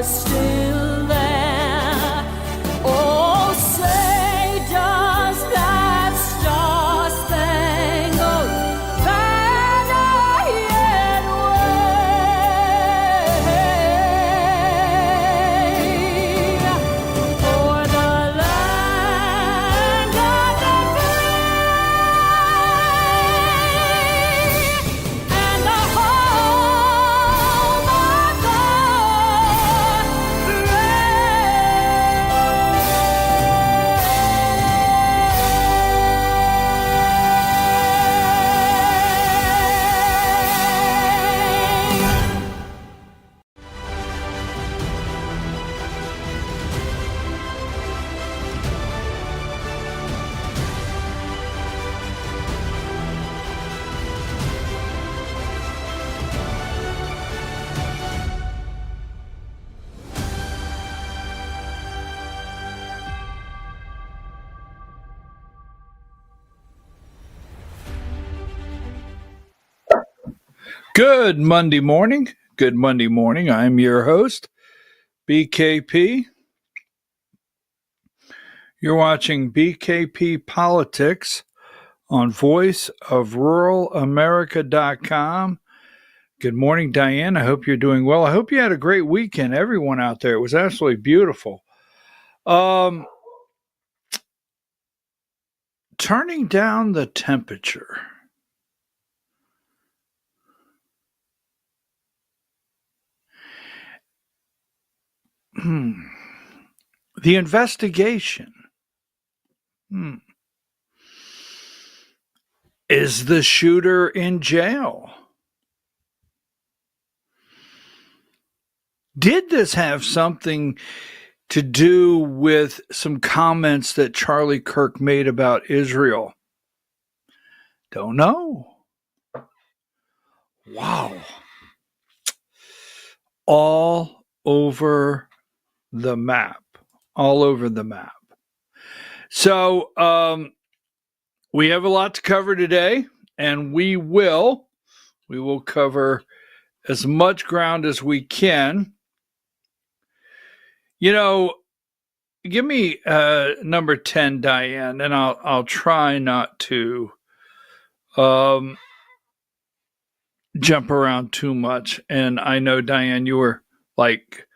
you're still there. Oh, say does that star-spangled banner yet wave o'er the land of the free and the home of the Good Monday morning. Good Monday morning. I'm your host, BKP. You're watching BKP Politics on voiceofruralamerica.com. Good morning, Diane. I hope you're doing well. I hope you had a great weekend, everyone out there. It was absolutely beautiful. Turning down the temperature. The investigation. Is the shooter in jail? Did this have something to do with some comments that Charlie Kirk made about Israel? Don't know. Wow. All over the map. All over the map. So, we have a lot to cover today, and we will cover as much ground as we can. You know, give me number 10, Diane, and I'll try not to jump around too much. And I know, Diane, you were like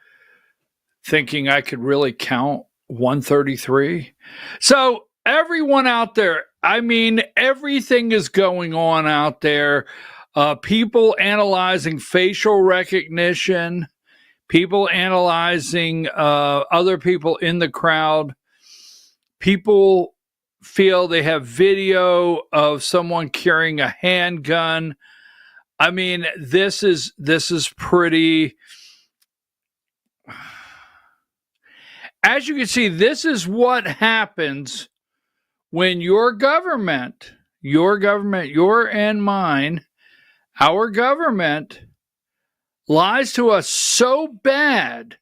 thinking I could really count 133. So everyone out there, I mean, everything is going on out there. People analyzing facial recognition, people analyzing other people in the crowd. People feel they have video of someone carrying a handgun. I mean, this is pretty. As you can see, this is what happens when your government, your and mine, our government lies to us so bad.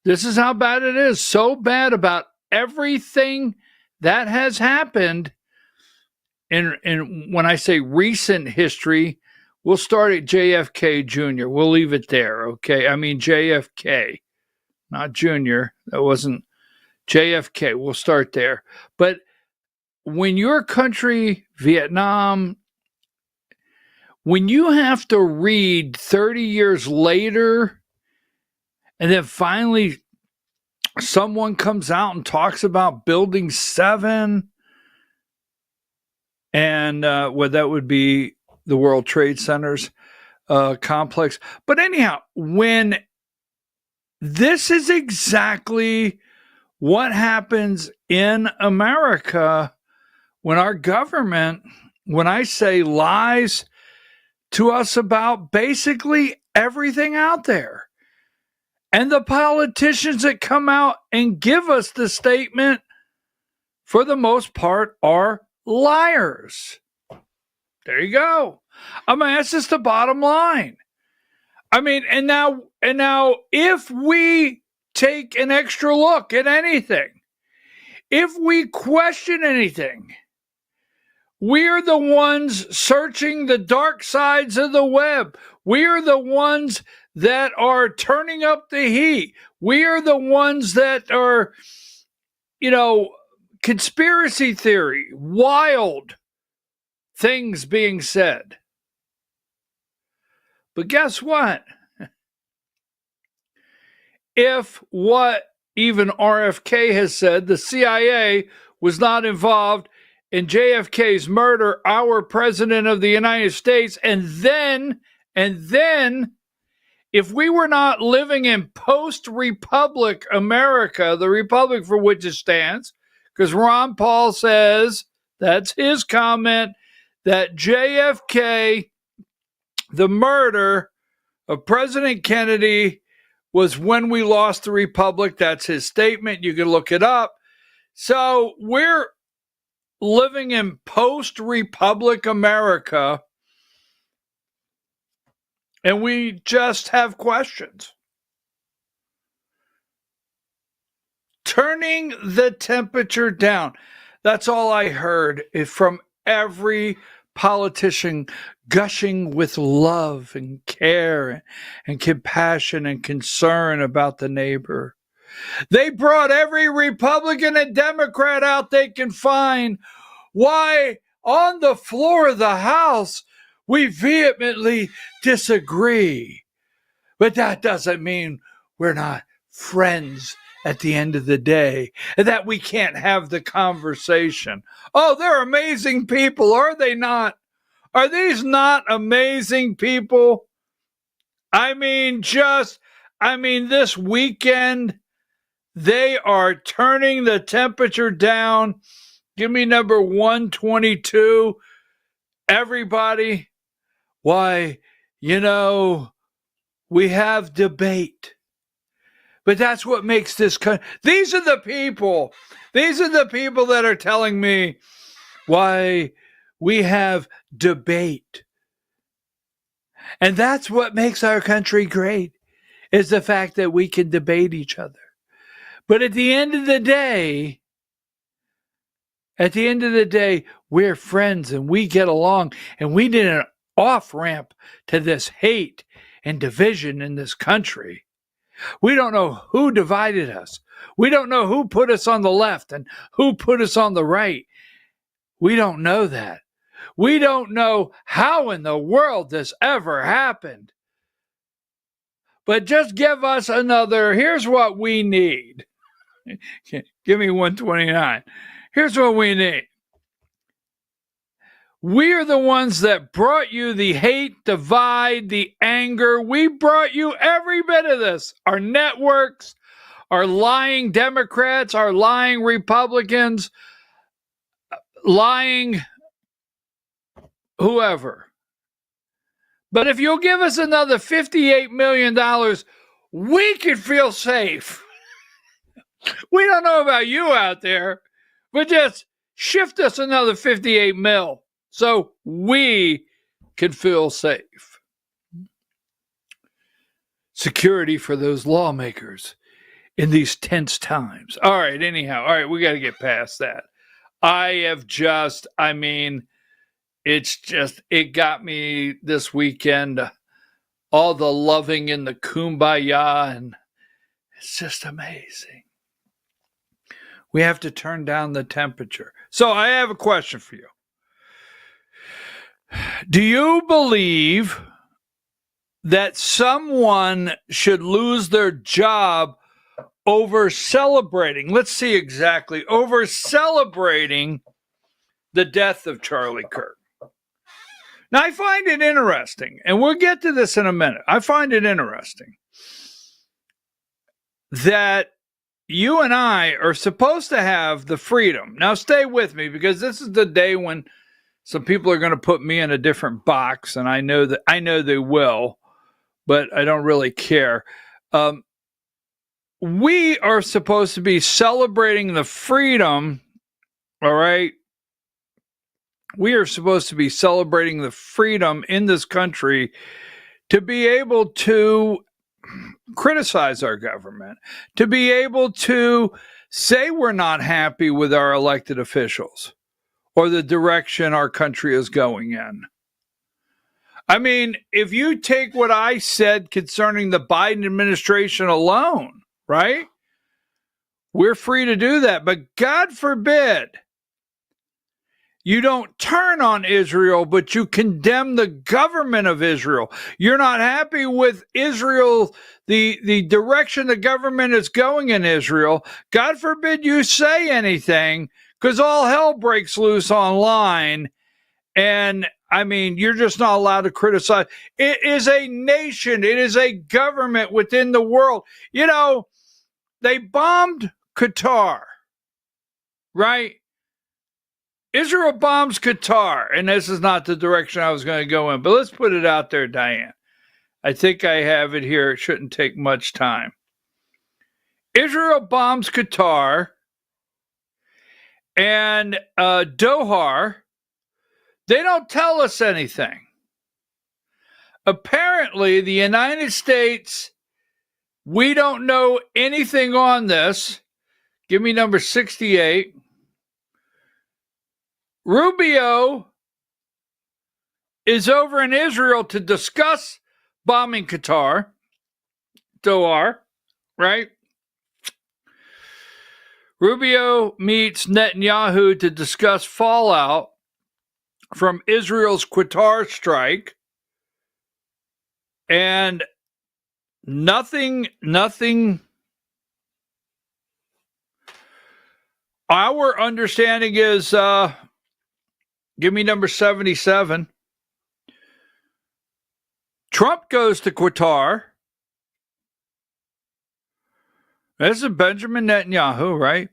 This is how bad it is. So bad about everything that has happened. And when I say recent history, we'll start at JFK Jr. We'll leave it there, okay? I mean JFK, not Junior. That wasn't JFK. We'll start there. But when your country, Vietnam, when you have to read 30 years later, and then finally someone comes out and talks about Building 7, and well, that would be the World Trade Center's complex. But anyhow, when this is exactly what happens in America when our government, when I say lies to us about basically everything out there. And the politicians that come out and give us the statement, for the most part, are liars. There you go. I mean, that's just the bottom line. I mean, and now, if we take an extra look at anything, if we question anything, we're the ones searching the dark sides of the web. We're the ones that are turning up the heat. We are the ones that are, conspiracy theory, wild things being said. But guess what? If what even RFK has said, the CIA was not involved in JFK's murder, our president of the United States, and then, if we were not living in post-Republic America, the Republic for which it stands, because Ron Paul says, that's his comment, that JFK, the murder of President Kennedy, was when we lost the Republic. That's his statement. You can look it up. So we're living in post-Republic America, and we just have questions. Turning the temperature down. That's all I heard from every politician, gushing with love and care and compassion and concern about the neighbor. They brought every Republican and Democrat out they can find. Why, on the floor of the House, we vehemently disagree. But that doesn't mean we're not friends at the end of the day, and that we can't have the conversation. Oh, they're amazing people, are they not? Are these not amazing people? This weekend, they are turning the temperature down. Give me number 122. Everybody, why, we have debate. But that's what makes this country. These are the people that are telling me why we have debate. And that's what makes our country great, is the fact that we can debate each other. But at the end of the day, we're friends and we get along, and we need an off-ramp to this hate and division in this country. We don't know who divided us. We don't know who put us on the left and who put us on the right. We don't know that. We don't know how in the world this ever happened. But just give us another, here's what we need. Give me 129. Here's what we need. We are the ones that brought you the hate, divide, the anger. We brought you every bit of this. Our networks, our lying Democrats, our lying Republicans, lying whoever. But if you'll give us another $58 million, we could feel safe. We don't know about you out there, but just shift us another 58 mil so we can feel safe. Security for those lawmakers in these tense times. All right, we got to get past that. It got me this weekend, all the loving and the kumbaya, and it's just amazing. We have to turn down the temperature. So I have a question for you. Do you believe that someone should lose their job over celebrating? Let's see exactly. Over celebrating the death of Charlie Kirk. Now, I find it interesting, and we'll get to this in a minute. I find it interesting that you and I are supposed to have the freedom. Now, stay with me, because this is the day when some people are going to put me in a different box, and I know they will, but I don't really care. We are supposed to be celebrating the freedom, all right? We are supposed to be celebrating the freedom in this country to be able to criticize our government, to be able to say we're not happy with our elected officials or the direction our country is going in. I mean, if you take what I said concerning the Biden administration alone, right? We're free to do that. But God forbid you don't turn on Israel, but you condemn the government of Israel. You're not happy with Israel, the direction the government is going in Israel. God forbid you say anything, because all hell breaks loose online. And I mean, you're just not allowed to criticize. It is a nation. It is a government within the world. You know, they bombed Qatar, right? Israel bombs Qatar, and this is not the direction I was going to go in, but let's put it out there, Diane. I think I have it here. It shouldn't take much time. Israel bombs Qatar, and Doha, they don't tell us anything. Apparently, the United States, we don't know anything on this. Give me number 68. Rubio is over in Israel to discuss bombing Qatar, Doha, right? Rubio meets Netanyahu to discuss fallout from Israel's Qatar strike. And nothing. Our understanding is, give me number 77. Trump goes to Qatar. This is Benjamin Netanyahu, right?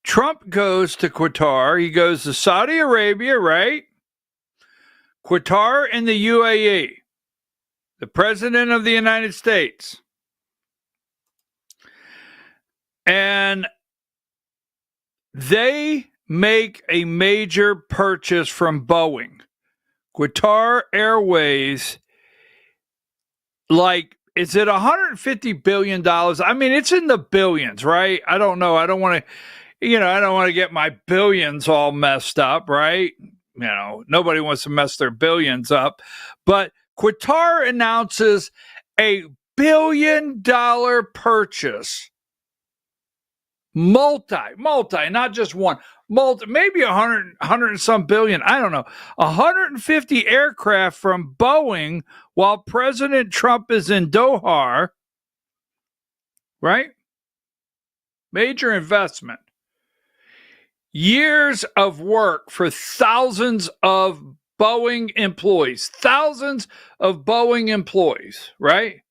Trump goes to Qatar. He goes to Saudi Arabia, right? Qatar and the UAE. The President of the United States. And they make a major purchase from Boeing. Qatar Airways, like, is it $150 billion? I mean, it's in the billions, right? I don't know. I don't want to get my billions all messed up, right? Nobody wants to mess their billions up. But Qatar announces a $1 billion purchase. Multi, not just one. Maybe 100 and some billion. I don't know. 150 aircraft from Boeing while President Trump is in Doha. Right? Major investment. Years of work for thousands of Boeing employees. Right?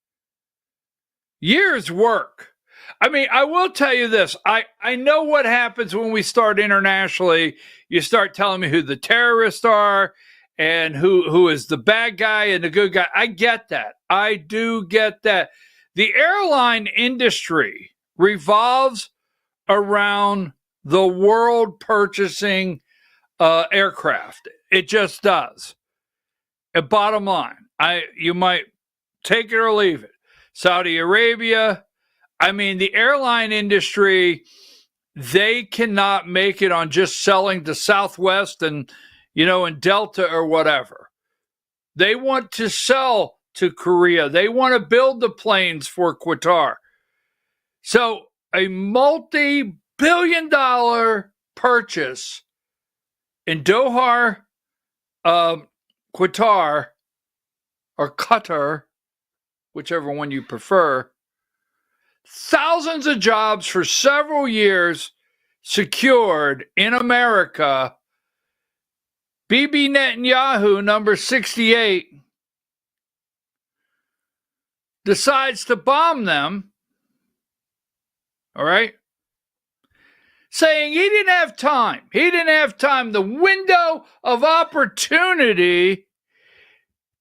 Years work. I mean, I will tell you this. I know what happens when we start internationally. You start telling me who the terrorists are and who is the bad guy and the good guy. I get that. I do get that. The airline industry revolves around the world purchasing aircraft. It just does. Bottom line, you might take it or leave it. Saudi Arabia. I mean, the airline industry, they cannot make it on just selling to Southwest and, and Delta or whatever. They want to sell to Korea. They want to build the planes for Qatar. So a multi-billion-dollar purchase in Doha, Qatar, or Qatar, whichever one you prefer. Thousands of jobs for several years secured in America. Bibi Netanyahu, number 68, decides to bomb them. All right? Saying he didn't have time. The window of opportunity.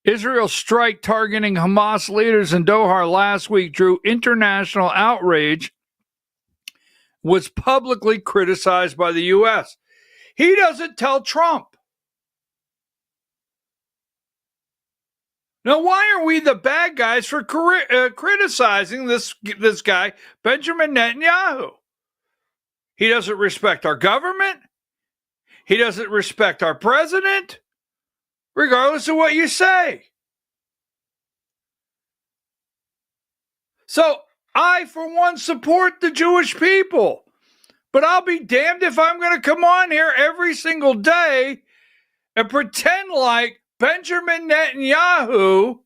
Israel's strike targeting Hamas leaders in Doha last week drew international outrage, was publicly criticized by the U.S. He doesn't tell Trump. Now, why are we the bad guys for criticizing this guy, Benjamin Netanyahu? He doesn't respect our government. He doesn't respect our president. regardless of what you say. So I, for one, support the Jewish people. But I'll be damned if I'm going to come on here every single day and pretend like Benjamin Netanyahu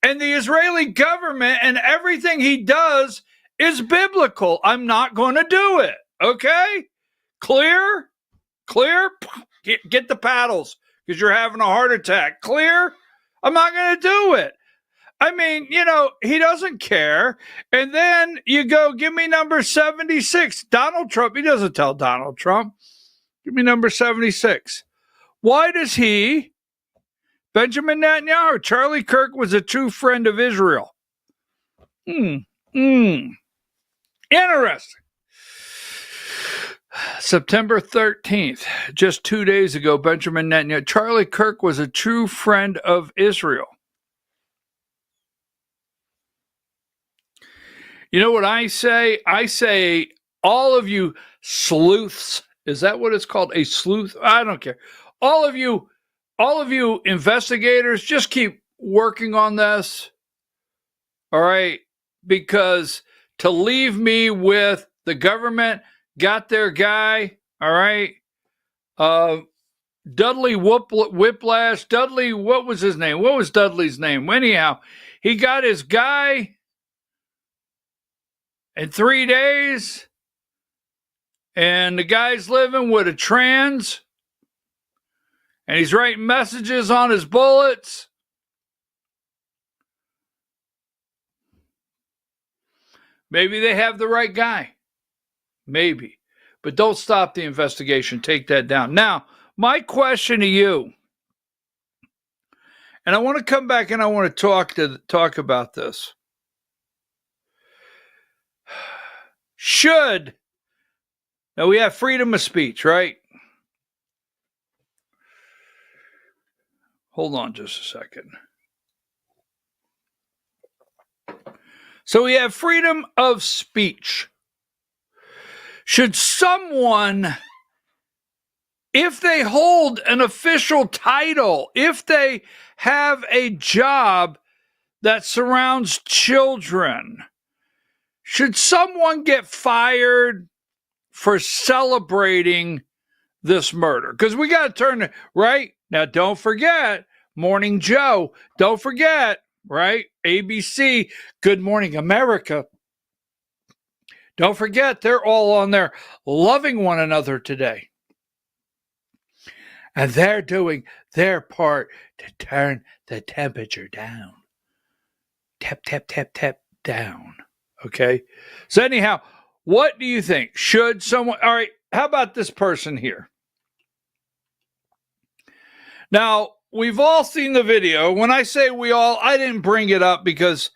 and the Israeli government and everything he does is biblical. I'm not going to do it. Okay? Clear? Clear? Get the paddles because you're having a heart attack. Clear? I'm not going to do it. I mean, he doesn't care. And then you go, give me number 76. Donald Trump, he doesn't tell Donald Trump. Give me number 76. Why does he, Benjamin Netanyahu, Charlie Kirk was a true friend of Israel? Interesting. September 13th, just 2 days ago, Benjamin Netanyahu, Charlie Kirk was a true friend of Israel. You know what I say? I say, all of you sleuths, is that what it's called? A sleuth? I don't care. All of you investigators, just keep working on this. All right? Because to leave me with the government got their guy, all right? Dudley Whiplash. Dudley, what was his name? What was Dudley's name? Anyhow, he got his guy in 3 days, and the guy's living with a trans, and he's writing messages on his bullets. Maybe they have the right guy. Maybe. But don't stop the investigation. Take that down. Now, my question to you, and I want to come back and I want to talk about this. Now we have freedom of speech, right? Hold on just a second. So we have freedom of speech. Should someone, if they hold an official title, if they have a job that surrounds children, should someone get fired for celebrating this murder? Because we got to turn it, right? Now, don't forget, Morning Joe. Don't forget, right? ABC, Good Morning America. Don't forget, they're all on there loving one another today. And they're doing their part to turn the temperature down. Tap, tap, tap, tap, down. Okay? So anyhow, what do you think? Should someone... All right, how about this person here? Now, we've all seen the video. When I say we all, I didn't bring it up because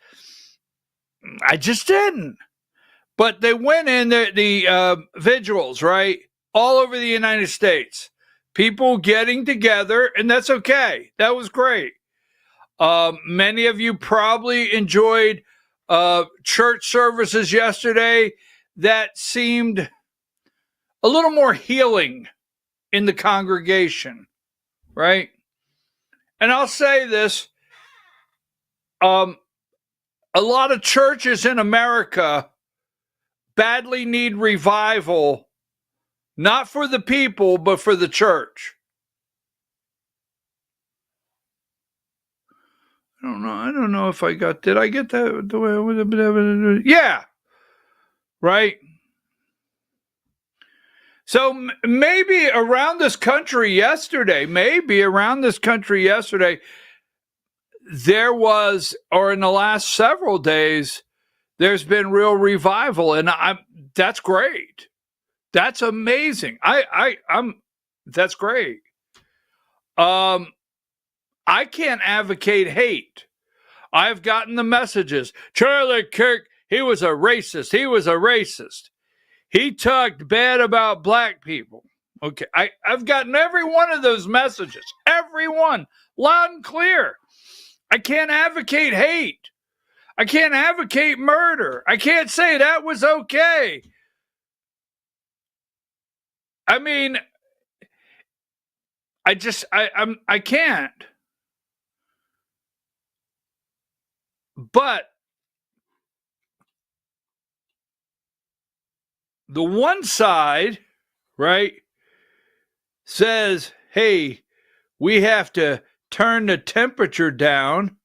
I just didn't. But they went in the vigils, right? All over the United States. People getting together, and that's okay. That was great. Many of you probably enjoyed church services yesterday that seemed a little more healing in the congregation, right? And I'll say this, a lot of churches in America badly need revival, not for the people, but for the church. I don't know if I got, did I get that the way I would? Yeah. Right. So maybe around this country yesterday, there was, or in the last several days, there's been real revival, and that's great. That's amazing. That's great. I can't advocate hate. I've gotten the messages. Charlie Kirk, he was a racist. He talked bad about black people. Okay, I've gotten every one of those messages. Every one. Loud and clear. I can't advocate hate. I can't advocate murder. I can't say that was okay. I mean, I can't. But the one side, right, says, hey, we have to turn the temperature down.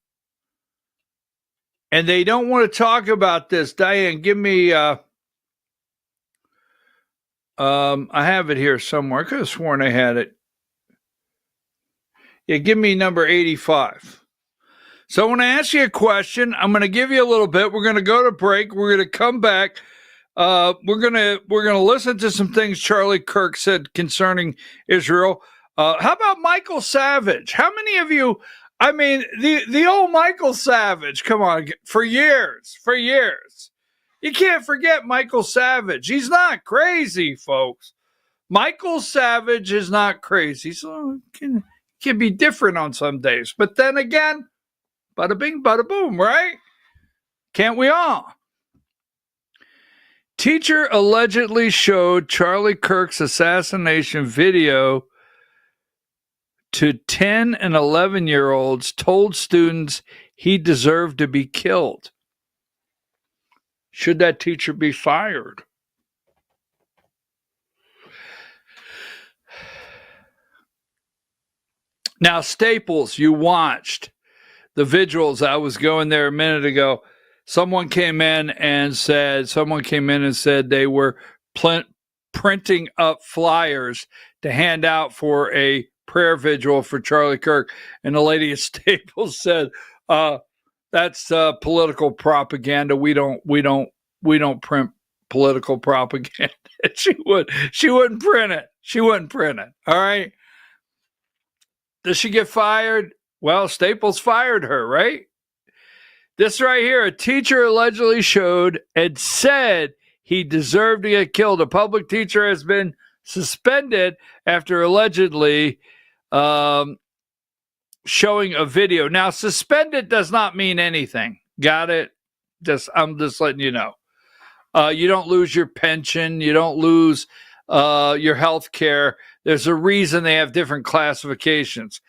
And they don't want to talk about this. Diane, give me, I have it here somewhere. I could have sworn I had it. Yeah, give me number 85. So when I ask you a question, I'm going to give you a little bit. We're going to go to break. We're going to come back. We're gonna listen to some things Charlie Kirk said concerning Israel. How about Michael Savage? How many of you? I mean, the old Michael Savage. Come on, for years. You can't forget Michael Savage. He's not crazy, folks. Michael Savage is not crazy, so it can be different on some days. But then again, bada bing, bada boom, right? Can't we all? Teacher allegedly showed Charlie Kirk's assassination video to 10 and 11-year-olds, told students he deserved to be killed. Should that teacher be fired? Now, Staples, you watched the vigils. I was going there a minute ago. Someone came in and said they were printing up flyers to hand out for a prayer vigil for Charlie Kirk. And the lady at Staples said, that's political propaganda. We don't print political propaganda. She wouldn't print it. All right. Does she get fired? Well, Staples fired her, right? This right here, a teacher allegedly showed and said he deserved to get killed. A public teacher has been suspended after allegedly showing a video. Now, suspended does not mean anything. Got it? I'm just letting you know. You don't lose your pension. You don't lose your health care. There's a reason they have different classifications.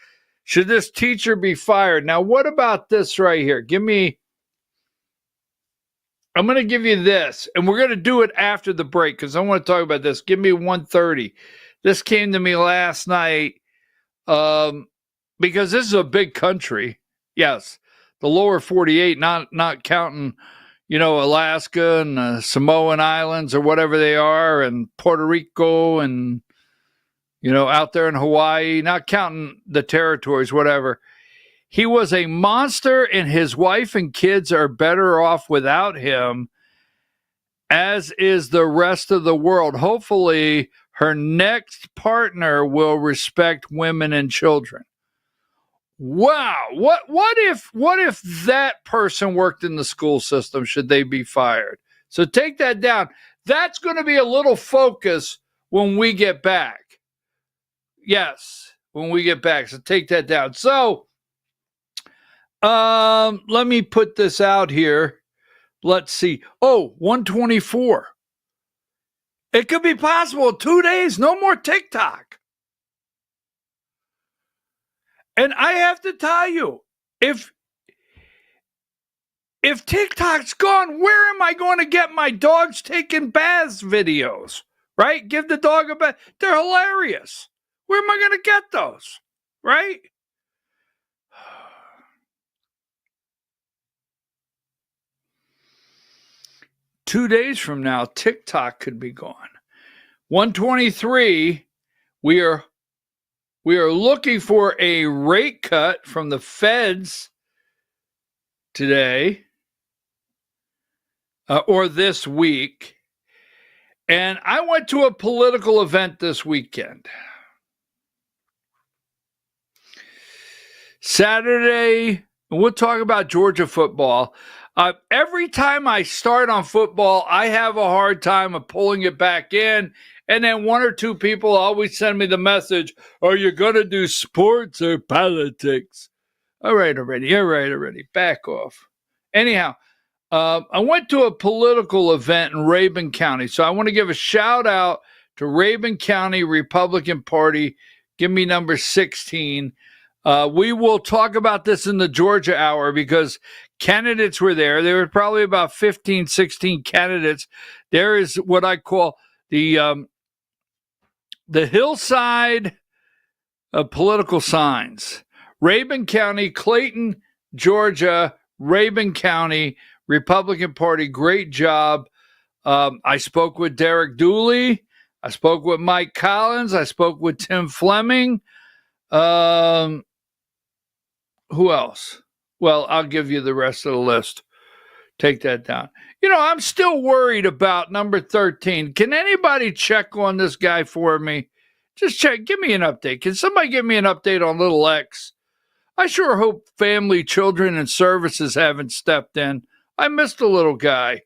Should this teacher be fired? Now, what about this right here? I'm going to give you this, and we're going to do it after the break because I want to talk about this. Give me 1:30. This came to me last night because this is a big country. Yes, the lower 48, not counting, Alaska and the Samoan Islands or whatever they are, and Puerto Rico and, out there in Hawaii, not counting the territories, whatever. He was a monster, and his wife and kids are better off without him, as is the rest of the world. Hopefully, her next partner will respect women and children. Wow. What if that person worked in the school system? Should they be fired? So take that down. That's going to be a little focus when we get back. Yes, when we get back. So take that down. So let me put this out here. Let's see. 124. It could be possible 2 days, no more TikTok. And I have to tell you, if TikTok's gone, where am I going to get my dogs taking baths videos? Right? Give the dog a bath. They're hilarious. Where am I going to get those? Right? Two days from now, TikTok could be gone. 123, we are looking for a rate cut from the feds today or this week. And I went to a political event this weekend. Saturday, and we'll talk about Georgia football. Every time I start on football, I have a hard time of pulling it back in. And then one or two people always send me the message, are you going to do sports or politics? All right already. Back off. Anyhow, I went to a political event in Rabun County. So I want to give a shout out to Rabun County Republican Party. Give me number 16. We will talk about this in the Georgia hour because candidates were there. There were probably about 15, 16 candidates. There is what I call the hillside of political signs. Rabun County, Clayton, Georgia, Rabun County, Republican Party, great job. I spoke with Derek Dooley. I spoke with Mike Collins. I spoke with Tim Fleming. Who else? Well, I'll give you the rest of the list. Take that down. I'm still worried about number 13. Can anybody check on this guy for me? Just check. Give me an update. Can somebody give me an update on little X? I sure hope Family, Children, and Services haven't stepped in. I missed a little guy.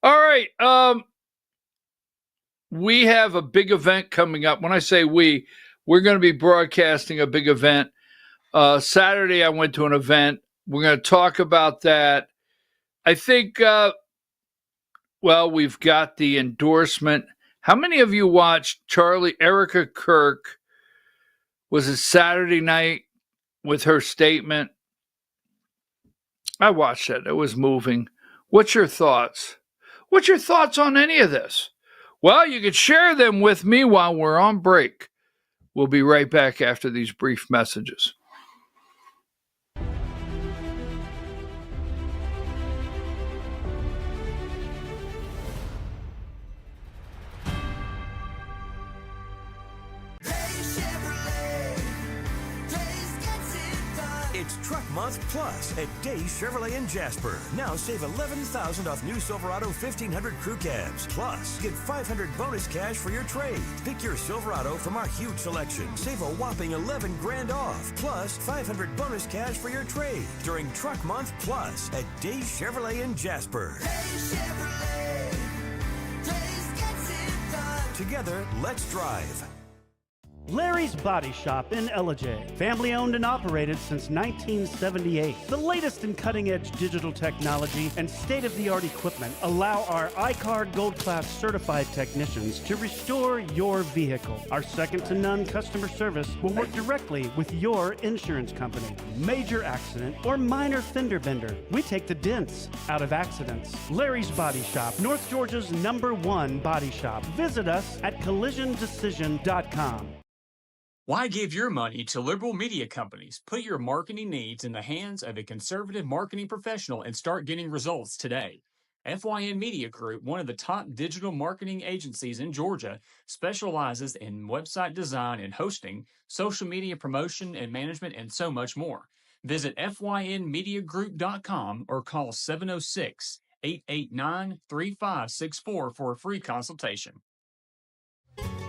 All right. We have a big event coming up. When I say we're going to be broadcasting a big event. Saturday, I went to an event. We're going to talk about that. I think, we've got the endorsement. How many of you watched Erica Kirk? Was it Saturday night with her statement? I watched it. It was moving. What's your thoughts? What's your thoughts on any of this? Well, you could share them with me while we're on break. We'll be right back after these brief messages. It's Truck Month Plus at Days Chevrolet in Jasper. Now save $11,000 off new Silverado 1500 crew cabs. Plus, get $500 bonus cash for your trade. Pick your Silverado from our huge selection. Save a whopping $11,000 off. Plus, $500 bonus cash for your trade during Truck Month Plus at Days Chevrolet in Jasper. Days Chevrolet. Days gets it done. Together, let's drive. Larry's Body Shop in Ellijay. Family owned and operated since 1978. The latest in cutting-edge digital technology and state-of-the-art equipment allow our iCard Gold Class certified technicians to restore your vehicle. Our second-to-none customer service will work directly with your insurance company. Major accident or minor fender bender, we take the dents out of accidents. Larry's Body Shop, North Georgia's #1 body shop. Visit us at collisiondecision.com. Why give your money to liberal media companies? Put your marketing needs in the hands of a conservative marketing professional and start getting results today. FYN Media Group, one of the top digital marketing agencies in Georgia, specializes in website design and hosting, social media promotion and management, and so much more. Visit FYNmediagroup.com or call 706-889-3564 for a free consultation.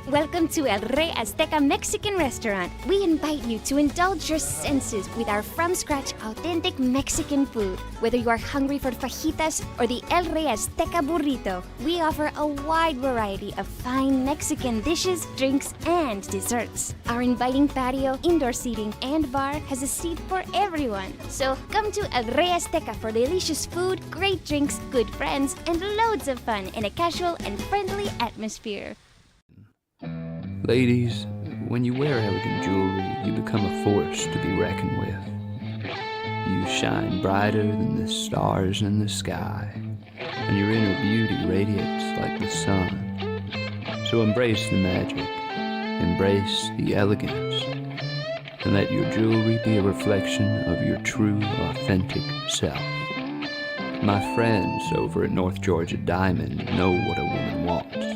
Welcome to El Rey Azteca Mexican Restaurant. We invite you to indulge your senses with our from-scratch authentic Mexican food. Whether you are hungry for fajitas or the El Rey Azteca burrito, we offer a wide variety of fine Mexican dishes, drinks, and desserts. Our inviting patio, indoor seating, and bar has a seat for everyone. So come to El Rey Azteca for delicious food, great drinks, good friends, and loads of fun in a casual and friendly atmosphere. Ladies, when you wear elegant jewelry, you become a force to be reckoned with. You shine brighter than the stars in the sky, and your inner beauty radiates like the sun. So embrace the magic, embrace the elegance, and let your jewelry be a reflection of your true, authentic self. My friends over at North Georgia Diamond know what a woman wants.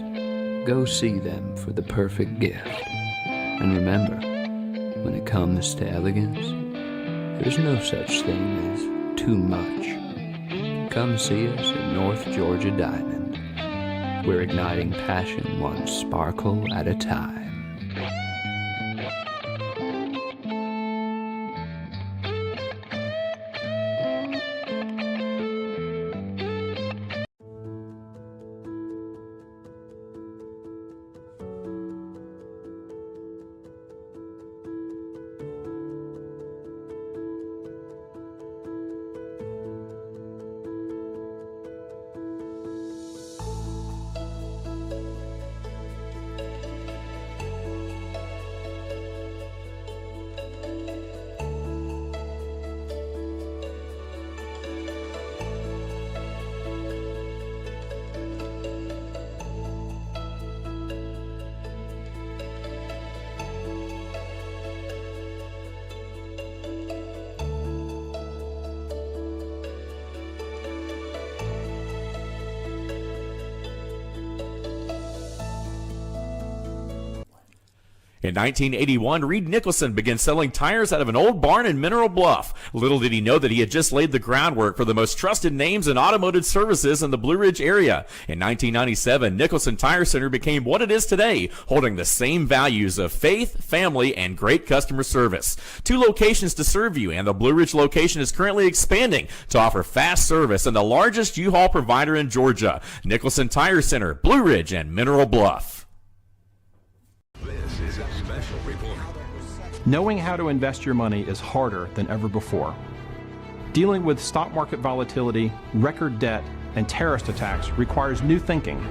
Go see them for the perfect gift. And remember, when it comes to elegance, there's no such thing as too much. Come see us at North Georgia Diamond. We're igniting passion one sparkle at a time. In 1981, Reed Nicholson began selling tires out of an old barn in Mineral Bluff. Little did he know that he had just laid the groundwork for the most trusted names in automotive services in the Blue Ridge area. In 1997, Nicholson Tire Center became what it is today, holding the same values of faith, family, and great customer service. 2 locations to serve you, and the Blue Ridge location is currently expanding to offer fast service and the largest U-Haul provider in Georgia. Nicholson Tire Center, Blue Ridge, and Mineral Bluff. This is a special report. Knowing how to invest your money is harder than ever before. Dealing with stock market volatility, record debt, and terrorist attacks requires new thinking.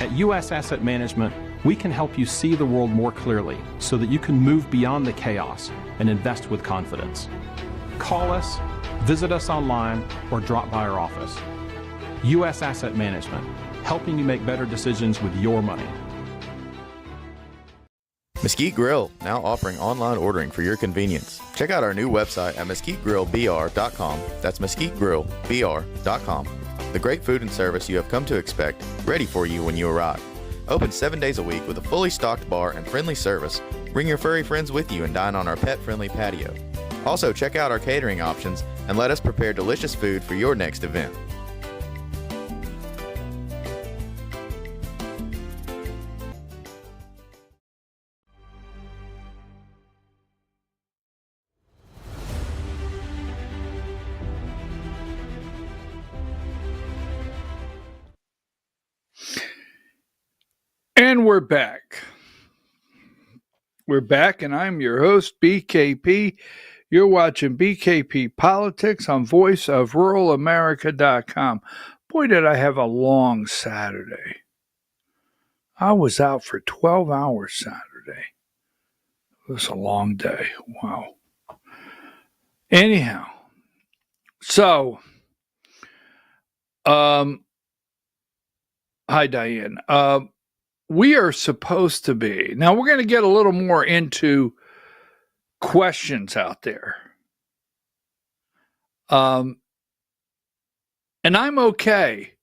At U.S. Asset Management, we can help you see the world more clearly so that you can move beyond the chaos and invest with confidence. Call us, visit us online, or drop by our office. U.S. Asset Management, helping you make better decisions with your money. Mesquite Grill, now offering online ordering for your convenience. Check out our new website at mesquitegrillbr.com. That's mesquitegrillbr.com. The great food and service you have come to expect, ready for you when you arrive. Open 7 days a week with a fully stocked bar and friendly service. Bring your furry friends with you and dine on our pet-friendly patio. Also, check out our catering options and let us prepare delicious food for your next event. And we're back. We're back, and I'm your host, BKP. You're watching BKP Politics on voiceofruralamerica.com. Boy, did I have a long Saturday. I was out for 12 hours Saturday. It was a long day. Wow. Anyhow, so, hi, Diane. We are supposed to be. Now, we're going to get a little more into questions out there. And I'm okay.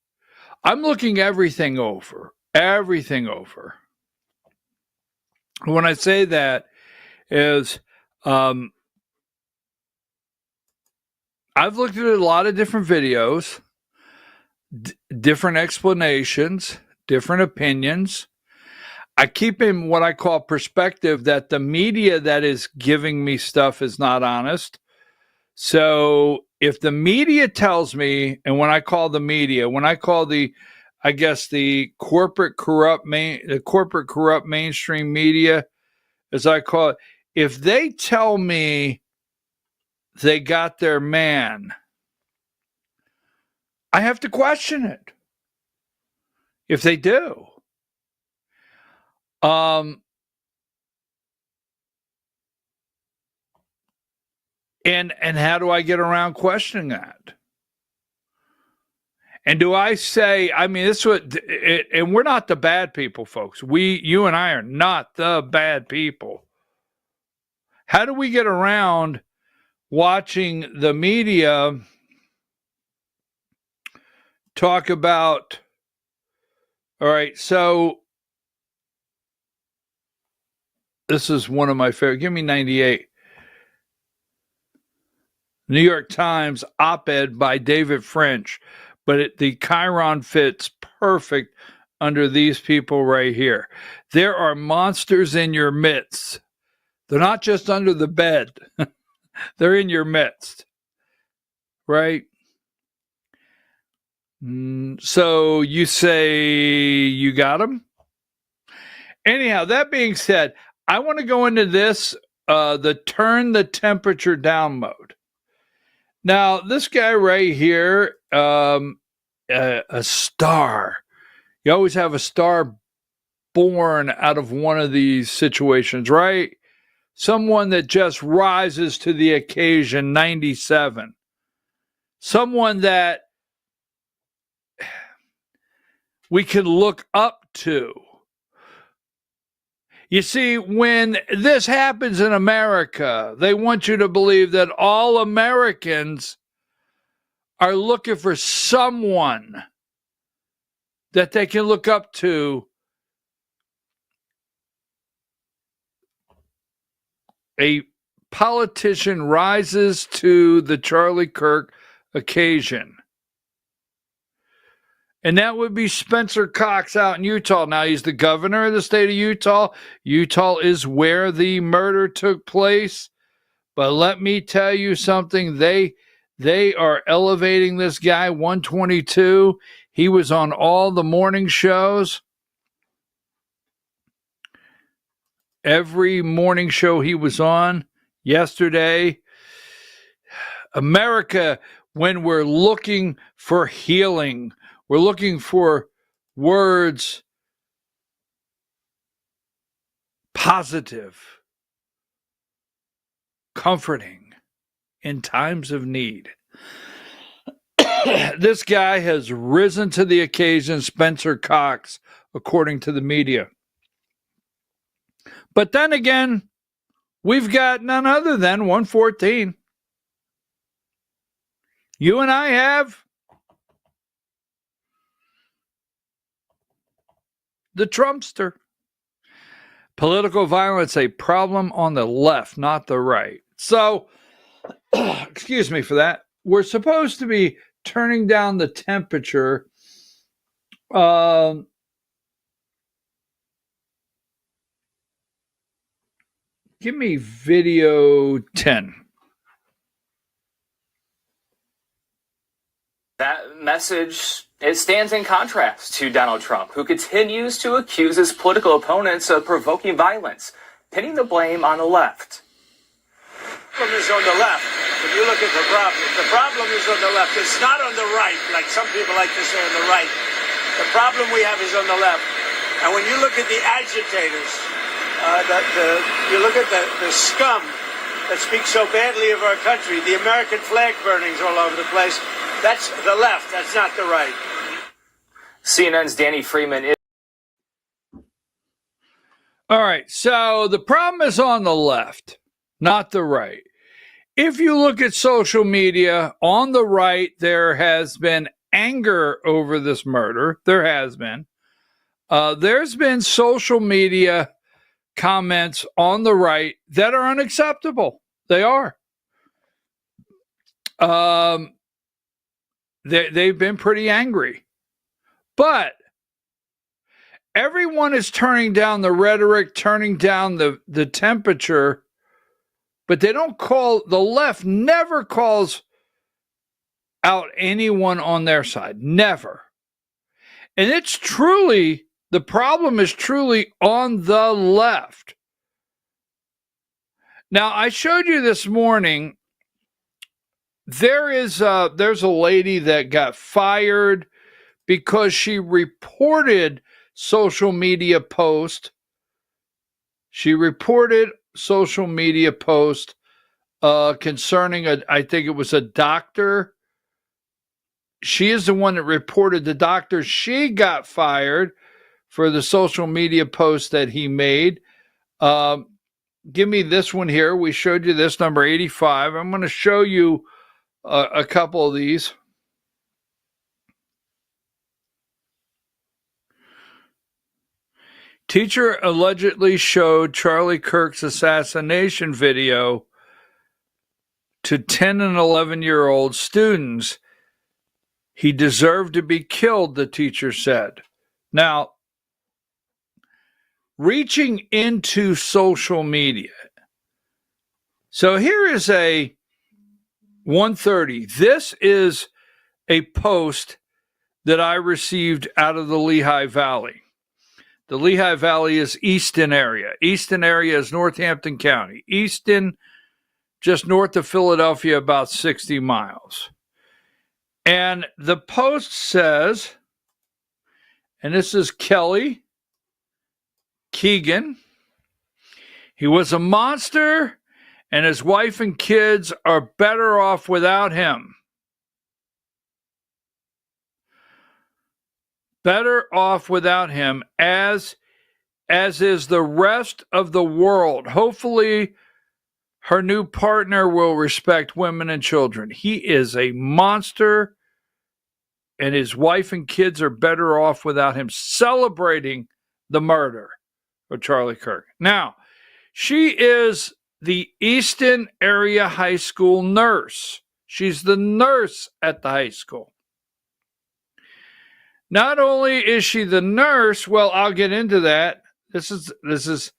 I'm looking everything over. Everything over. When I say that is, I've looked at a lot of different videos, different explanations, different opinions. I keep in what I call perspective that the media that is giving me stuff is not honest. So if the media tells me, and when I call the media, when I call the corporate corrupt mainstream media, as I call it, if they tell me they got their man, I have to question it. If they do. And how do I get around questioning that? And do I say, I mean, this what, and we're not the bad people, folks. You and I are not the bad people. How do we get around watching the media talk about, all right, so this is one of my favorite. Give me 98. New York Times op-ed by David French, but the chyron fits perfect under these people right here. There are monsters in your midst. They're not just under the bed. They're in your midst. Right? So you say you got them? Anyhow, that being said, I want to go into this, the turn the temperature down mode. Now, this guy right here, a star. You always have a star born out of one of these situations, right? Someone that just rises to the occasion, 97. Someone that we can look up to. You see, when this happens in America, they want you to believe that all Americans are looking for someone that they can look up to a politician rises to the Charlie Kirk occasion. And that would be Spencer Cox out in Utah. Now, he's the governor of the state of Utah. Utah is where the murder took place. But let me tell you something. They are elevating this guy, 122. He was on all the morning shows. Every morning show he was on yesterday. America, when we're looking for healing, we're looking for words, positive, comforting in times of need. This guy has risen to the occasion, Spencer Cox, according to the media. But then again, we've got none other than 114. You and I have the Trumpster. Political violence, a problem on the left, not the right. So, excuse me for that. We're supposed to be turning down the temperature. Give me video 10. That message, it stands in contrast to Donald Trump, who continues to accuse his political opponents of provoking violence, pinning the blame on the left. The problem is on the left. If you look at the problem is on the left. It's not on the right, like some people like to say on the right. The problem we have is on the left. And when you look at the agitators, you look at the scum that speaks so badly of our country, the American flag burnings all over the place, that's the left, that's not the right. CNN's Danny Freeman is... All right, so the problem is on the left, not the right. If you look at social media, on the right, there has been anger over this murder. There has been. There's been social media comments on the right that are unacceptable. They are. They've been pretty angry. But everyone is turning down the rhetoric, turning down the temperature, but they don't call, the left never calls out anyone on their side. Never. And it's truly, the problem is truly on the left. Now, I showed you this morning, there's a lady that got fired because she reported social media post. She reported social media post concerning I think it was a doctor. She is the one that reported the doctor. She got fired for the social media post that he made. Give me this one here. We showed you this, number 85. I'm going to show you a couple of these. Teacher allegedly showed Charlie Kirk's assassination video to 10 and 11-year-old students. He deserved to be killed, the teacher said. Now, reaching into social media. So here is a 130. This is a post that I received out of the Lehigh Valley. The Lehigh Valley is Easton area. Easton area is Northampton County. Easton, just north of Philadelphia, about 60 miles. And the post says, and this is Kelly Keegan, he was a monster and his wife and kids are better off without him. Better off without him, as is the rest of the world. Hopefully, her new partner will respect women and children. He is a monster, and his wife and kids are better off without him, celebrating the murder of Charlie Kirk. Now, she is the Easton Area High School nurse. She's the nurse at the high school. Not only is she the nurse, well, I'll get into that. This is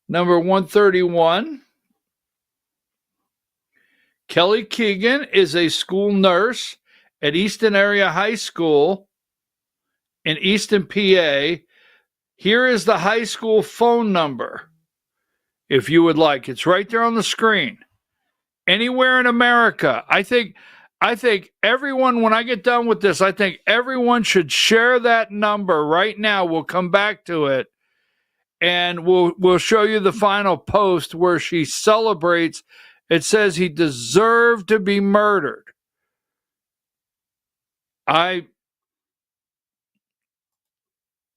number 131. Kelly Keegan is a school nurse at Easton Area High School in Easton, PA. Here is the high school phone number, if you would like. It's right there on the screen. Anywhere in America. I think everyone, when I get done with this, I think everyone should share that number right now. We'll come back to it, and we'll show you the final post where she celebrates. It says he deserved to be murdered.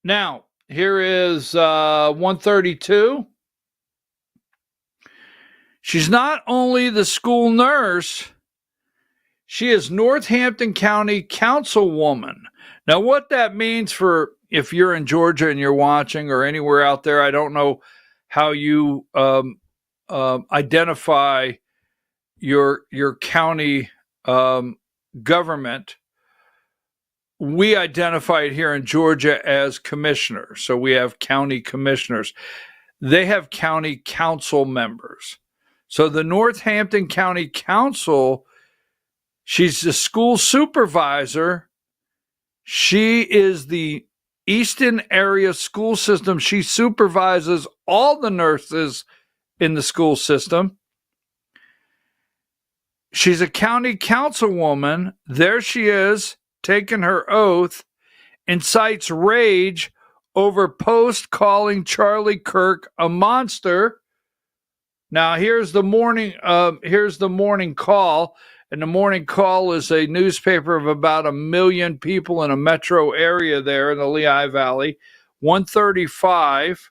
Now, here is 132. She's not only the school nurse, she is Northampton County Councilwoman. Now, what that means for if you're in Georgia and you're watching or anywhere out there, I don't know how you identify your county government. We identify it here in Georgia as commissioners. So we have county commissioners. They have county council members. So the Northampton County Council, she's the school supervisor. She is the Easton area school system. She supervises all the nurses in the school system. She's a county councilwoman. There she is, taking her oath, incites rage over post calling Charlie Kirk a monster. Now here's the morning call, and the morning call is a newspaper of about 1 million people in a metro area there in the Lehigh Valley. 135,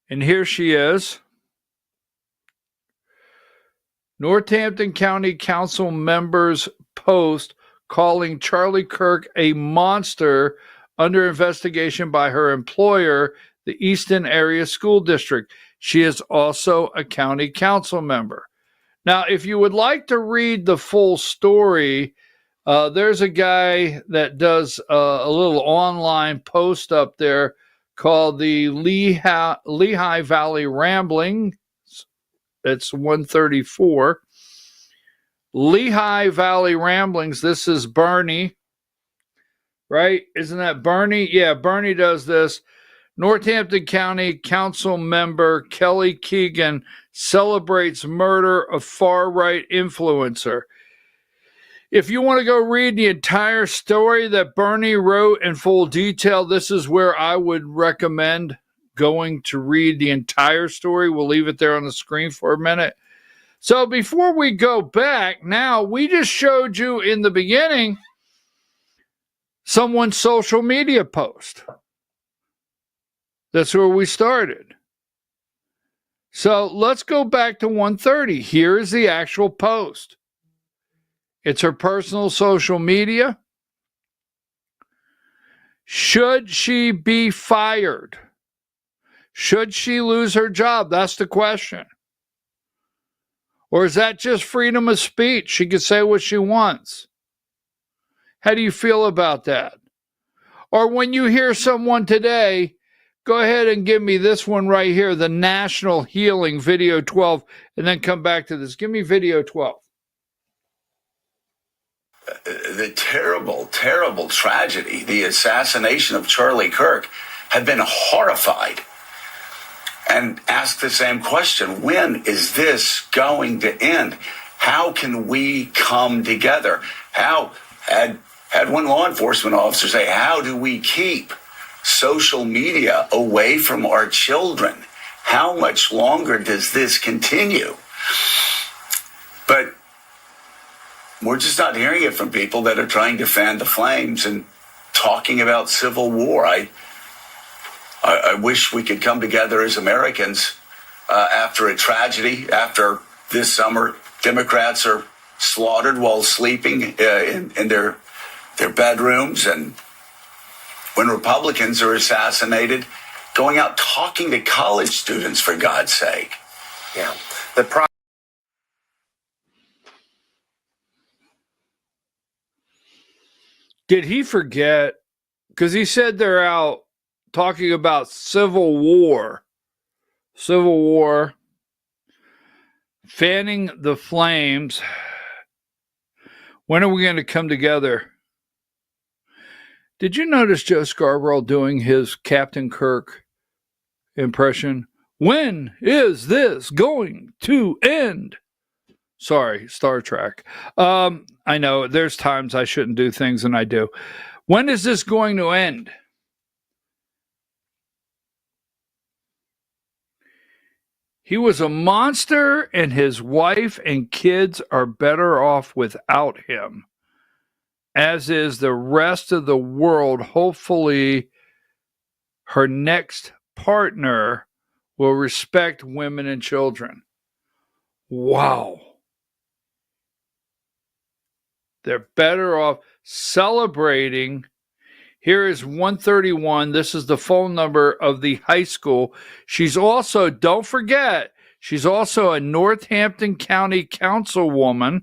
and here she is. Northampton County Council members post calling Charlie Kirk a monster under investigation by her employer, the Easton Area School District. She is also a county council member. Now, if you would like to read the full story, there's a guy that does a little online post up there called the Lehigh Valley Rambling. It's 134. Lehigh Valley Ramblings. This is Bernie, right? Isn't that Bernie? Yeah, Bernie does this. Northampton County Council member Kelly Keegan celebrates murder of far-right influencer. If you want to go read the entire story that Bernie wrote in full detail, this is where I would recommend going to read the entire story. We'll leave it there on the screen for a minute. So before we go back, now we just showed you in the beginning someone's social media post. That's where we started. So let's go back to 130. Here is the actual post. It's her personal social media. Should she be fired? Should she lose her job? That's the question. Or is that just freedom of speech? She can say what she wants. How do you feel about that? Or when you hear someone today, go ahead and give me this one right here, the National Healing Video 12, and then come back to this. Give me Video 12. The terrible, terrible tragedy, the assassination of Charlie Kirk, have been horrified and asked the same question. When is this going to end? How can we come together? How, had one law enforcement officer say, how do we keep social media away from our children? How much longer does this continue? But we're just not hearing it from people that are trying to fan the flames and talking about civil war. I wish we could come together as Americans after a tragedy, after this summer, Democrats are slaughtered while sleeping in their bedrooms, and when Republicans are assassinated going out talking to college students, for God's sake. Yeah. Did he forget? Because he said they're out talking about civil war, fanning the flames. When are we going to come together? Did you notice Joe Scarborough doing his Captain Kirk impression? When is this going to end? Sorry, Star Trek. I know there's times I shouldn't do things and I do. When is this going to end? He was a monster, and his wife and kids are better off without him, as is the rest of the world. Hopefully, her next partner will respect women and children. Wow. They're better off celebrating. Here is 131. This is the phone number of the high school. She's also, don't forget, she's also a Northampton County councilwoman.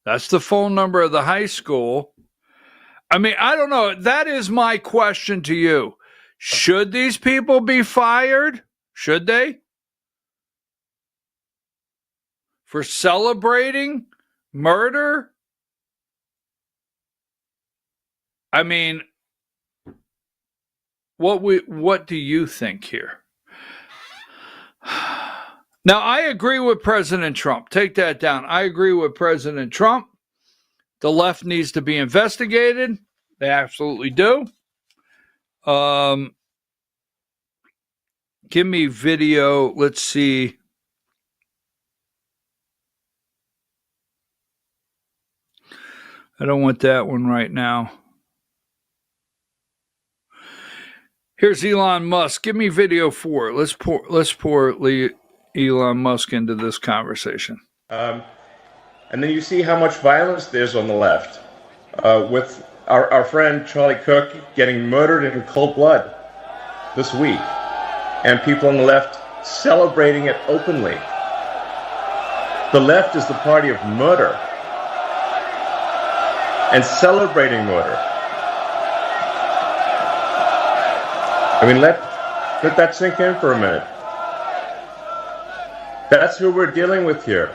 That's the phone number of the high school. I mean, I don't know. That is my question to you. Should these people be fired? Should they? For celebrating murder? I mean, what do you think here? Now, I agree with President Trump. Take that down. I agree with President Trump. The left needs to be investigated. They absolutely do. Give me video. Let's see. I don't want that one right now. Here's Elon Musk. Give me video 4. Let's pour Elon Musk into this conversation. And then you see how much violence there's on the left, with our friend Charlie Kirk getting murdered in cold blood this week, and people on the left celebrating it openly. The left is the party of murder and celebrating murder. I mean, let that sink in for a minute. That's who we're dealing with here.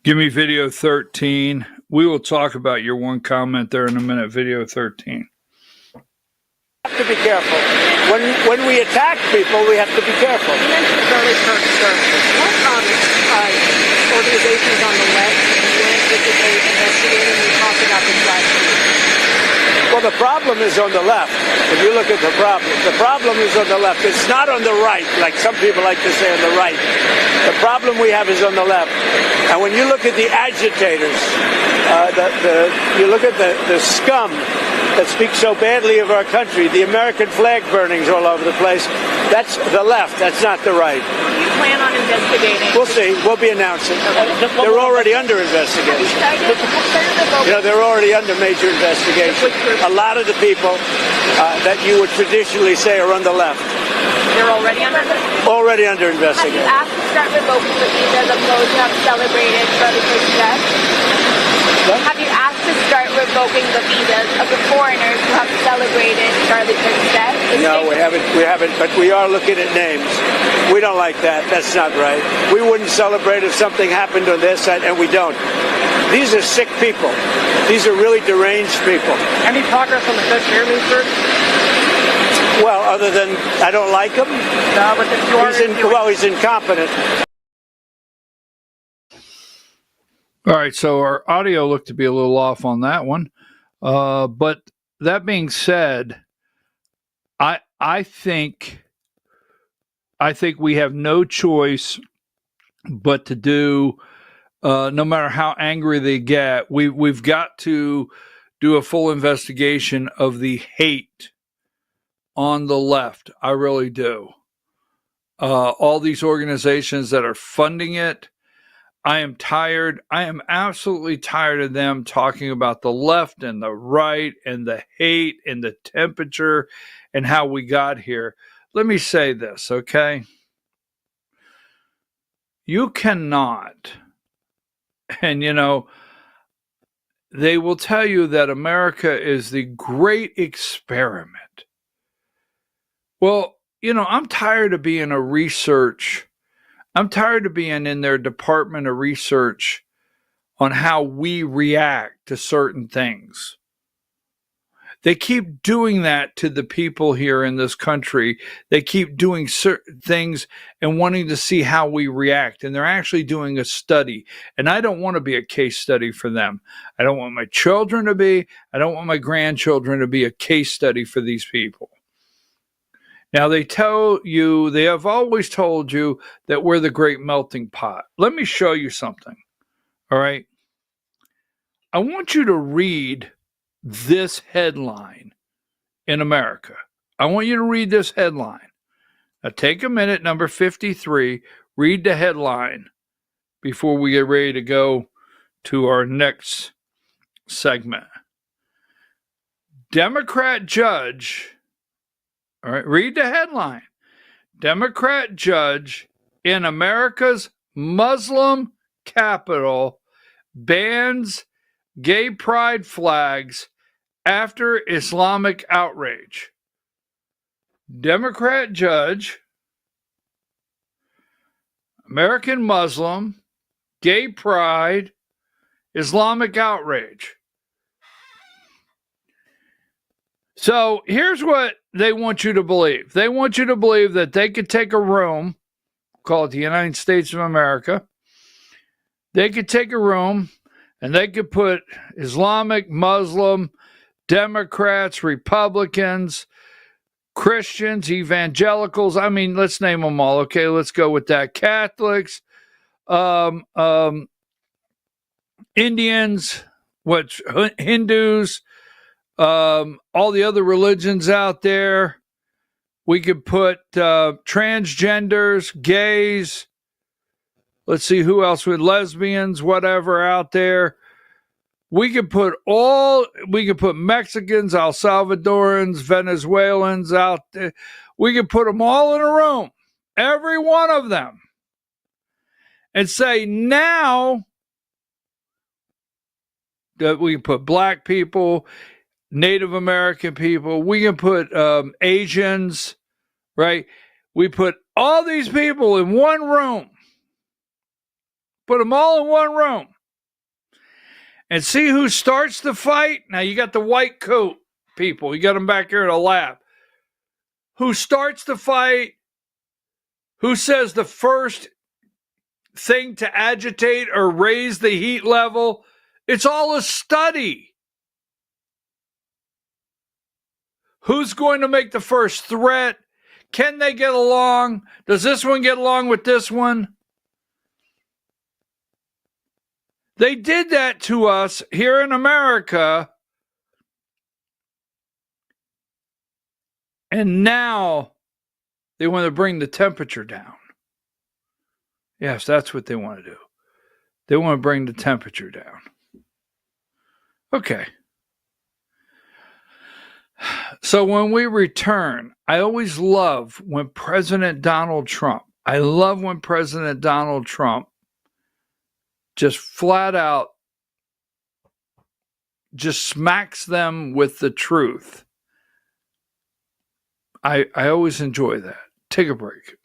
Give me video 13. We will talk about your one comment there in a minute. Video 13. Have to be careful. When we attack people, we have to be careful. You mentioned Charlie Kirk, sir. What organizations on the left you anticipate investigating? We talked about this last week. Well, the problem is on the left. If you look at the problem is on the left. It's not on the right, like some people like to say on the right. The problem we have is on the left. And when you look at the agitators, you look at the scum that speaks so badly of our country, the American flag burnings all over the place, that's the left, that's not the right. Do you plan on investigating? We'll see. We'll be announcing. They're already under investigation. You know, they're already under major investigation. A lot of the people that you would traditionally say are on the left. They're already under investigation? Already under investigation. Have you asked to start revoking the visas of those who have celebrated Charlie Kirk's death? Have you asked to start revoking the visas of the foreigners who have celebrated Charlie Kirk's death? No, we haven't, but we are looking at names. We don't like that. That's not right. We wouldn't celebrate if something happened on their side, and we don't. These are sick people. These are really deranged people. Any progress on the Fed chairman, sir? Well, other than I don't like him. No, but he's incompetent. All right, so our audio looked to be a little off on that one. But that being said, I think we have no choice but to do, no matter how angry they get, we've got to do a full investigation of the hate on the left. I really do. All these organizations that are funding it, I am tired. I am absolutely tired of them talking about the left and the right and the hate and the temperature and how we got here. Let me say this, okay? You cannot, and you know, they will tell you that America is the great experiment. Well, you know, I'm tired of being I'm tired of being in their Department of Research on how we react to certain things. They keep doing that to the people here in this country. They keep doing certain things and wanting to see how we react. And they're actually doing a study. And I don't want to be a case study for them. I don't want my children to be. I don't want my grandchildren to be a case study for these people. Now, they have always told you that we're the great melting pot. Let me show you something. All right. I want you to read this headline in America. I want you to read this headline. Now take a minute, number 53, read the headline before we get ready to go to our next segment. Democrat judge, all right, read the headline. Democrat judge in America's Muslim capital bans gay pride flags after Islamic outrage. Democrat judge, American Muslim, gay pride, Islamic outrage. So here's what they want you to believe. They want you to believe that they could take a room, call it the United States of America. They could take a room and they could put Islamic, Muslim, Democrats, Republicans, Christians, evangelicals. I mean, let's name them all. Okay, let's go with that. Catholics, Indians, Hindus, all the other religions out there. We could put transgenders, gays. Let's see who else with lesbians, whatever out there. We could put Mexicans, El Salvadorans, Venezuelans out there. We could put them all in a room, every one of them, and say now that we can put black people, Native American people, we can put Asians, right? We put all these people in one room. Put them all in one room. And see who starts the fight. Now, you got the white coat people. You got them back here in a lab. Who starts the fight? Who says the first thing to agitate or raise the heat level? It's all a study. Who's going to make the first threat? Can they get along? Does this one get along with this one? They did that to us here in America, and now they want to bring the temperature down. Yes, that's what they want to do. They want to bring the temperature down. Okay. So when we return, I always love when President Donald Trump just flat out just smacks them with the truth. I always enjoy that. Take a break.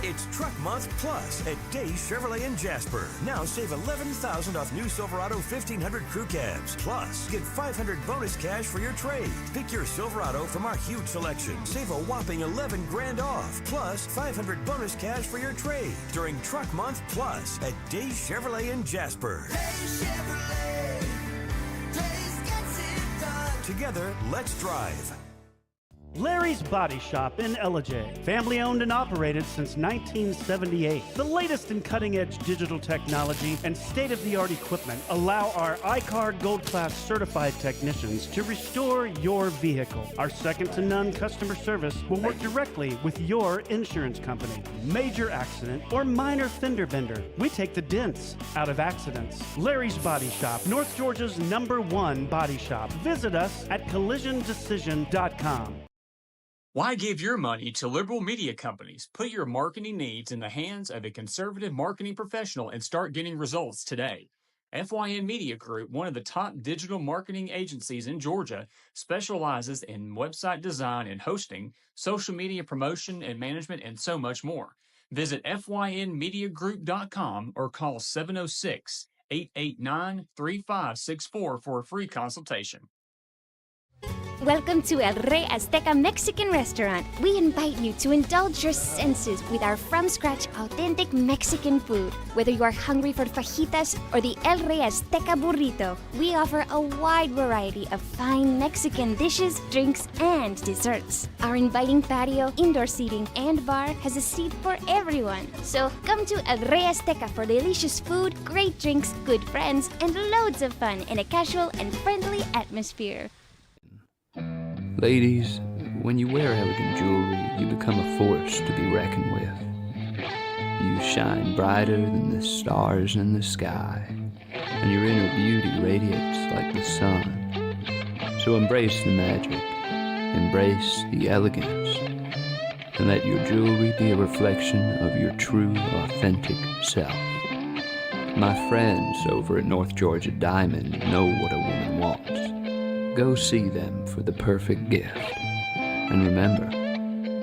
It's Truck Month Plus at Day Chevrolet in Jasper. Now save $11,000 off new Silverado 1500 crew cabs. Plus, get $500 bonus cash for your trade. Pick your Silverado from our huge selection. Save a whopping $11 grand off. Plus, $500 bonus cash for your trade during Truck Month Plus at Day Chevrolet in Jasper. Day Chevrolet. Days gets it done. Together, let's drive. Larry's Body Shop in LJ. Family owned and operated since 1978. The latest in cutting-edge digital technology and state-of-the-art equipment allow our iCard Gold Class certified technicians to restore your vehicle. Our second-to-none customer service will work directly with your insurance company. Major accident or minor fender bender, we take the dents out of accidents. Larry's Body Shop, North Georgia's #1 body shop. Visit us at collisiondecision.com. Why give your money to liberal media companies? Put your marketing needs in the hands of a conservative marketing professional and start getting results today. FYN Media Group, one of the top digital marketing agencies in Georgia, specializes in website design and hosting, social media promotion and management, and so much more. Visit FYNmediagroup.com or call 706-889-3564 for a free consultation. Welcome to El Rey Azteca Mexican Restaurant. We invite you to indulge your senses with our from-scratch authentic Mexican food. Whether you are hungry for fajitas or the El Rey Azteca burrito, we offer a wide variety of fine Mexican dishes, drinks, and desserts. Our inviting patio, indoor seating, and bar has a seat for everyone. So come to El Rey Azteca for delicious food, great drinks, good friends, and loads of fun in a casual and friendly atmosphere. Ladies, when you wear elegant jewelry, you become a force to be reckoned with. You shine brighter than the stars in the sky, and your inner beauty radiates like the sun. So embrace the magic, embrace the elegance, and let your jewelry be a reflection of your true, authentic self. My friends over at North Georgia Diamond know what a woman wants. Go see them for the perfect gift. And remember,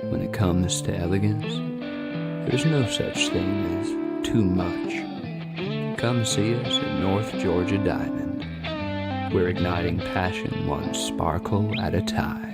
when it comes to elegance, there's no such thing as too much. Come see us at North Georgia Diamond. We're igniting passion one sparkle at a time.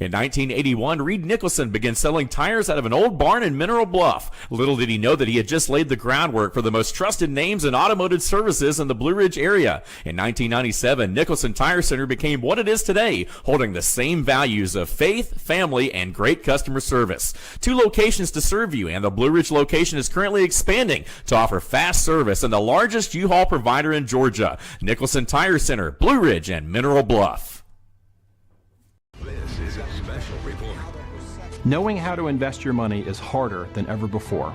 In 1981, Reed Nicholson began selling tires out of an old barn in Mineral Bluff. Little did he know that he had just laid the groundwork for the most trusted names in automotive services in the Blue Ridge area. In 1997, Nicholson Tire Center became what it is today, holding the same values of faith, family, and great customer service. 2 locations to serve you, and the Blue Ridge location is currently expanding to offer fast service and the largest U-Haul provider in Georgia. Nicholson Tire Center, Blue Ridge, and Mineral Bluff. This is a special report. Knowing how to invest your money is harder than ever before.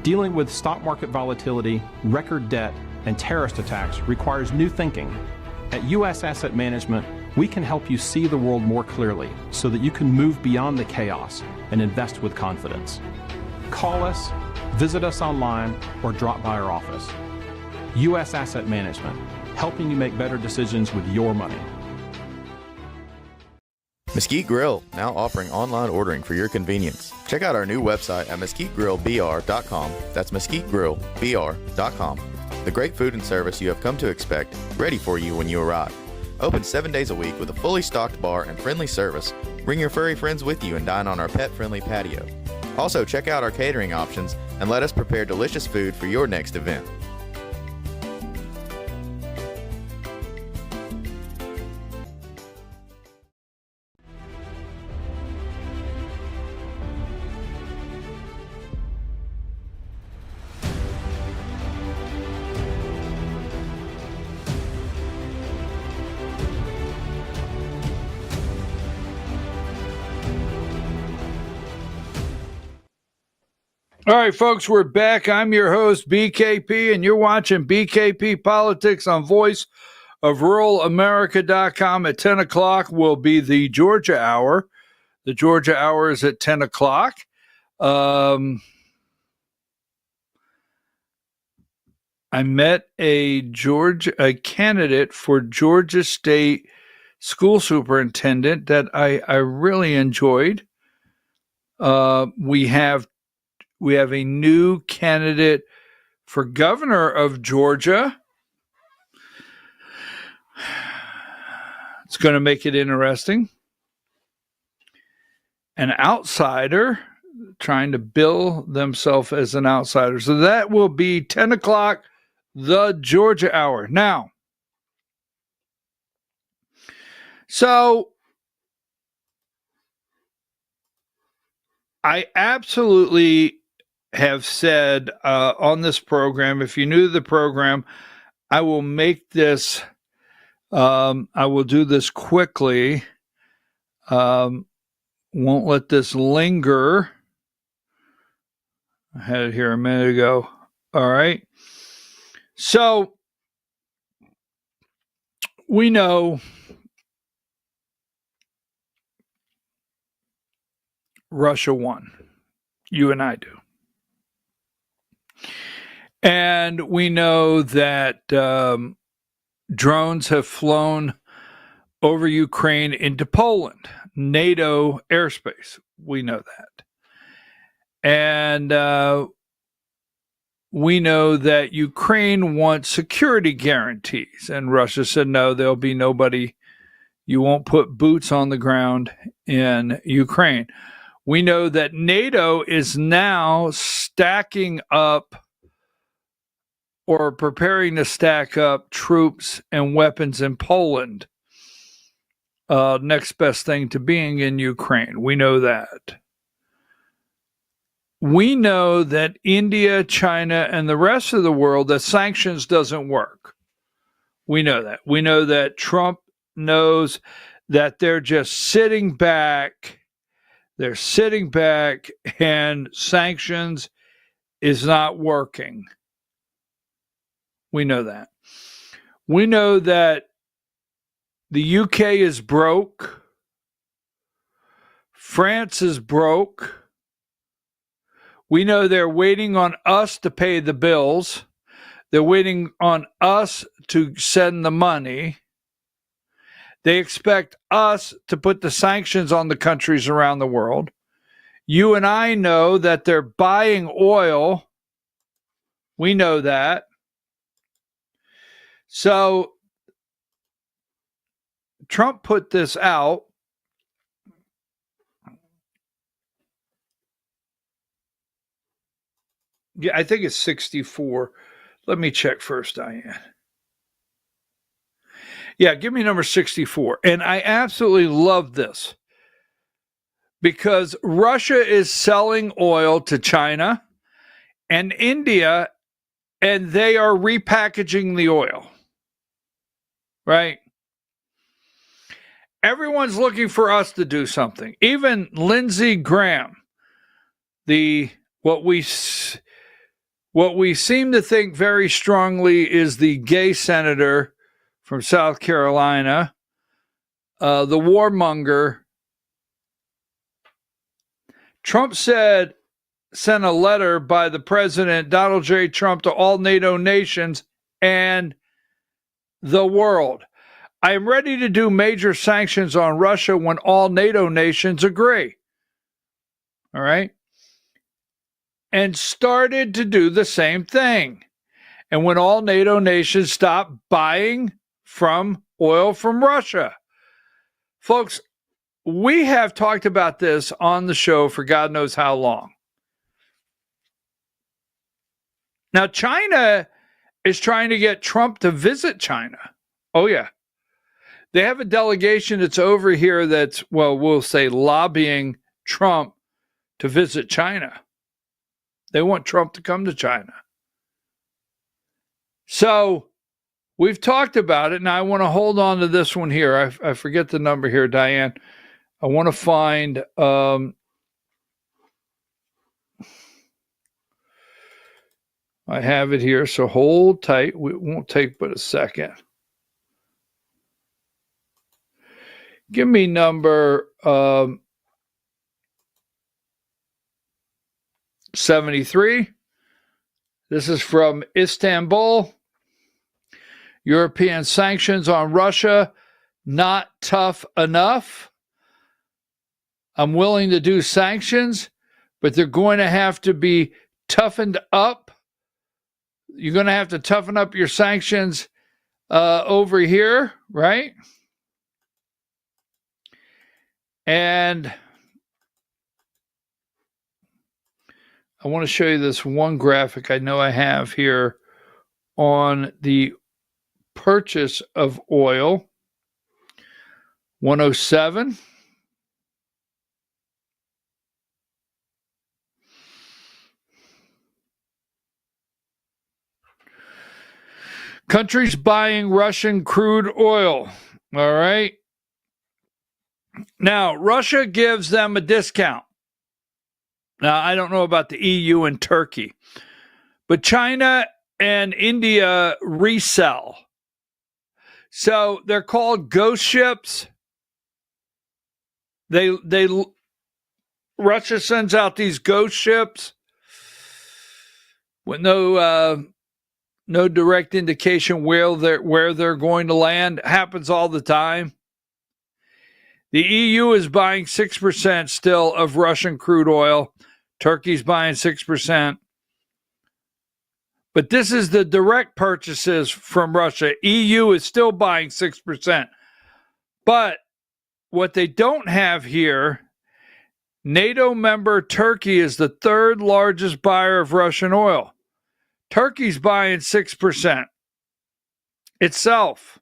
Dealing with stock market volatility, record debt, and terrorist attacks requires new thinking. At U.S. Asset Management, we can help you see the world more clearly so that you can move beyond the chaos and invest with confidence. Call us, visit us online, or drop by our office. U.S. Asset Management, helping you make better decisions with your money. Mesquite Grill, now offering online ordering for your convenience. Check out our new website at mesquitegrillbr.com. That's mesquitegrillbr.com. The great food and service you have come to expect, ready for you when you arrive. Open 7 days a week with a fully stocked bar and friendly service. Bring your furry friends with you and dine on our pet-friendly patio. Also, check out our catering options and let us prepare delicious food for your next event. All right, folks, we're back. I'm your host, BKP, and you're watching BKP Politics on Voice of RuralAmerica.com. At 10 o'clock will be the Georgia Hour. The Georgia Hour is at 10 o'clock. I met a candidate for Georgia State school superintendent that I really enjoyed. We have a new candidate for governor of Georgia. It's going to make it interesting. An outsider trying to bill themselves as an outsider. So that will be 10 o'clock, the Georgia Hour. Now, so I absolutely have said on this program, if you're new to the program, I will make this, I will do this quickly. Won't let this linger. I had it here a minute ago. All right. So we know Russia won. You and I do. And we know that drones have flown over Ukraine into Poland, NATO airspace. We know that. And we know that Ukraine wants security guarantees. And Russia said, no, there'll be nobody. You won't put boots on the ground in Ukraine. We know that NATO is now stacking up or preparing to stack up troops and weapons in Poland. Next best thing to being in Ukraine. We know that. We know that India, China, and the rest of the world, that sanctions doesn't work. We know that. We know that Trump knows that they're just sitting back. They're sitting back and sanctions is not working. We know that. We know that the UK is broke. France is broke. We know they're waiting on us to pay the bills. They're waiting on us to send the money. They expect us to put the sanctions on the countries around the world. You and I know that they're buying oil. We know that. So Trump put this out. Yeah, I think it's 64. Let me check first, Diane. Yeah, give me number 64. And I absolutely love this because Russia is selling oil to China and India, and they are repackaging the oil. Right? Everyone's looking for us to do something. Even Lindsey Graham, what we seem to think very strongly is the gay senator from South Carolina, the warmonger. Trump sent a letter by the president, Donald J. Trump, to all NATO nations and the world. I am ready to do major sanctions on Russia when all NATO nations agree. All right? And started to do the same thing. And when all NATO nations stopped buying from oil from Russia. Folks, we have talked about this on the show for God knows how long. Now, China is trying to get Trump to visit China. Oh, yeah. They have a delegation that's over here that's, well, we'll say lobbying Trump to visit China. They want Trump to come to China. So we've talked about it. Now I want to hold on to this one here. I forget the number here, Diane. I want to find I have it here, so hold tight. It won't take but a second. Give me number 73. This is from Istanbul. European sanctions on Russia, not tough enough. I'm willing to do sanctions, but they're going to have to be toughened up. You're going to have to toughen up your sanctions over here, right? And I want to show you this one graphic I know I have here on the purchase of oil. 107. Countries buying Russian crude oil. All right. Now, Russia gives them a discount. Now, I don't know about the EU and Turkey, but China and India resell. So they're called ghost ships. Russia sends out these ghost ships with no direct indication where they're going to land. Happens all the time. The EU is buying 6% still of Russian crude oil. Turkey's buying 6%. But this is the direct purchases from Russia. EU is still buying 6%. But what they don't have here, NATO member Turkey is the third largest buyer of Russian oil. Turkey's buying 6% itself.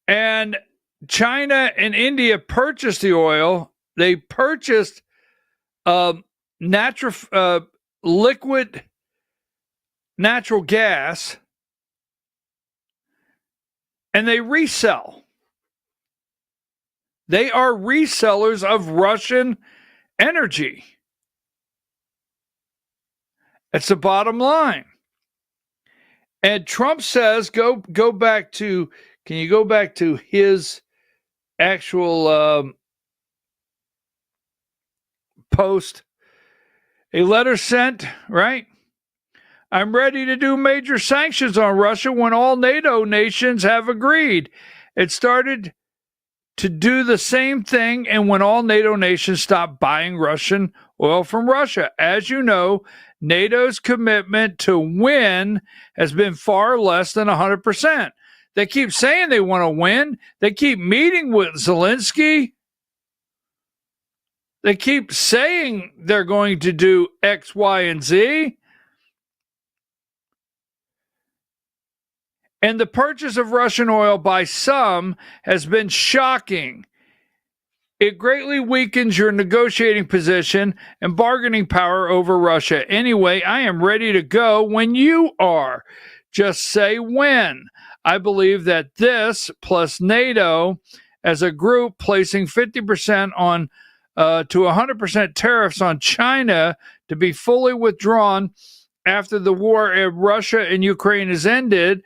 And China and India purchased the oil. They purchased liquid natural gas, and they resell. They are resellers of Russian energy. That's the bottom line. And Trump says, go back to, can you go back to his actual post? A letter sent, right? I'm ready to do major sanctions on Russia when all NATO nations have agreed. It started to do the same thing and when all NATO nations stopped buying Russian oil from Russia. As you know, NATO's commitment to win has been far less than 100%. They keep saying they want to win. They keep meeting with Zelensky. They keep saying they're going to do X, Y, and Z. And the purchase of Russian oil by some has been shocking. It greatly weakens your negotiating position and bargaining power over Russia. Anyway, I am ready to go when you are. Just say when. I believe that this plus NATO as a group placing 50% on to 100% tariffs on China to be fully withdrawn after the war in Russia and Ukraine is ended,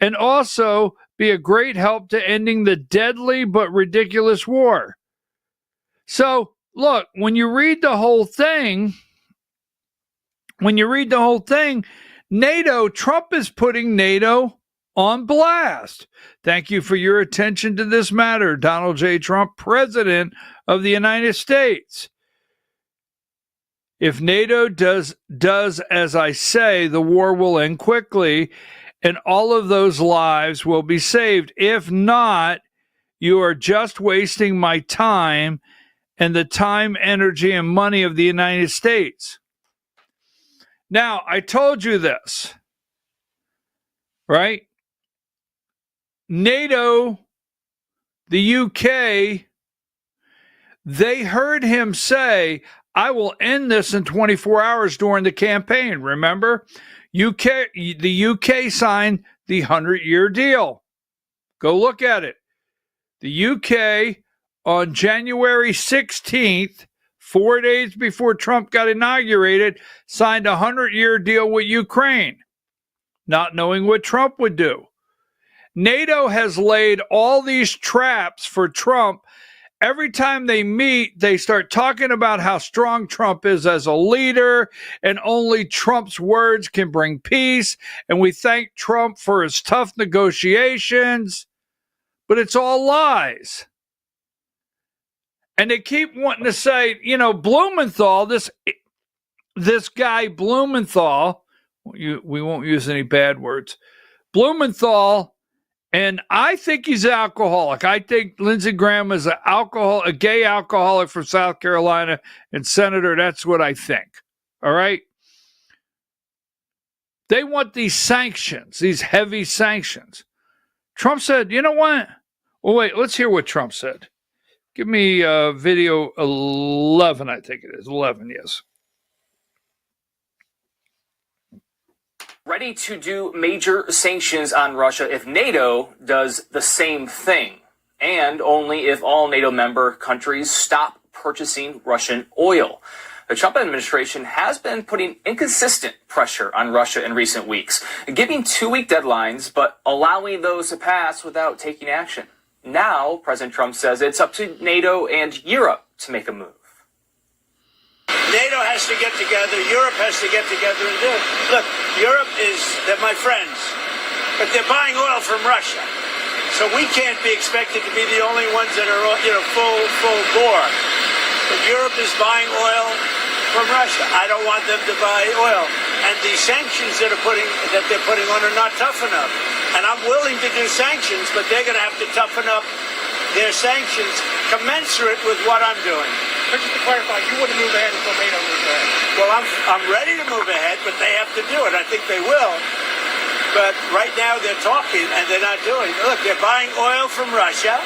and also be a great help to ending the deadly but ridiculous war. So, look, when you read the whole thing, NATO, Trump is putting NATO on blast. Thank you for your attention to this matter, Donald J. Trump, President of the United States. If NATO does as I say, the war will end quickly and all of those lives will be saved. If not, you are just wasting my time and the time, energy, and money of the United States. Now, I told you this, right? NATO, the UK, they heard him say, I will end this in 24 hours during the campaign. Remember? The UK signed the 100-year deal. Go look at it. The UK on January 16th 4 days before Trump got inaugurated, signed a 100-year deal with Ukraine, not knowing what Trump would do. NATO has laid all these traps for Trump. Every time they meet, they start talking about how strong Trump is as a leader, and only Trump's words can bring peace. And we thank Trump for his tough negotiations, but it's all lies. And they keep wanting to say, Blumenthal, this guy Blumenthal, we won't use any bad words, Blumenthal. And I think he's an alcoholic. I think Lindsey Graham is a gay alcoholic from South Carolina and senator. That's what I think. All right. They want these sanctions, these heavy sanctions. Trump said, you know what? Well, wait, let's hear what Trump said. Give me video 11, I think it is. 11, yes. Ready to do major sanctions on Russia if NATO does the same thing, and only if all NATO member countries stop purchasing Russian oil. The Trump administration has been putting inconsistent pressure on Russia in recent weeks, giving 2-week deadlines, but allowing those to pass without taking action. Now, President Trump says it's up to NATO and Europe to make a move. NATO has to get together. Europe has to get together and do it. Look, Europe they're my friends, but they're buying oil from Russia. So we can't be expected to be the only ones that are, full bore. But Europe is buying oil from Russia. I don't want them to buy oil. And the sanctions that they're putting on are not tough enough. And I'm willing to do sanctions, but they're going to have to toughen up their sanctions commensurate with what I'm doing. But just to clarify, you wouldn't move ahead until NATO moves ahead. Well, I'm ready to move ahead, but they have to do it. I think they will. But right now they're talking and they're not doing it. Look, they're buying oil from Russia.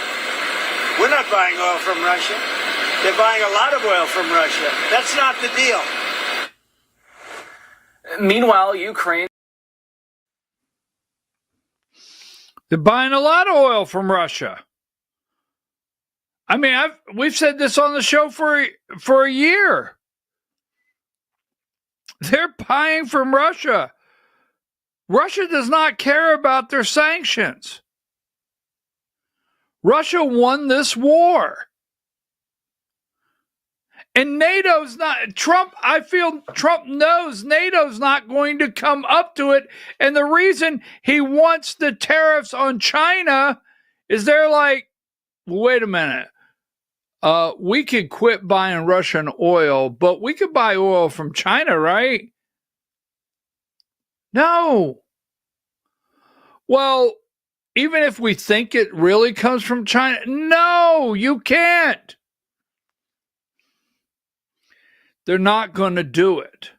We're not buying oil from Russia. They're buying a lot of oil from Russia. That's not the deal. Meanwhile, Ukraine. They're buying a lot of oil from Russia. I mean, we've said this on the show for a year. They're buying from Russia. Russia does not care about their sanctions. Russia won this war. And NATO's not, I feel Trump knows NATO's not going to come up to it. And the reason he wants the tariffs on China is they're like, wait a minute. We could quit buying Russian oil, but we could buy oil from China, right? No. Well, even if we think it really comes from China, no, you can't. They're not going to do it.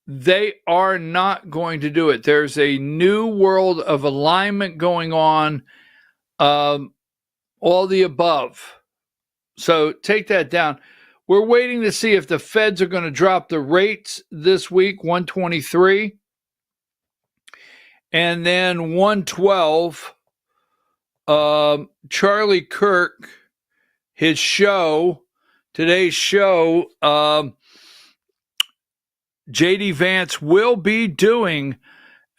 They are not going to do it. There's a new world of alignment going on, all the above. So take that down. We're waiting to see if the feds are going to drop the rates this week, 123. And then 112, Charlie Kirk, his show, today's show, J.D. Vance will be doing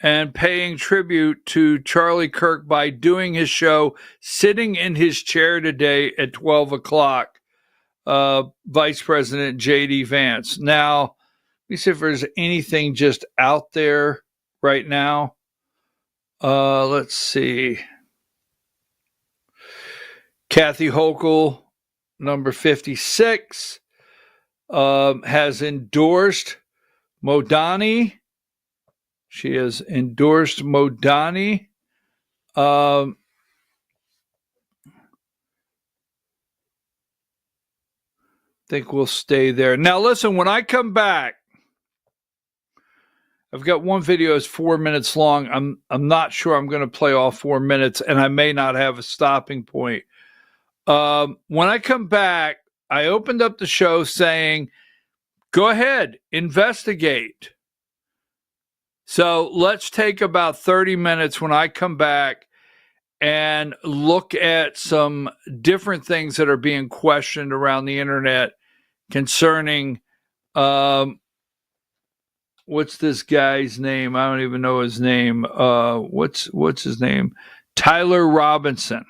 and paying tribute to Charlie Kirk by doing his show, sitting in his chair today at 12 o'clock, Vice President J.D. Vance. Now, let me see if there's anything just out there right now. Let's see. Kathy Hochul, number 56, has endorsed Modani. She has endorsed Modani. I think we'll stay there. Now, listen, when I come back, I've got one video that's 4 minutes long. I'm not sure I'm going to play all 4 minutes, and I may not have a stopping point. When I come back, I opened up the show saying, go ahead, investigate. So let's take about 30 minutes when I come back and look at some different things that are being questioned around the internet concerning what's this guy's name? I don't even know his name. What's his name? Tyler Robinson.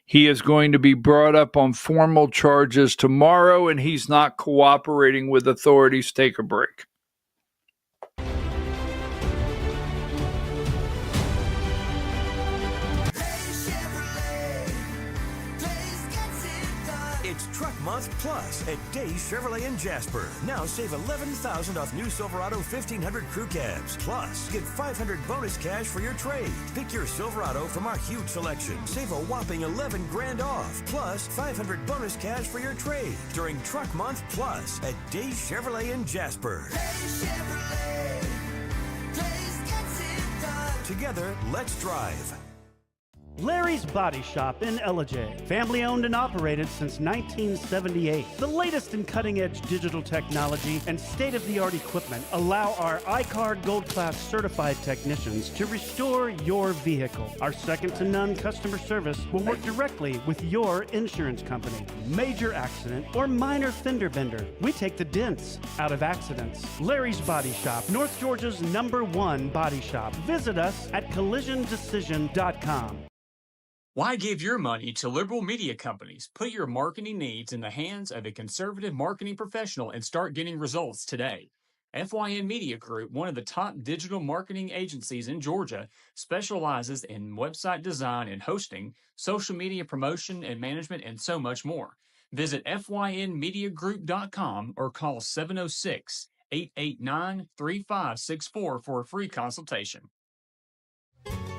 He is going to be brought up on formal charges tomorrow, and he's not cooperating with authorities. Take a break. It's Truck Month Plus at Days Chevrolet in Jasper. Now save $11,000 off new Silverado 1500 crew cabs. Plus, get $500 bonus cash for your trade. Pick your Silverado from our huge selection. Save a whopping $11 grand off. Plus, $500 bonus cash for your trade during Truck Month Plus at Days Chevrolet in Jasper. Days Chevrolet. Days gets it done. Together, let's drive. Larry's Body Shop in Ellijay. Family owned and operated since 1978. The latest in cutting-edge digital technology and state-of-the-art equipment allow our iCard Gold Class certified technicians to restore your vehicle. Our second-to-none customer service will work directly with your insurance company. Major accident or minor fender bender, we take the dents out of accidents. Larry's Body Shop, North Georgia's #1 body shop. Visit us at collisiondecision.com. Why give your money to liberal media companies? Put your marketing needs in the hands of a conservative marketing professional and start getting results today. FYN Media Group, one of the top digital marketing agencies in Georgia, specializes in website design and hosting, social media promotion and management, and so much more. Visit FYNmediagroup.com or call 706-889-3564 for a free consultation.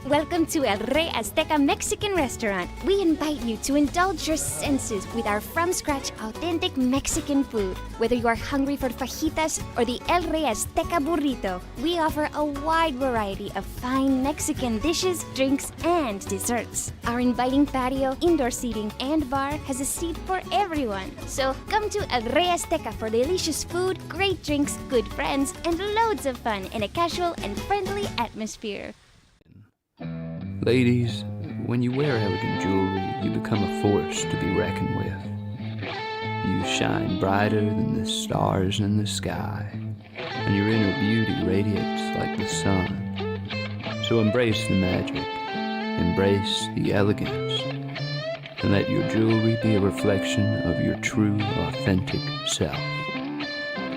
Welcome to El Rey Azteca Mexican Restaurant. We invite you to indulge your senses with our from-scratch authentic Mexican food. Whether you are hungry for fajitas or the El Rey Azteca burrito, we offer a wide variety of fine Mexican dishes, drinks, and desserts. Our inviting patio, indoor seating, and bar has a seat for everyone. So come to El Rey Azteca for delicious food, great drinks, good friends, and loads of fun in a casual and friendly atmosphere. Ladies, when you wear elegant jewelry, you become a force to be reckoned with. You shine brighter than the stars in the sky, and your inner beauty radiates like the sun. So embrace the magic, embrace the elegance, and let your jewelry be a reflection of your true, authentic self.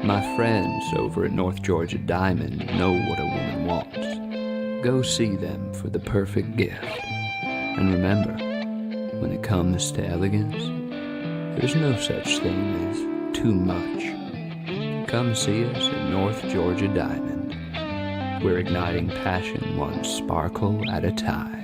My friends over at North Georgia Diamond know what a woman wants. Go see them for the perfect gift. And remember, when it comes to elegance, there's no such thing as too much. Come see us at North Georgia Diamond. We're igniting passion one sparkle at a time.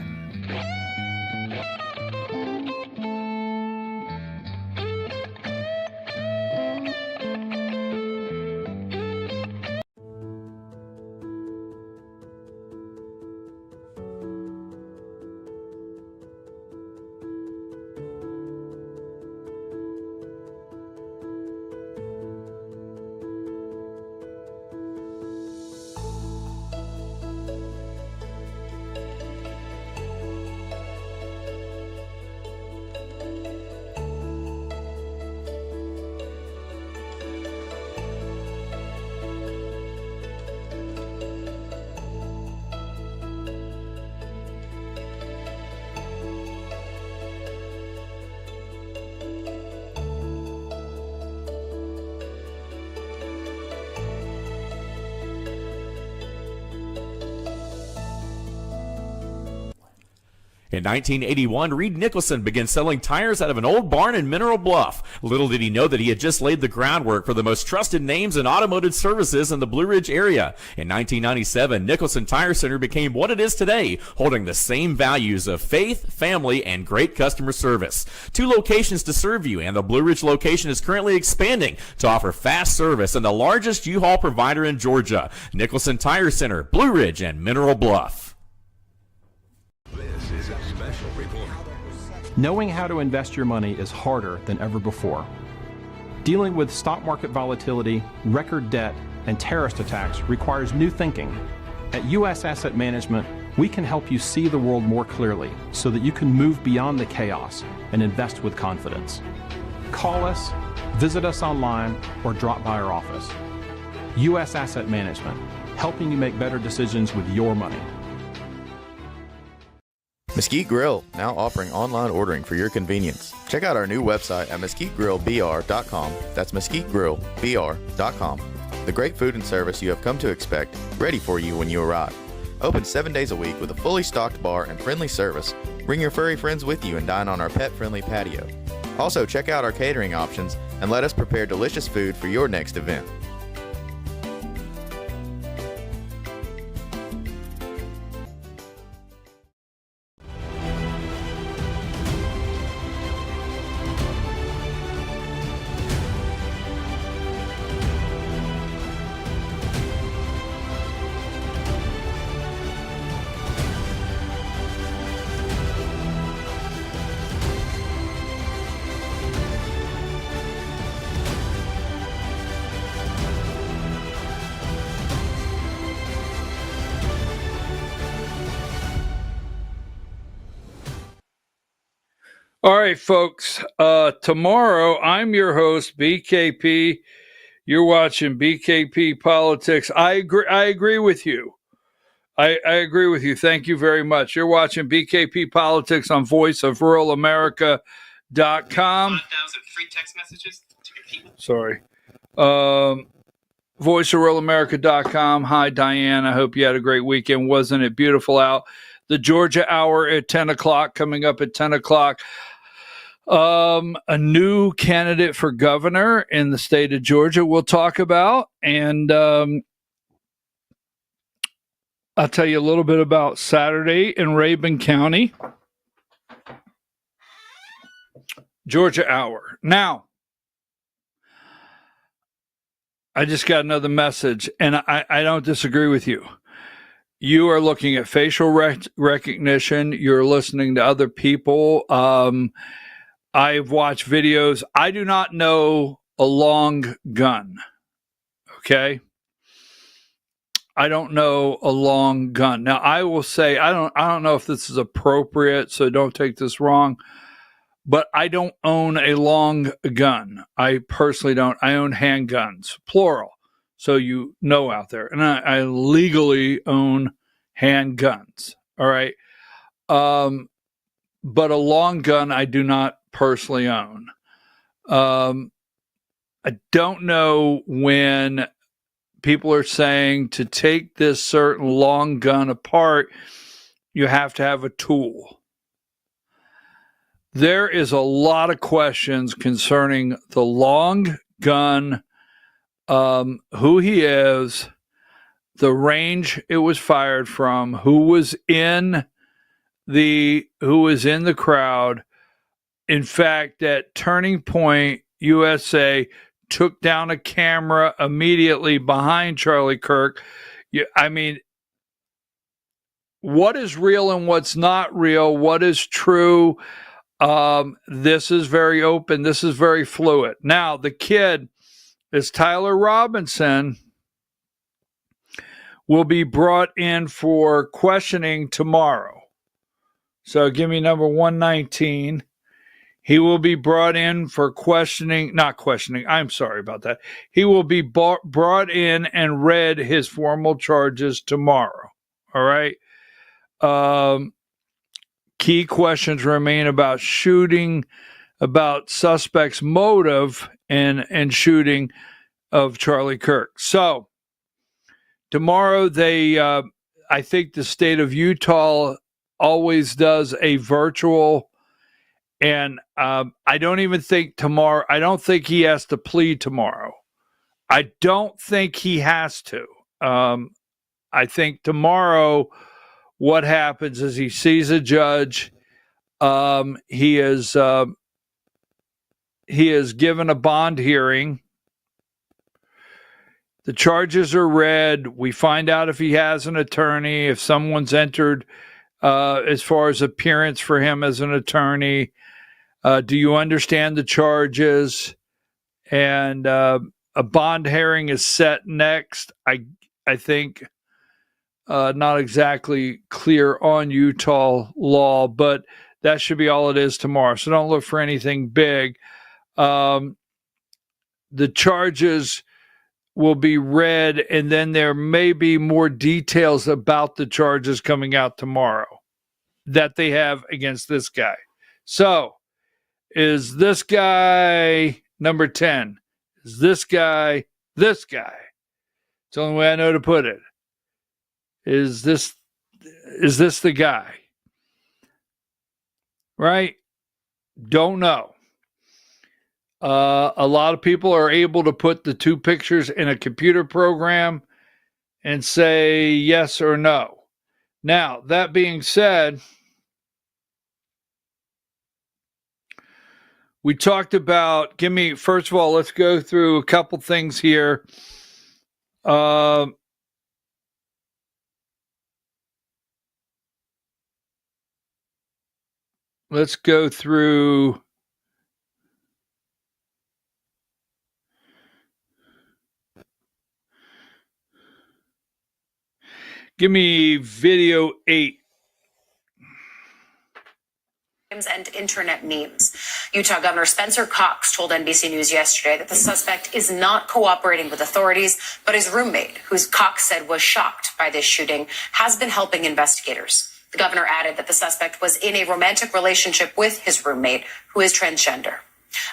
In 1981, Reed Nicholson began selling tires out of an old barn in Mineral Bluff. Little did he know that he had just laid the groundwork for the most trusted names in automotive services in the Blue Ridge area. In 1997, Nicholson Tire Center became what it is today, holding the same values of faith, family, and great customer service. 2 locations to serve you, and the Blue Ridge location is currently expanding to offer fast service and the largest U-Haul provider in Georgia. Nicholson Tire Center, Blue Ridge, and Mineral Bluff. This is a special report. Knowing how to invest your money is harder than ever before. Dealing with stock market volatility, record debt, and terrorist attacks requires new thinking. At U.S. Asset Management, we can help you see the world more clearly so that you can move beyond the chaos and invest with confidence. Call us, Visit us online or drop by our office. U.S. Asset Management, helping you make better decisions with your money. Mesquite Grill, now offering online ordering for your convenience. Check out our new website at mesquitegrillbr.com. That's mesquitegrillbr.com. The great food and service you have come to expect, ready for you when you arrive. Open 7 days a week with a fully stocked bar and friendly service. Bring your furry friends with you and dine on our pet-friendly patio. Also, check out our catering options and let us prepare delicious food for your next event. All right, folks. Tomorrow, I'm your host, BKP. You're watching BKP Politics. I agree with you. I agree with you. Thank you very much. You're watching BKP Politics on voiceofruralamerica.com. 5,000 free text messages to get people. Sorry. voiceofruralamerica.com. Hi, Diane. I hope you had a great weekend. Wasn't it beautiful out? The Georgia Hour at 10 o'clock, coming up at 10 o'clock. A new candidate for governor in the state of Georgia we'll talk about. And I'll tell you a little bit about Saturday in Rabun County. Georgia Hour. Now, I just got another message, and I don't disagree with you. You are looking at facial recognition. You're listening to other people. I've watched videos. I do not know a long gun. Okay? I don't know a long gun. Now, I will say I don't know if this is appropriate, so don't take this wrong, but I don't own a long gun. I personally don't. I own handguns, plural. So you know out there. And I legally own handguns. All right. But a long gun I do not personally own. I don't know when people are saying to take this certain long gun apart, you have to have a tool. There is a lot of questions concerning the long gun, who he is, the range it was fired from, who was in the crowd. In fact, at Turning Point USA took down a camera immediately behind Charlie Kirk. I mean, what is real and what's not real? What is true? This is very open. This is very fluid. Now, the kid is Tyler Robinson, will be brought in for questioning tomorrow. So give me number 119. He will be brought in for not questioning. I'm sorry about that. He will be brought in and read his formal charges tomorrow. All right. Key questions remain about shooting, about suspect's motive and shooting of Charlie Kirk. So tomorrow I think the state of Utah always does a virtual, and I don't even think tomorrow, I don't think he has to plead tomorrow. I don't think he has to. I think tomorrow what happens is he sees a judge. He is given a bond hearing. The charges are read. We find out if he has an attorney, if someone's entered as far as appearance for him as an attorney. Do you understand the charges? And a bond hearing is set next. I think not exactly clear on Utah law, but that should be all it is tomorrow. So don't look for anything big. the charges will be read, and then there may be more details about the charges coming out tomorrow that they have against this guy. So, is this guy number 10? Is this guy this guy? It's the only way I know to put it. Is this the guy? Right? Don't know. A lot of people are able to put the two pictures in a computer program and say yes or no. Now, that being said, we talked about, first of all, let's go through a couple things here. Let's go through. Give me video 8. And internet memes. Utah Governor Spencer Cox told NBC News yesterday that the suspect is not cooperating with authorities, but his roommate, who Cox said was shocked by this shooting, has been helping investigators. The governor added that the suspect was in a romantic relationship with his roommate, who is transgender.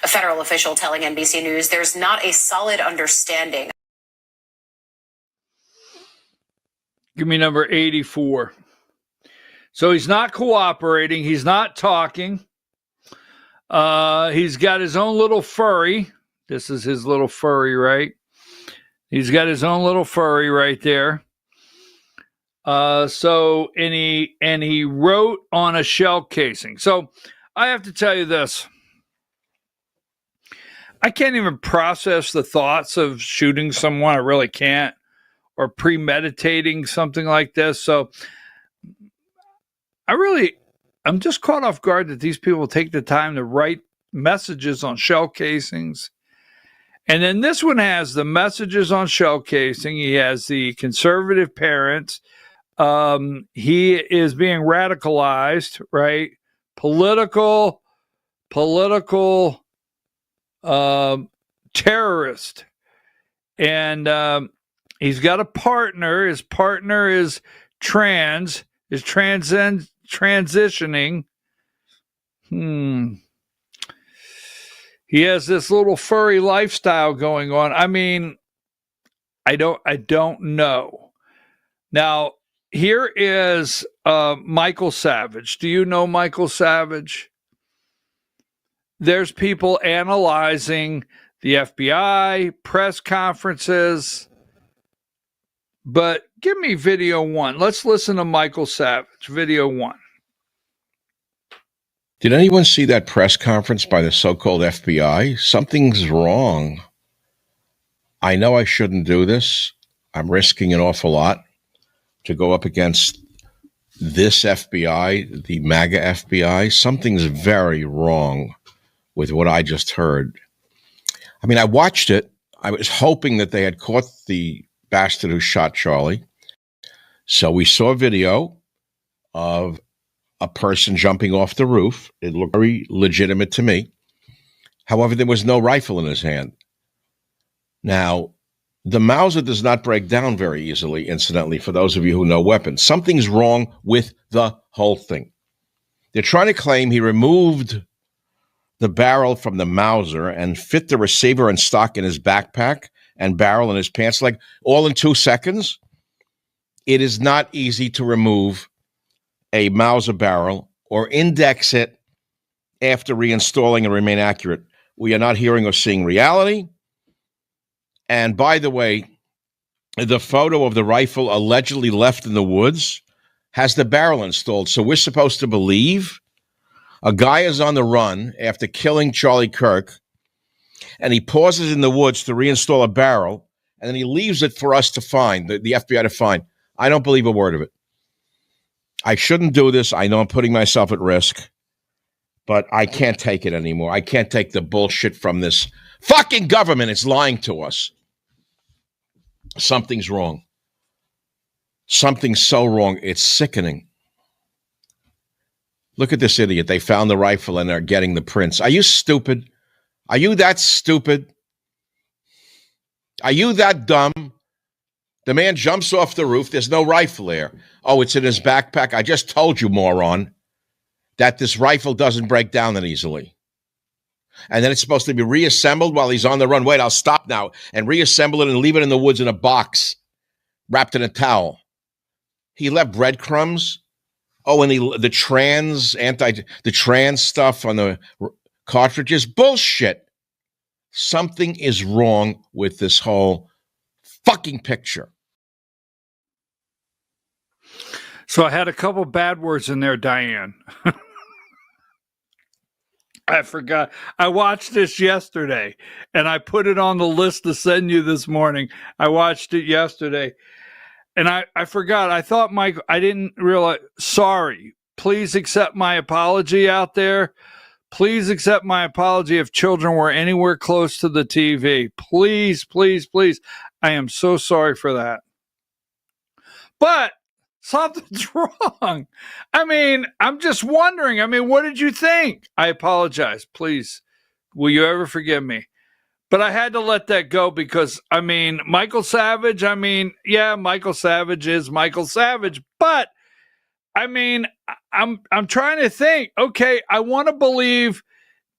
A federal official telling NBC News there's not a solid understanding. Give me number 84. So he's not cooperating. He's not talking. He's got his own little furry. This is his little furry, right? He's got his own little furry right there. And he wrote on a shell casing. So I have to tell you this. I can't even process the thoughts of shooting someone. I really can't. Or premeditating something like this. So I'm just caught off guard that these people take the time to write messages on shell casings. And then this one has the messages on shell casing. He has the conservative parents. He is being radicalized, right? Political terrorist. And he's got a partner. His partner is transitioning. He has this little furry lifestyle going on. I mean, I don't know. Now, here is Michael Savage. Do you know Michael Savage? There's people analyzing the FBI, press conferences. But give me video 1. Let's listen to Michael Savage, video 1. Did anyone see that press conference by the so-called FBI? Something's wrong. I know I shouldn't do this. I'm risking an awful lot to go up against this FBI, the MAGA FBI. Something's very wrong with what I just heard. I mean, I watched it. I was hoping that they had caught the bastard who shot Charlie. So we saw a video of a person jumping off the roof. It looked very legitimate to me. However, there was no rifle in his hand. Now, the Mauser does not break down very easily, incidentally, for those of you who know weapons. Something's wrong with the whole thing. They're trying to claim he removed the barrel from the Mauser and fit the receiver and stock in his backpack and barrel in his pants leg all in 2 seconds. It is not easy to remove a Mauser barrel or index it after reinstalling and remain accurate. We are not hearing or seeing reality. And by the way, the photo of the rifle allegedly left in the woods has the barrel installed. So we're supposed to believe a guy is on the run after killing Charlie Kirk, and he pauses in the woods to reinstall a barrel, and then he leaves it for us to find, the FBI to find. I don't believe a word of it. I shouldn't do this. I know I'm putting myself at risk, but I can't take it anymore. I can't take the bullshit from this fucking government. It's lying to us. Something's wrong. Something's so wrong. It's sickening. Look at this idiot. They found the rifle and are getting the prints. Are you stupid? Are you that stupid Are you that dumb? The man jumps off the roof. There's no rifle there. Oh, it's in his backpack. I just told you, moron, that this rifle doesn't break down that easily. And then it's supposed to be reassembled while he's on the run. Wait, I'll stop now and reassemble it and leave it in the woods in a box, wrapped in a towel. He left breadcrumbs. Oh, and the trans stuff on the cartridges. Bullshit. Something is wrong with this whole fucking picture. So I had a couple bad words in there, Diane. I forgot. I watched this yesterday, and I put it on the list to send you this morning. I watched it yesterday, and I forgot. I thought, Michael, I didn't realize. Sorry. Please accept my apology out there. Please accept my apology if children were anywhere close to the TV. Please, please, please. I am so sorry for that. But something's wrong. I mean, I'm just wondering. I mean, what did you think? I apologize. Please, will you ever forgive me? But I had to let that go because, I mean, Michael Savage, I mean, yeah, Michael Savage is Michael Savage. But, I mean, I'm trying to think. Okay, I want to believe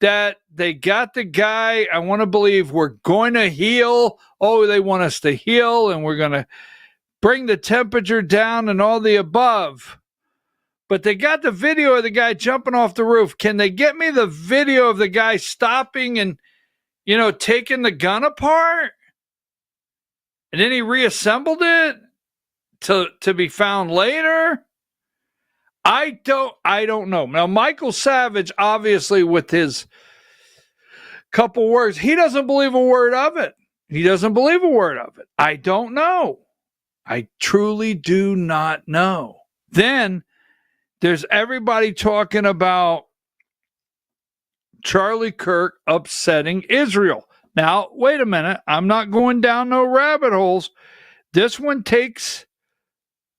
that they got the guy. I want to believe we're going to heal. Oh, they want us to heal, and we're going to bring the temperature down and all the above. But they got the video of the guy jumping off the roof. Can they get me the video of the guy stopping and, you know, taking the gun apart? And then he reassembled it to be found later? I don't know. Now, Michael Savage, obviously, with his couple words, he doesn't believe a word of it. He doesn't believe a word of it. I don't know. I truly do not know. Then there's everybody talking about Charlie Kirk upsetting Israel. Now, wait a minute. I'm not going down no rabbit holes. This one takes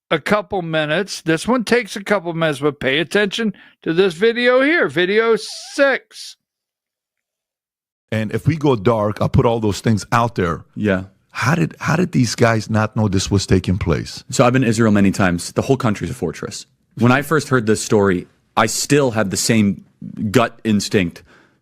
a couple minutes. But pay attention to this video here. Video 6. And if we go dark, I'll put all those things out there. Yeah. How did these guys not know this was taking place? So I've been to Israel many times. The whole country's a fortress. When I first heard this story, I still had the same gut instinct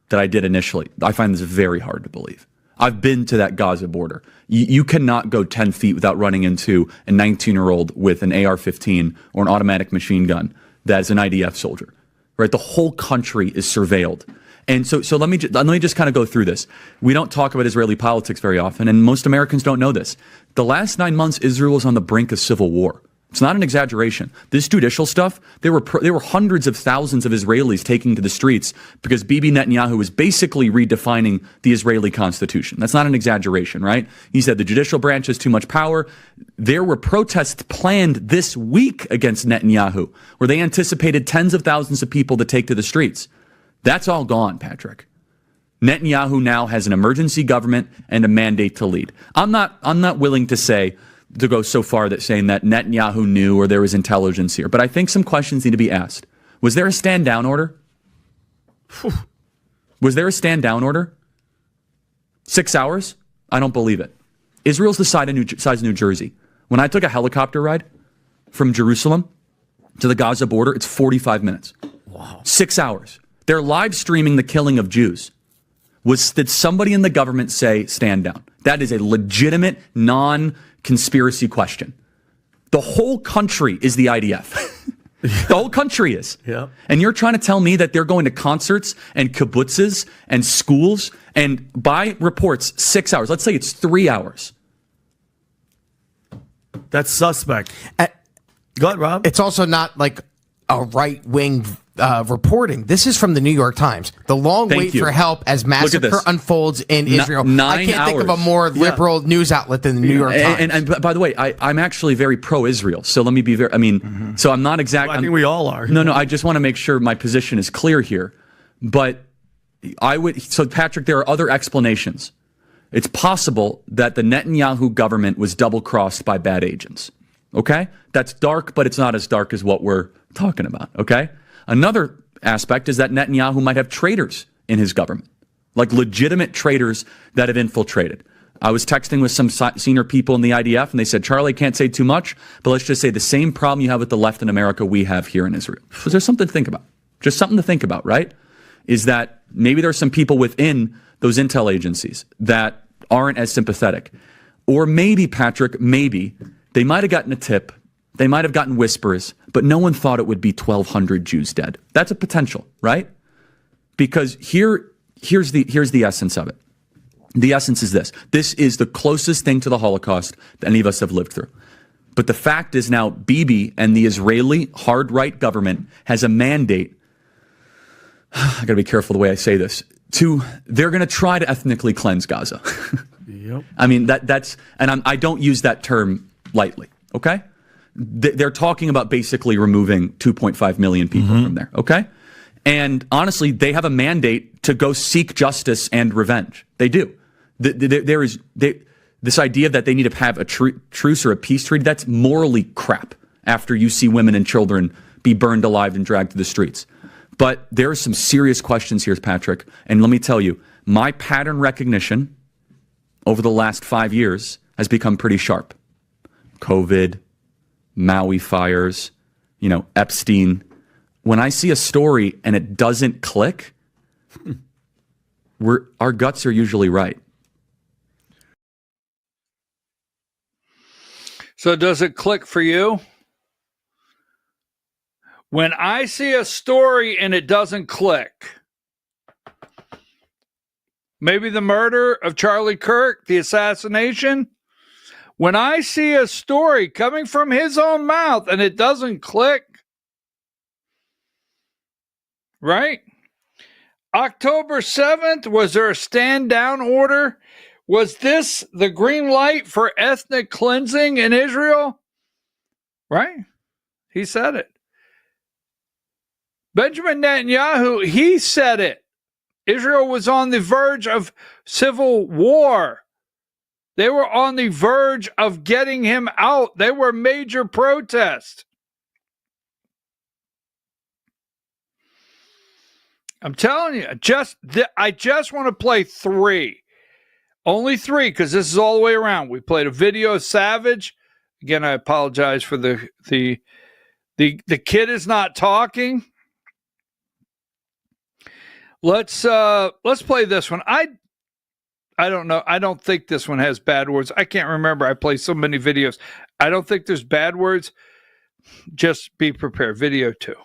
that I did initially. I find this very hard to believe. I've been to that Gaza border. You cannot go 10 feet without running into a 19-year-old with an AR-15 or an automatic machine gun that is an IDF soldier. Right? The whole country is surveilled. And so let me just kind of go through this. We don't talk about Israeli politics very often, and most Americans don't know this. The last 9 months, Israel was on the brink of civil war. It's not an exaggeration. This judicial stuff, there were hundreds of thousands of Israelis taking to the streets because Bibi Netanyahu was basically redefining the Israeli constitution. That's not an exaggeration, right? He said the judicial branch has too much power. There were protests planned this week against Netanyahu, where they anticipated tens of thousands of people to take to the streets. That's all gone, Patrick. Netanyahu now has an emergency government and a mandate to lead. I'm not willing to go so far that saying that Netanyahu knew or there was intelligence here, but I think some questions need to be asked. Was there a stand down order? Was there a stand down order? 6 hours? I don't believe it. Israel's the size of New Jersey. When I took a helicopter ride from Jerusalem to the Gaza border, it's 45 minutes. Wow. 6 hours. They're live streaming the killing of Jews. Did somebody in the government say stand down? That is a legitimate, non-conspiracy question. The whole country is the IDF. The whole country is. Yeah. And you're trying to tell me that they're going to concerts and kibbutzes and schools and by reports 6 hours. Let's say it's 3 hours. That's suspect. Go ahead, Rob. It's also not like a right-wing reporting. This is from the New York Times. The long wait for help as massacre unfolds in Israel. 9 can't think of a more liberal news outlet than the New York Times. And by the way, I'm actually very pro-Israel. So let me be very, so I'm not exactly. Well, I think we all are. No, I just want to make sure my position is clear here. But so Patrick, there are other explanations. It's possible that the Netanyahu government was double-crossed by bad agents. Okay? That's dark, but it's not as dark as what we're talking about. Okay? Another aspect is that Netanyahu might have traitors in his government, like legitimate traitors that have infiltrated. I was texting with some senior people in the IDF, and they said, Charlie, can't say too much, but let's just say the same problem you have with the left in America, we have here in Israel. So there's something to think about. Just something to think about, right? Is that maybe there's some people within those intel agencies that aren't as sympathetic. Or maybe, Patrick, maybe they might have gotten a tip, they might have gotten whispers, but no one thought it would be 1,200 Jews dead. That's a potential, right? Because here's the essence of it. The essence is this. This is the closest thing to the Holocaust that any of us have lived through. But the fact is now Bibi and the Israeli hard-right government has a mandate. I got to be careful the way I say this. They're going to try to ethnically cleanse Gaza. Yep. I mean, I don't use that term lightly, okay? They're talking about basically removing 2.5 million people from there, okay? And honestly, they have a mandate to go seek justice and revenge. They do. This idea that they need to have a truce or a peace treaty, that's morally crap after you see women and children be burned alive and dragged to the streets. But there are some serious questions here, Patrick. And let me tell you, my pattern recognition over the last 5 years has become pretty sharp. COVID, Maui fires, Epstein. When I see a story and it doesn't click, our guts are usually right. So does it click for you? When I see a story and it doesn't click, maybe the murder of Charlie Kirk, the assassination, when I see a story coming from his own mouth and it doesn't click, right? October 7th, was there a stand down order? Was this the green light for ethnic cleansing in Israel? Right? He said it. Benjamin Netanyahu, he said it. Israel was on the verge of civil war. They were on the verge of getting him out. They were major protests. I'm telling you, I just want to play 3. Only 3, because this is all the way around. We played a video of Savage. Again, I apologize for the kid is not talking. Let's play this one. I don't know. I don't think this one has bad words. I can't remember. I play so many videos. I don't think there's bad words. Just be prepared. Video 2.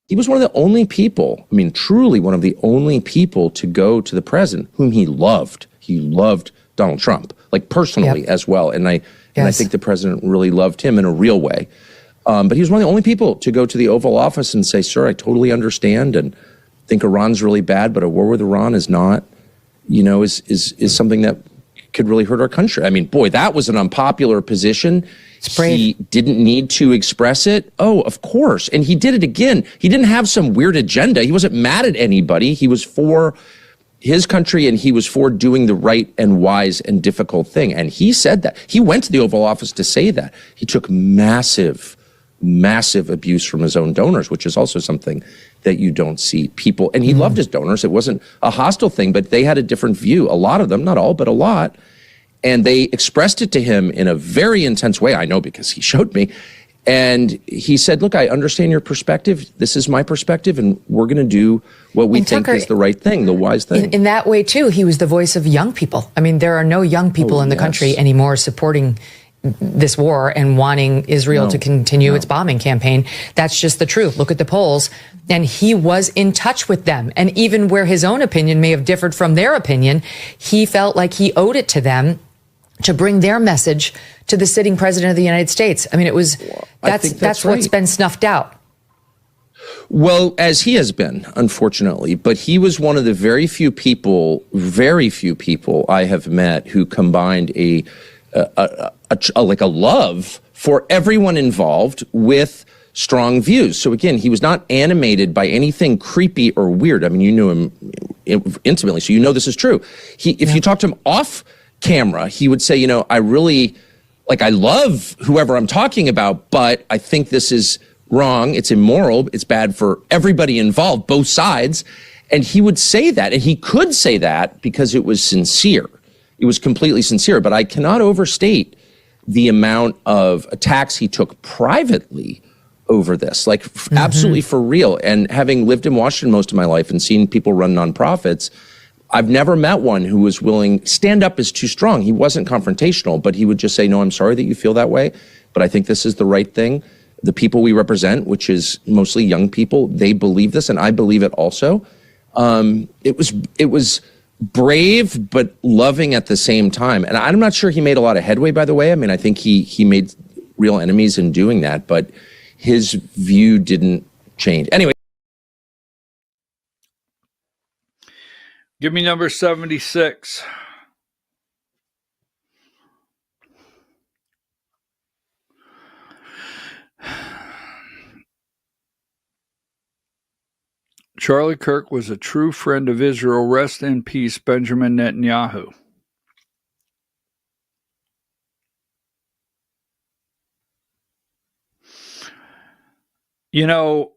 He was one of the only people, truly one of the only people to go to the president whom he loved. He loved Donald Trump, personally as well. And I think the president really loved him in a real way. But he was one of the only people to go to the Oval Office and say, sir, I totally understand and think Iran's really bad, but a war with Iran is not, is something that could really hurt our country. That was an unpopular position. He didn't need to express it. Oh, of course. And he did it again. He didn't have some weird agenda. He wasn't mad at anybody. He was for his country and he was for doing the right and wise and difficult thing. And he said that. He went to the Oval Office to say that. He took massive abuse from his own donors, which is also something that you don't see people. And he loved his donors. It wasn't a hostile thing, but they had a different view. A lot of them, not all, but a lot. And they expressed it to him in a very intense way. I know because he showed me. And he said, look, I understand your perspective. This is my perspective. And we're going to do what we think is the right thing, the wise thing. In that way, too, he was the voice of young people. There are no young people in the country anymore supporting this war and wanting Israel to continue its bombing campaign. That's just the truth. Look at the polls. And he was in touch with them. And even where his own opinion may have differed from their opinion, he felt like he owed it to them to bring their message to the sitting president of the United States. That's what's been snuffed out. Well, as he has been, unfortunately, but he was one of the very few people I have met who combined a love for everyone involved with strong views. So again, he was not animated by anything creepy or weird. You knew him intimately, so you know this is true. If you talk to him off camera, he would say, I really, I love whoever I'm talking about, but I think this is wrong. It's immoral. It's bad for everybody involved, both sides. And he would say that, and he could say that because it was sincere. It was completely sincere, but I cannot overstate the amount of attacks he took privately over this, like absolutely for real. And having lived in Washington most of my life and seen people run nonprofits, I've never met one who was willing. Stand up is too strong. He wasn't confrontational, but he would just say, no, I'm sorry that you feel that way, but I think this is the right thing. The people we represent, which is mostly young people, they believe this, and I believe it also. It was brave, but loving at the same time. And I'm not sure he made a lot of headway, by the way. I mean, I think he made real enemies in doing that, but his view didn't change. Anyway. Give me number 76. Charlie Kirk was a true friend of Israel. Rest in peace, Benjamin Netanyahu. You know,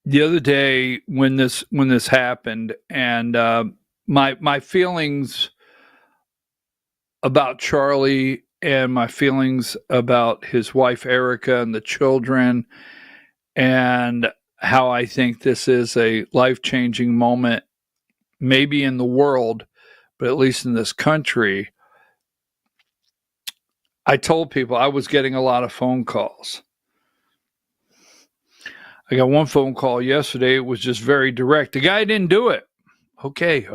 the other day when this happened, and my feelings about Charlie and my feelings about his wife Erica and the children, and how I think this is a life-changing moment, maybe in the world, but at least in this country. I told people I was getting a lot of phone calls. I got one phone call yesterday. It was just very direct. The guy didn't do it. Okay.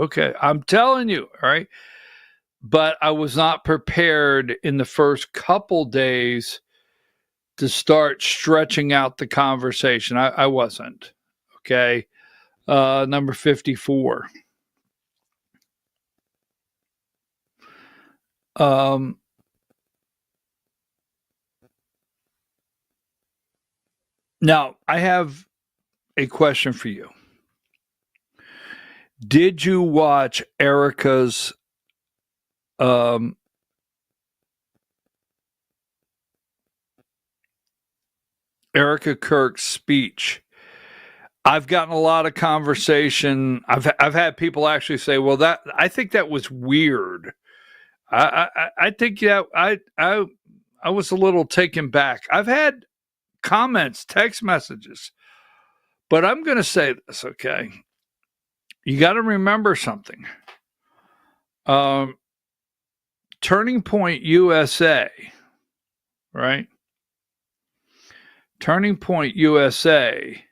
I'm telling you, all right? But I was not prepared in the first couple days to start stretching out the conversation. I wasn't. Okay. Number 54. Now, I have a question for you. Did you watch Erica's Erica Kirk's speech? I've gotten a lot of conversation. I've had people actually say, "Well, that I think that was weird." I think I was a little taken back. I've had comments, text messages, but I'm going to say this, okay? You got to remember something. Turning Point USA, right? Turning Point USA.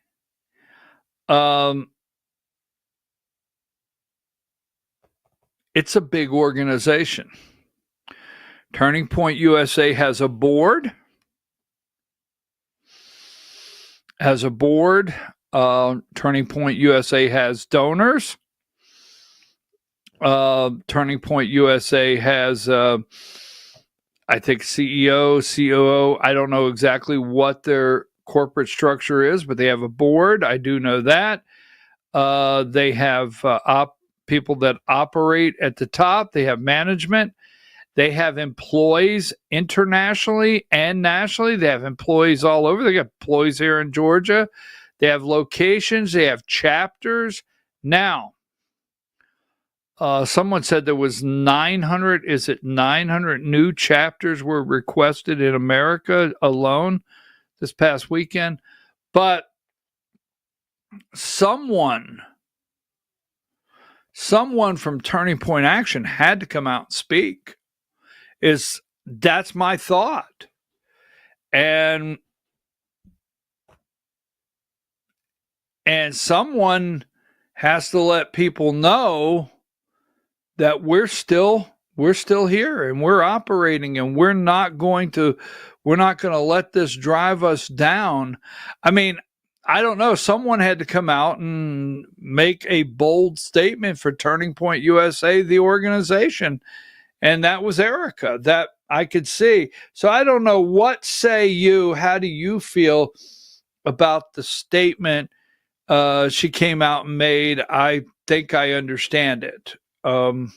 It's a big organization. Turning Point USA has a board. Turning Point USA has donors. Turning Point USA has, I think, CEO, COO. I don't know exactly what their corporate structure is, but they have a board. I do know that. They have people that operate at the top. They have management. They have employees internationally and nationally. They have employees all over. They got employees here in Georgia. They have locations. They have chapters. Now, someone said there was 900. Is it 900 new chapters were requested in America alone this past weekend? But someone from Turning Point Action had to come out and speak. That's my thought. And someone has to let people know that we're still here and we're operating, and we're not going to let this drive us down. I mean, I don't know. Someone had to come out and make a bold statement for Turning Point USA, the organization. And that was Erica, that I could see. So I don't know. What say you? How do you feel about the statement she came out and made? I think I understand it. I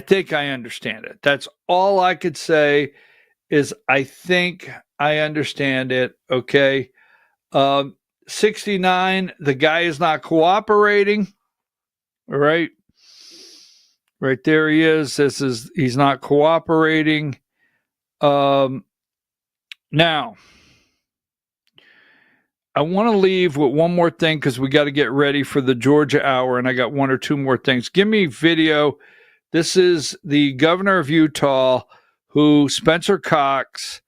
think I understand it. That's all I could say is I think I understand it. Okay. 69, the guy is not cooperating. All right. Right there he is. He's not cooperating. Now, I want to leave with one more thing because we got to get ready for the Georgia hour, and I got one or two more things. Give me video. This is the governor of Utah, Spencer Cox,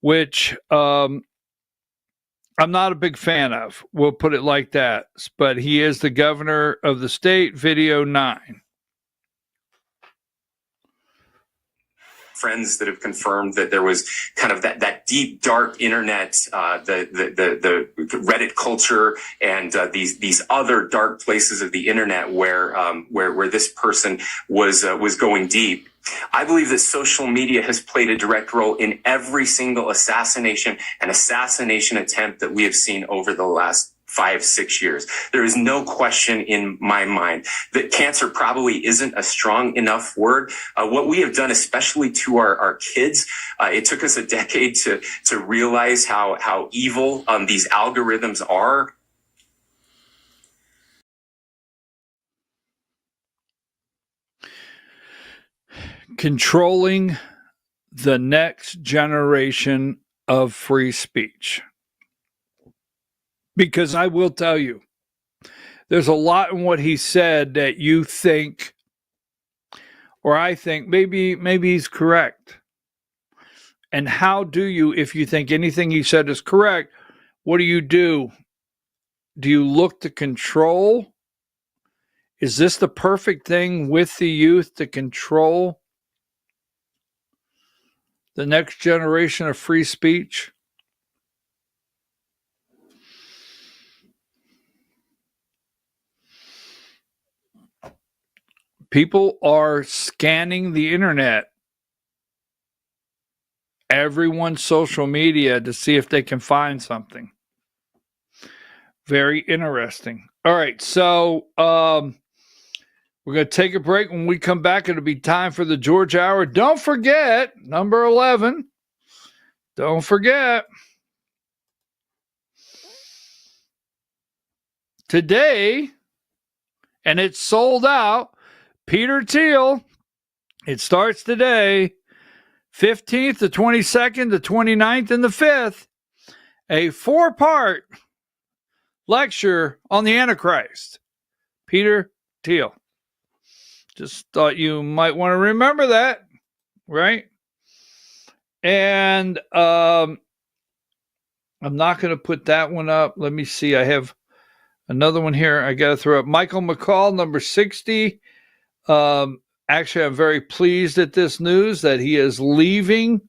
which I'm not a big fan of. We'll put it like that. But he is the governor of the state. Video 9. Friends that have confirmed that there was kind of that deep, dark internet, the Reddit culture, and these other dark places of the internet where this person was going deep. I believe that social media has played a direct role in every single assassination attempt that we have seen over the last 5-6 years. There is no question in my mind that cancer probably isn't a strong enough word. What we have done, especially to our kids, it took us a decade to realize how evil these algorithms are. Controlling the next generation of free speech. Because I will tell you, there's a lot in what he said that you think, or I think, maybe he's correct. And how do you, if you think anything he said is correct, what do? Do you look to control? Is this the perfect thing with the youth to control the next generation of free speech? People are scanning the internet, everyone's social media, to see if they can find something. Very interesting. All right, so we're going to take a break. When we come back, it'll be time for the Georgia Hour. Don't forget, number 11. Don't forget. Today, and it's sold out, Peter Thiel, it starts today, 15th, the 22nd, the 29th, and the 5th, a 4-part lecture on the Antichrist. Peter Thiel. Just thought you might want to remember that, right? And I'm not going to put that one up. Let me see. I have another one here. I got to throw up Michael McCall, number 60. Actually, I'm very pleased at this news that he is leaving.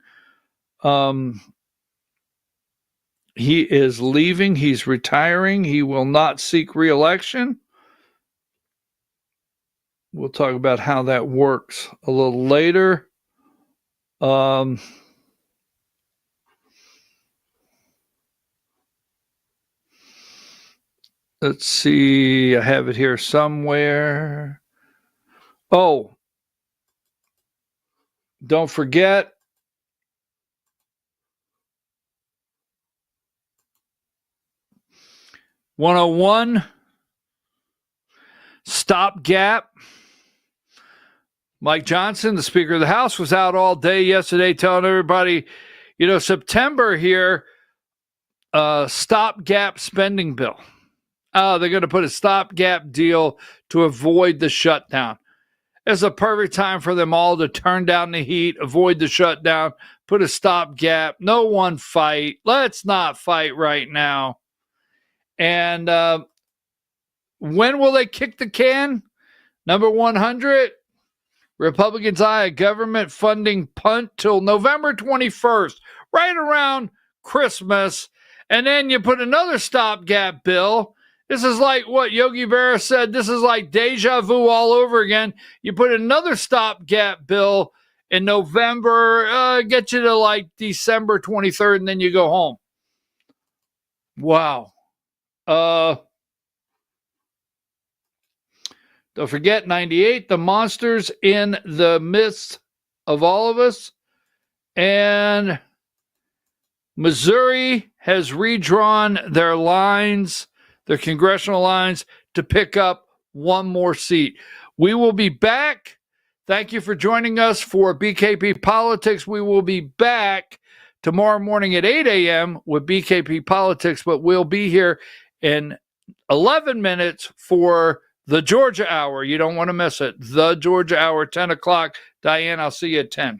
He is leaving. He's retiring. He will not seek re-election. We'll talk about how that works a little later. Let's see. I have it here somewhere. Oh, don't forget. $101 stopgap. Mike Johnson, the Speaker of the House, was out all day yesterday telling everybody, September here, stopgap spending bill. They're going to put a stopgap deal to avoid the shutdown. It's a perfect time for them all to turn down the heat, avoid the shutdown, put a stopgap. No one fight. Let's not fight right now. And when will they kick the can? Number 100, Republicans eye a government funding punt till November 21st, right around Christmas. And then you put another stopgap bill. This is like what Yogi Berra said. This is like deja vu all over again. You put another stopgap bill in November, get you to like December 23rd, and then you go home. Wow. Don't forget, 98, the monsters in the midst of all of us. And Missouri has redrawn their lines, their congressional lines, to pick up one more seat. We will be back. Thank you for joining us for BKP Politics. We will be back tomorrow morning at 8 a.m. with BKP Politics, but we'll be here in 11 minutes for the Georgia Hour. You don't want to miss it. The Georgia Hour, 10 o'clock. Diane, I'll see you at 10.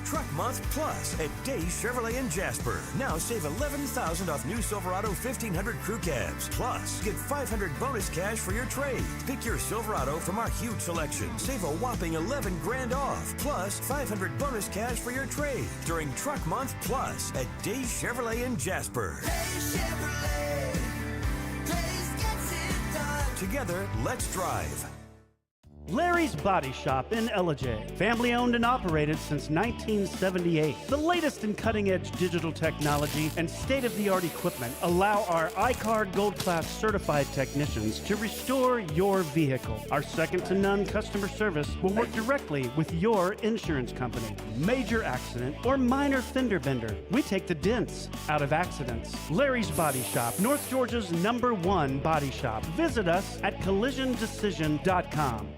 Truck Month Plus at Day Chevrolet in Jasper. Now save $11,000 off new Silverado 1500 crew cabs. Plus, get $500 bonus cash for your trade. Pick your Silverado from our huge selection. Save a whopping $11,000 off. Plus, $500 bonus cash for your trade during Truck Month Plus at Day Chevrolet in Jasper. Day Chevrolet. Days gets it done. Together, let's drive. Larry's Body Shop in Ellijay. Family owned and operated since 1978. The latest in cutting-edge digital technology and state-of-the-art equipment allow our iCard Gold Class certified technicians to restore your vehicle. Our second-to-none customer service will work directly with your insurance company. Major accident or minor fender bender, we take the dents out of accidents. Larry's Body Shop, North Georgia's #1 body shop. Visit us at collisiondecision.com.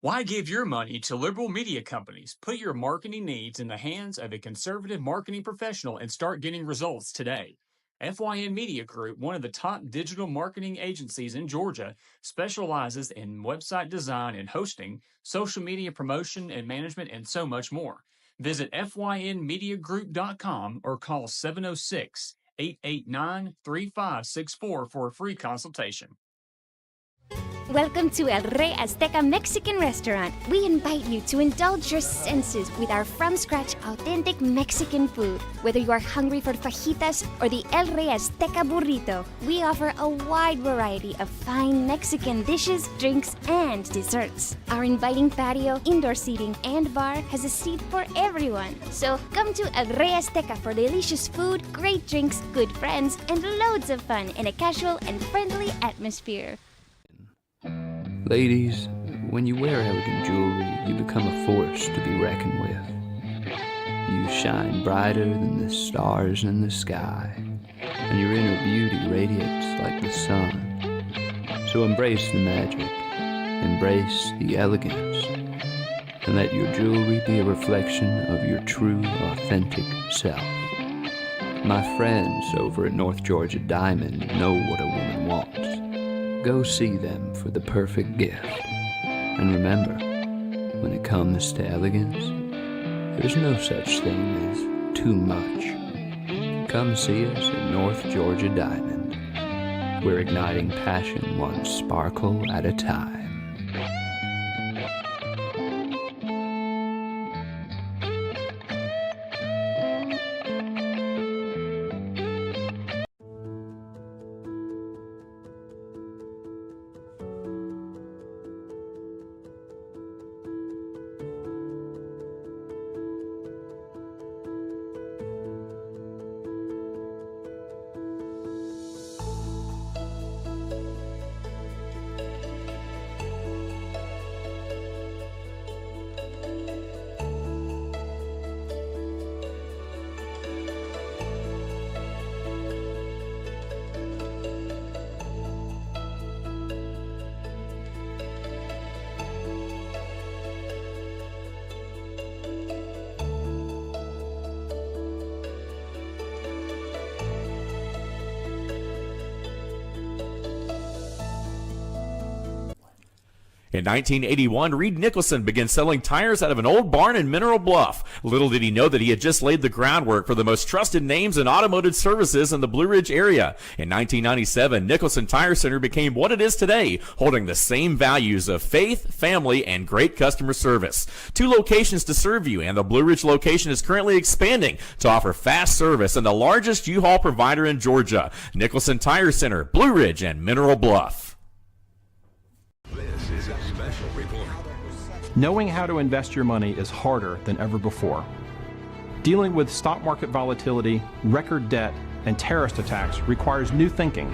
Why give your money to liberal media companies? Put your marketing needs in the hands of a conservative marketing professional and start getting results today. FYN Media Group, one of the top digital marketing agencies in Georgia, specializes in website design and hosting, social media promotion and management, and so much more. Visit FYNmediagroup.com or call 706-889-3564 for a free consultation. Welcome to El Rey Azteca Mexican Restaurant. We invite you to indulge your senses with our from-scratch authentic Mexican food. Whether you are hungry for fajitas or the El Rey Azteca burrito, we offer a wide variety of fine Mexican dishes, drinks, and desserts. Our inviting patio, indoor seating, and bar has a seat for everyone. So come to El Rey Azteca for delicious food, great drinks, good friends, and loads of fun in a casual and friendly atmosphere. Ladies, when you wear elegant jewelry, you become a force to be reckoned with. You shine brighter than the stars in the sky, and your inner beauty radiates like the sun. So embrace the magic, embrace the elegance, and let your jewelry be a reflection of your true, authentic self. My friends over at North Georgia Diamond know what a woman wants. Go see them for the perfect gift. And remember, when it comes to elegance, there's no such thing as too much. Come see us at North Georgia Diamond. We're igniting passion one sparkle at a time. In 1981, Reed Nicholson began selling tires out of an old barn in Mineral Bluff. Little did he know that he had just laid the groundwork for the most trusted names in automotive services in the Blue Ridge area. In 1997, Nicholson Tire Center became what it is today, holding the same values of faith, family, and great customer service. 2 locations to serve you, and the Blue Ridge location is currently expanding to offer fast service and the largest U-Haul provider in Georgia. Nicholson Tire Center, Blue Ridge, and Mineral Bluff. This is a special report. Knowing how to invest your money is harder than ever before. Dealing with stock market volatility, record debt, and terrorist attacks requires new thinking.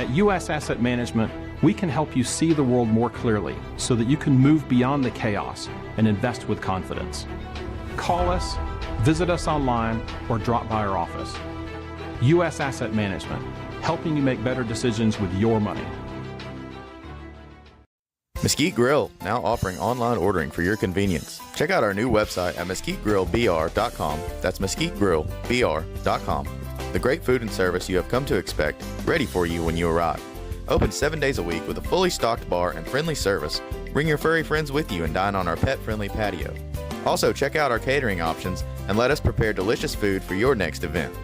At U.S. Asset Management, we can help you see the world more clearly so that you can move beyond the chaos and invest with confidence. Call us, visit us online, or drop by our office. U.S. Asset Management, helping you make better decisions with your money. Mesquite Grill, now offering online ordering for your convenience. Check out our new website at mesquitegrillbr.com. That's mesquitegrillbr.com. The great food and service you have come to expect, ready for you when you arrive. Open 7 days a week with a fully stocked bar and friendly service. Bring your furry friends with you and dine on our pet-friendly patio. Also, check out our catering options and let us prepare delicious food for your next event.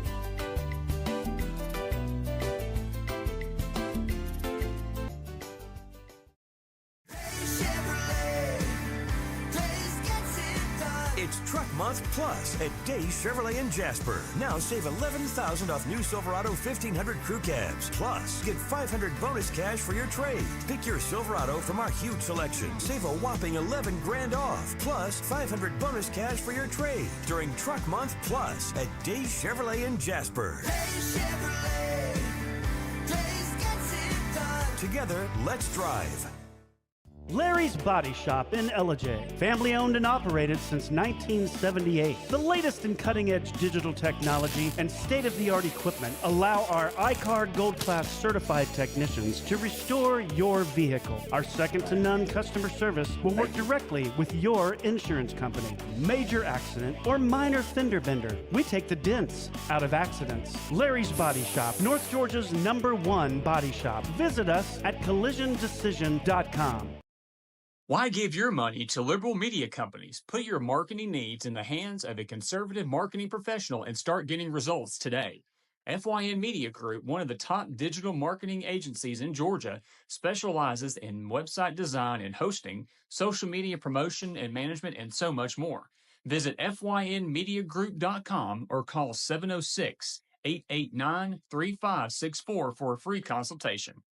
It's Truck Month Plus at Days Chevrolet in Jasper. Now save $11,000 off new Silverado 1500 crew cabs. Plus, get $500 bonus cash for your trade. Pick your Silverado from our huge selection. Save a whopping $11,000 off. Plus, $500 bonus cash for your trade during Truck Month Plus at Days Chevrolet in Jasper. Days Chevrolet. Days gets it done. Together, let's drive. Larry's Body Shop in Ellijay. Family owned and operated since 1978. The latest in cutting-edge digital technology and state-of-the-art equipment allow our iCard Gold Class certified technicians to restore your vehicle. Our second-to-none customer service will work directly with your insurance company. Major accident or minor fender bender, we take the dents out of accidents. Larry's Body Shop, North Georgia's #1 body shop. Visit us at collisiondecision.com. Why give your money to liberal media companies? Put your marketing needs in the hands of a conservative marketing professional and start getting results today. FYN Media Group, one of the top digital marketing agencies in Georgia, specializes in website design and hosting, social media promotion and management, and so much more. Visit FYNmediagroup.com or call 706-889-3564 for a free consultation.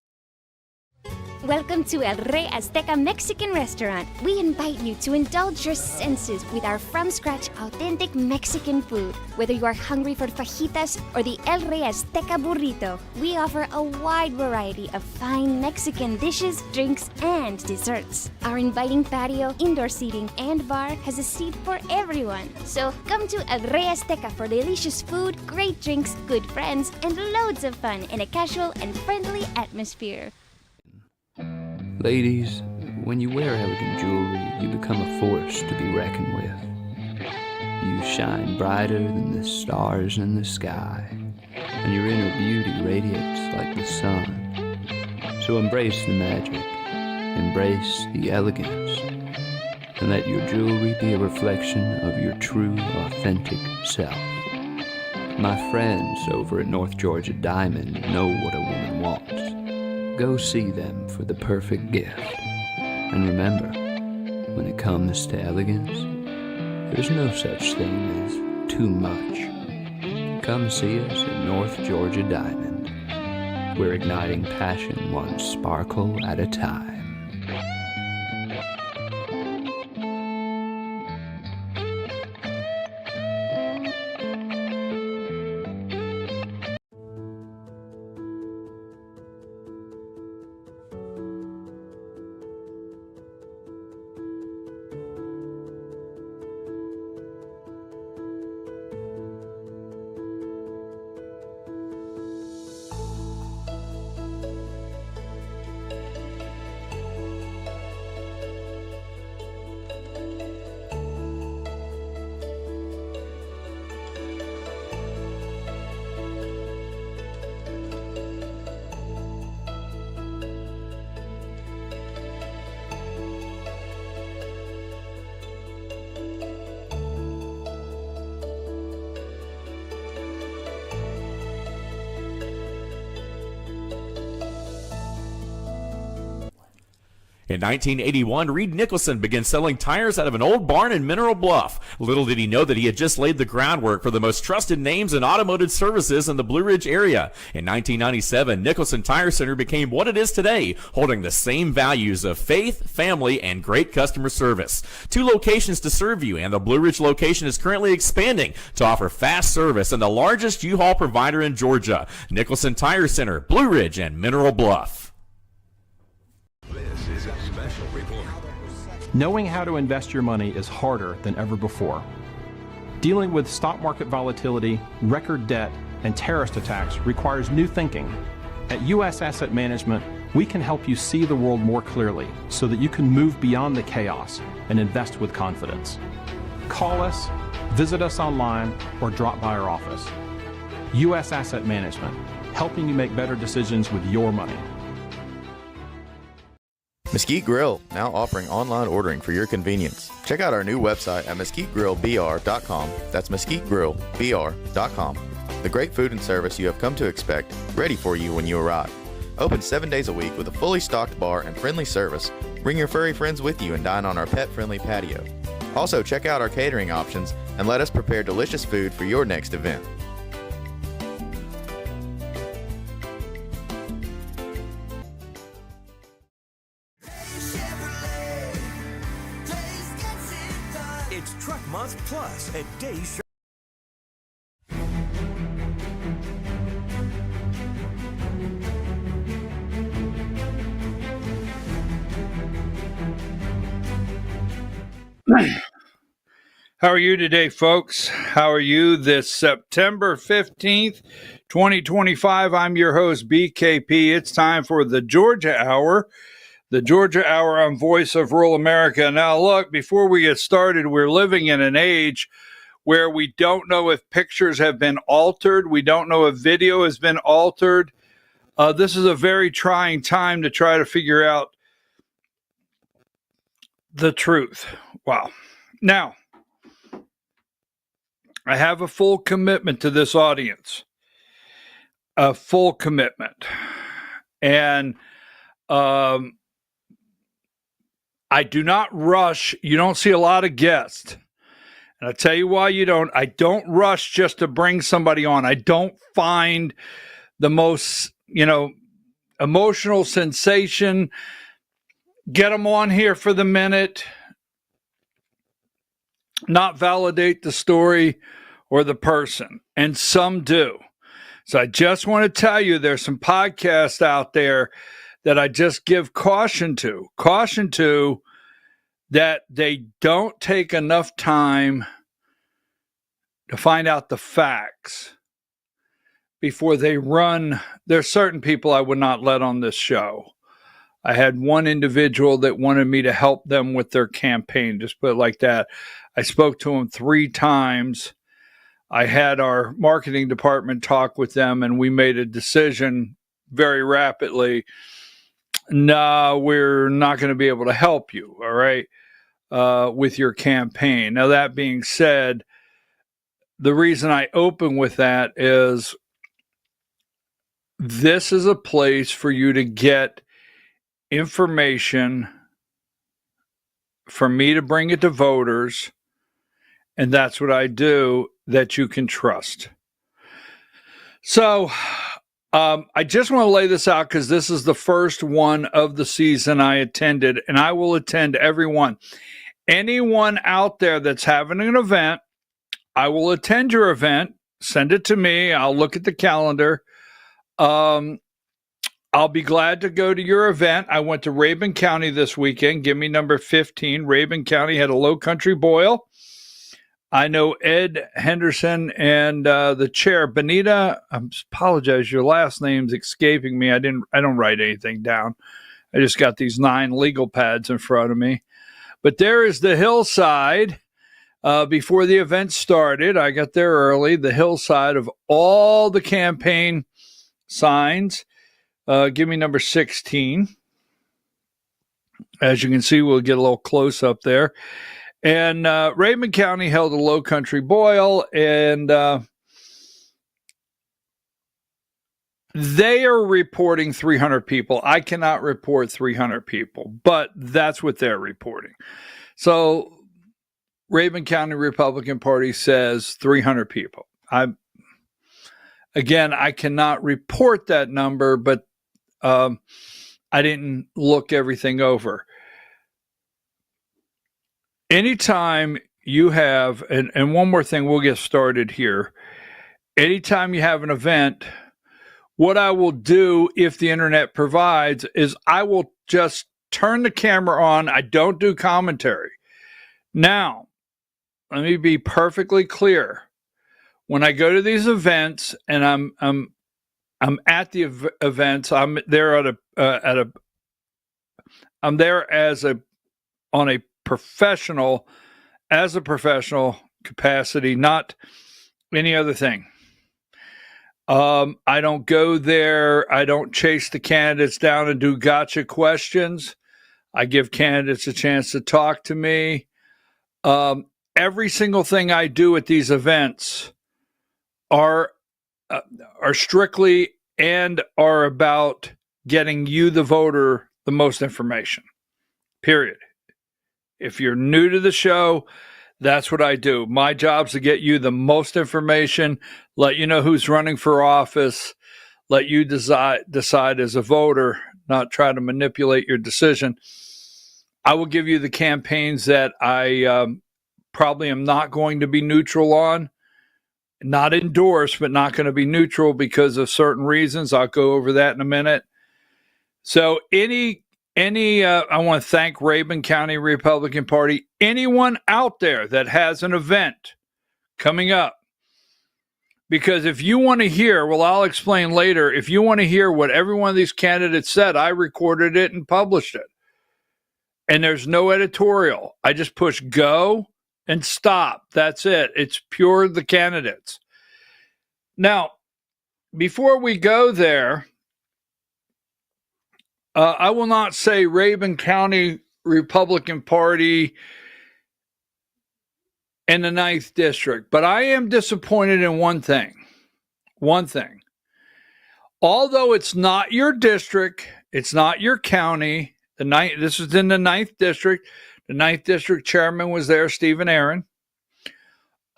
Welcome to El Rey Azteca Mexican Restaurant. We invite you to indulge your senses with our from-scratch authentic Mexican food. Whether you are hungry for fajitas or the El Rey Azteca burrito, we offer a wide variety of fine Mexican dishes, drinks, and desserts. Our inviting patio, indoor seating, and bar has a seat for everyone. So come to El Rey Azteca for delicious food, great drinks, good friends, and loads of fun in a casual and friendly atmosphere. Ladies, when you wear elegant jewelry, you become a force to be reckoned with. You shine brighter than the stars in the sky, and your inner beauty radiates like the sun. So embrace the magic, embrace the elegance, and let your jewelry be a reflection of your true, authentic self. My friends over at North Georgia Diamond know what a woman wants. Go see them for the perfect gift. And remember, when it comes to elegance, there's no such thing as too much. Come see us at North Georgia Diamond. We're igniting passion one sparkle at a time. In 1981, Reed Nicholson began selling tires out of an old barn in Mineral Bluff. Little did he know that he had just laid the groundwork for the most trusted names in automotive services in the Blue Ridge area. In 1997, Nicholson Tire Center became what it is today, holding the same values of faith, family, and great customer service. 2 locations to serve you, and the Blue Ridge location is currently expanding to offer fast service and the largest U-Haul provider in Georgia. Nicholson Tire Center, Blue Ridge, and Mineral Bluff. This is a special report. Knowing how to invest your money is harder than ever before. Dealing with stock market volatility, record debt, and terrorist attacks requires new thinking. At U.S. Asset Management, we can help you see the world more clearly so that you can move beyond the chaos and invest with confidence. Call us, visit us online, or drop by our office. U.S. Asset Management, helping you make better decisions with your money. Mesquite Grill, now offering online ordering for your convenience. Check out our new website at mesquitegrillbr.com. That's mesquitegrillbr.com. The great food and service you have come to expect, ready for you when you arrive. Open 7 days a week with a fully stocked bar and friendly service. Bring your furry friends with you and dine on our pet-friendly patio. Also, check out our catering options and let us prepare delicious food for your next event. It's Truck Month Plus at Days. How are you today, folks? How are you this September 15th, 2025? I'm your host, BKP. It's time for the Georgia Hour. The Georgia Hour on Voice of Rural America. Now, look, before we get started, we're living in an age where we don't know if pictures have been altered. We don't know if video has been altered. This is a very trying time to try to figure out the truth. Wow. Now, I have a full commitment to this audience. A full commitment. And I do not rush. You don't see a lot of guests. And I'll tell you why you don't. I don't rush just to bring somebody on. I don't find the most, emotional sensation. Get them on here for the minute. Not validate the story or the person. And some do. So I just want to tell you there's some podcasts out there that I just give caution to that they don't take enough time to find out the facts before they run. There's certain people I would not let on this show. I had one individual that wanted me to help them with their campaign, just put it like that. I spoke to him 3 times. I had our marketing department talk with them, and we made a decision very rapidly. No, we're not going to be able to help you, all right, with your campaign. Now, that being said, the reason I open with that is this is a place for you to get information, for me to bring it to voters, and that's what I do, that you can trust. So, I just want to lay this out because this is the first one of the season I attended, and I will attend every one. Anyone out there that's having an event, I will attend your event. Send it to me. I'll look at the calendar. I'll be glad to go to your event. I went to Rabun County this weekend. Give me number 15. Rabun County had a low country boil. I know Ed Henderson and the chair, Benita. I apologize, your last name's escaping me. I don't write anything down. I just got these 9 legal pads in front of me. But there is the hillside. Before the event started, I got there early. The hillside of all the campaign signs. Give me number 16. As you can see, we'll get a little close up there. And Rabun County held a low country boil, and They are reporting 300 people. I cannot report 300 people, but that's what they're reporting. So Rabun County Republican Party says 300 people. I cannot report that number, but I didn't look everything over. Anytime you have, and one more thing, we'll get started here. Anytime you have an event, what I will do if the internet provides is I will just turn the camera on. I don't do commentary. Now, let me be perfectly clear. When I go to these events and I'm at the events, I'm there I'm there as a professional capacity, not any other thing. I don't go there. I don't chase the candidates down and do gotcha questions. I give candidates a chance to talk to me. Every single thing I do at these events are strictly and are about getting you, the voter, the most information. Period. If you're new to the show, that's what I do. My job's to get you the most information, let you know who's running for office, let you decide as a voter, not try to manipulate your decision. I will give you the campaigns that I probably am not going to be neutral on, not endorse, but not going to be neutral because of certain reasons. I'll go over that in a minute. So I want to thank Rabun County Republican Party. Anyone out there that has an event coming up, because if you want to hear, well, I'll explain later. If you want to hear what every one of these candidates said, I recorded it and published it. And there's no editorial. I just push go and stop. That's it. It's pure the candidates. Now, before we go there, I will not say Rabun County Republican Party in the 9th District, but I am disappointed in one thing. Although it's not your district, it's not your county, this is in the 9th District. The 9th District chairman was there, Stephen Aaron.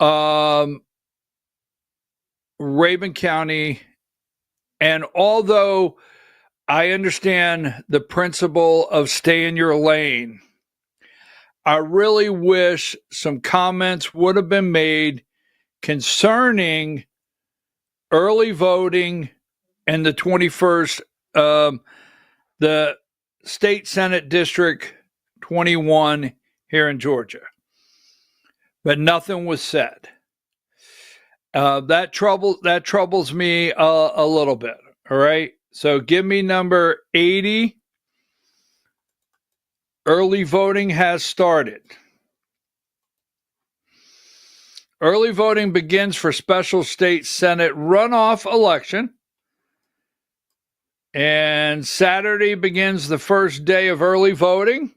Rabun County, and although I understand the principle of stay in your lane, I really wish some comments would have been made concerning early voting and the 21st, the State Senate District 21 here in Georgia. But nothing was said. That troubles me a little bit. All right. So give me number 80. Early voting has started. Early voting begins for special state Senate runoff election. And Saturday begins the first day of early voting.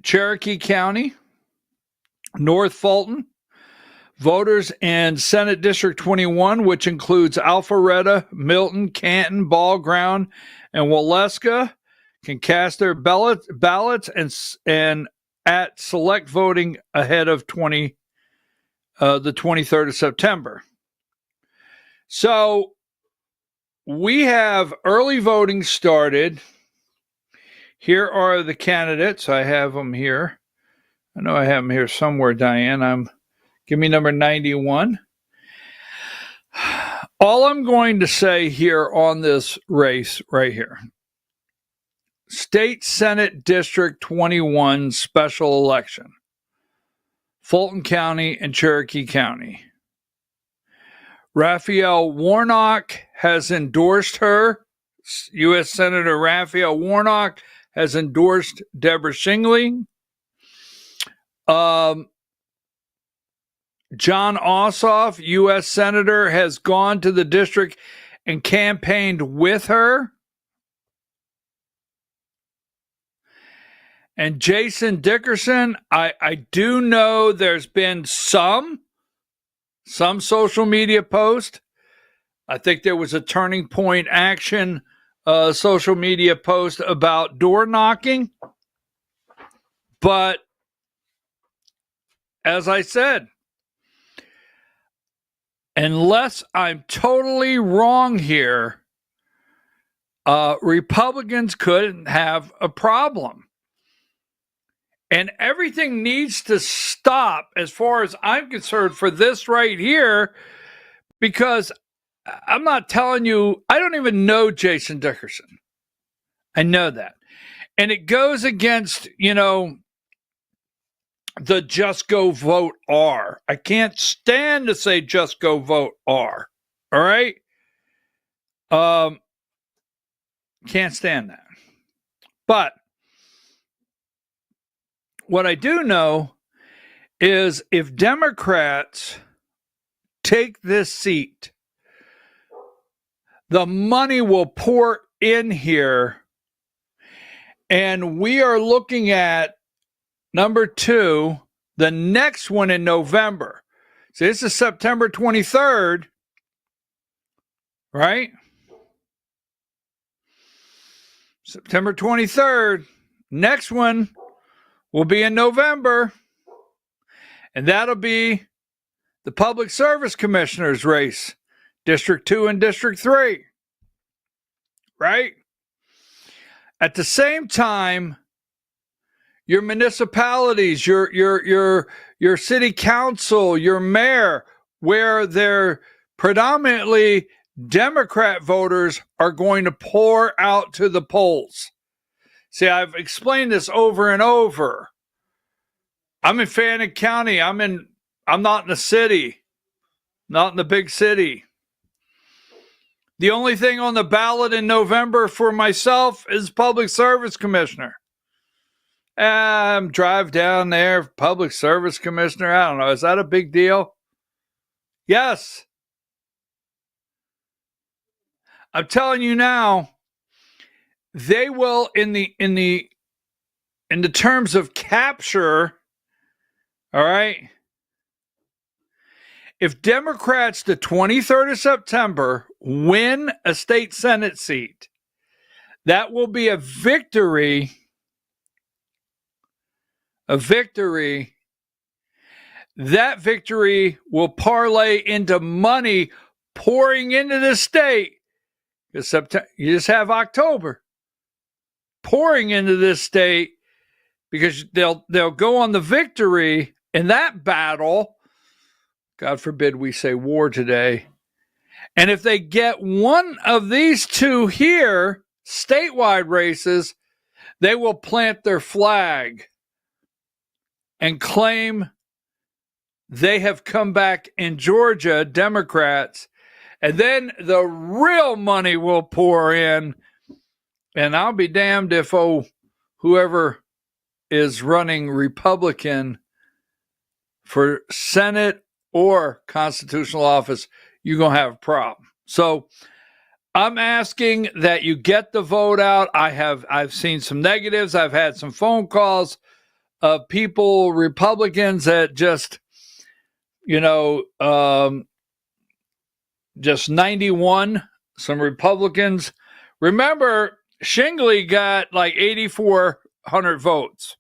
Cherokee County, North Fulton, voters in Senate District 21, which includes Alpharetta, Milton, Canton, Ball Ground, and Waleska, can cast their ballots and at select voting ahead of the 23rd of September. So we have early voting started. Here are the candidates. I have them here. I know I have them here somewhere, Diane. Give me number 91. All I'm going to say here on this race right here, State Senate District 21 special election, Fulton County and Cherokee County. Raphael Warnock has endorsed her. U.S. Senator Raphael Warnock has endorsed Deborah Shingley. John Ossoff, U.S. Senator, has gone to the district and campaigned with her. And Jason Dickerson, I do know there's been some social media post. I think there was a Turning Point Action social media post about door knocking. But as I said, unless I'm totally wrong here, Republicans couldn't have a problem. And everything needs to stop, as far as I'm concerned, for this right here, because I'm not telling you, I don't even know Jason Dickerson. I know that. And it goes against, the just go vote R. I can't stand to say just go vote R. All right? Can't stand that. But what I do know is if Democrats take this seat, the money will pour in here. And we are looking at number 2, the next one in November. So this is September 23rd, right? September 23rd. Next one will be in November. And that'll be the Public Service Commissioner's race, District 2 and District 3. Right? At the same time, your municipalities, your city council, your mayor, where they're predominantly Democrat voters, are going to pour out to the polls. See, I've explained this over and over. I'm in Fannin County. I'm not in the city, not in the big city. The only thing on the ballot in November for myself is Public Service Commissioner. Drive down there, Public Service Commissioner. I don't know. Is that a big deal? Yes. I'm telling you now, they will in the terms of capture. All right. If Democrats the 23rd of September win a state Senate seat, that will be a victory. A victory. That victory will parlay into money pouring into the state. Because September, you just have October pouring into this state, because they'll go on the victory in that battle. God forbid we say war today. And if they get one of these two here, statewide races, they will plant their flag and claim they have come back in Georgia, Democrats, and then the real money will pour in. And I'll be damned if, whoever is running Republican for Senate or constitutional office, you're going to have a problem. So I'm asking that you get the vote out. I've seen some negatives. I've had some phone calls of people, Republicans, that just, just 91, some Republicans. Remember, Shingley got like 8,400 votes.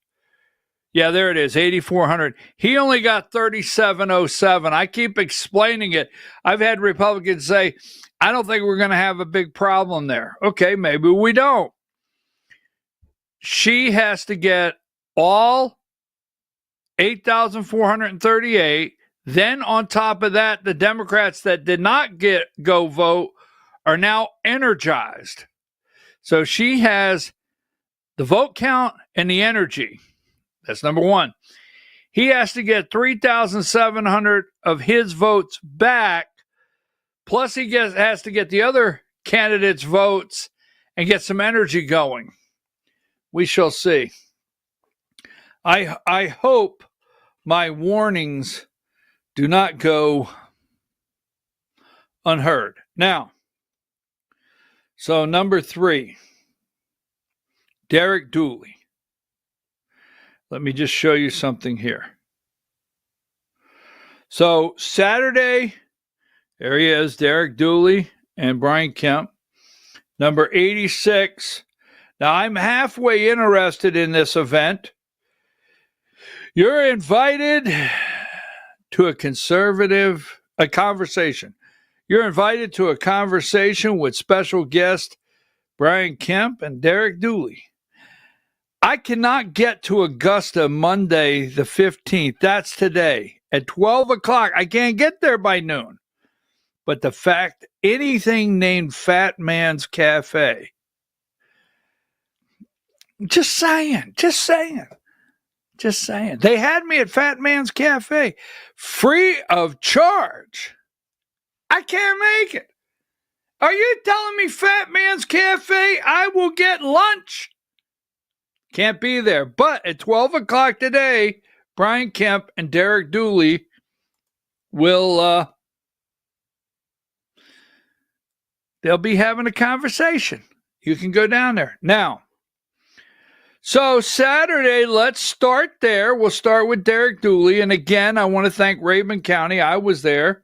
Yeah, there it is, 8,400. He only got 3,707. I keep explaining it. I've had Republicans say, I don't think we're going to have a big problem there. Okay, maybe we don't. She has to get all 8,438. Then on top of that, the Democrats that did not go vote are now energized. So she has the vote count and the energy. That's number one. He has to get 3,700 of his votes back. Plus he has to get the other candidates' votes and get some energy going. We shall see. I hope my warnings do not go unheard. Now, so number 3, Derek Dooley. let me just show you something here. So Saturday, there he is, Derek Dooley and Brian Kemp, number 86. Now, I'm halfway interested in this event. You're invited to a conversation. You're invited to a conversation with special guest Brian Kemp and Derek Dooley. I cannot get to Augusta Monday the 15th. That's today at 12 o'clock. I can't get there by noon. But the fact anything named Fat Man's Cafe, just saying. They had me at Fat Man's Cafe free of charge. I can't make it. Are you telling me Fat Man's Cafe, I will get lunch? Can't be there. But at 12 o'clock today, Brian Kemp and Derek Dooley will, they'll be having a conversation. You can go down there. Now, so Saturday, let's start there. We'll start with Derek Dooley. And again, I want to thank Raven County. I was there.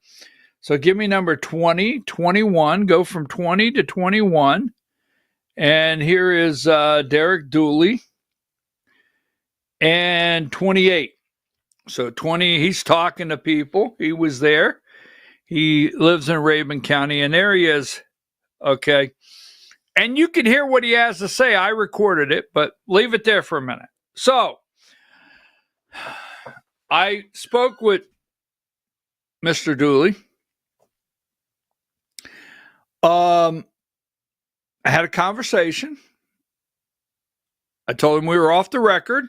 So give me number 20, 21. Go from 20 to 21. And here is Derek Dooley. And 28. So 20, he's talking to people. He was there. He lives in Raven County. And there he is. Okay. And you can hear what he has to say. I recorded it, but leave it there for a minute. So I spoke with Mr. Dooley. I had a conversation. I told him we were off the record.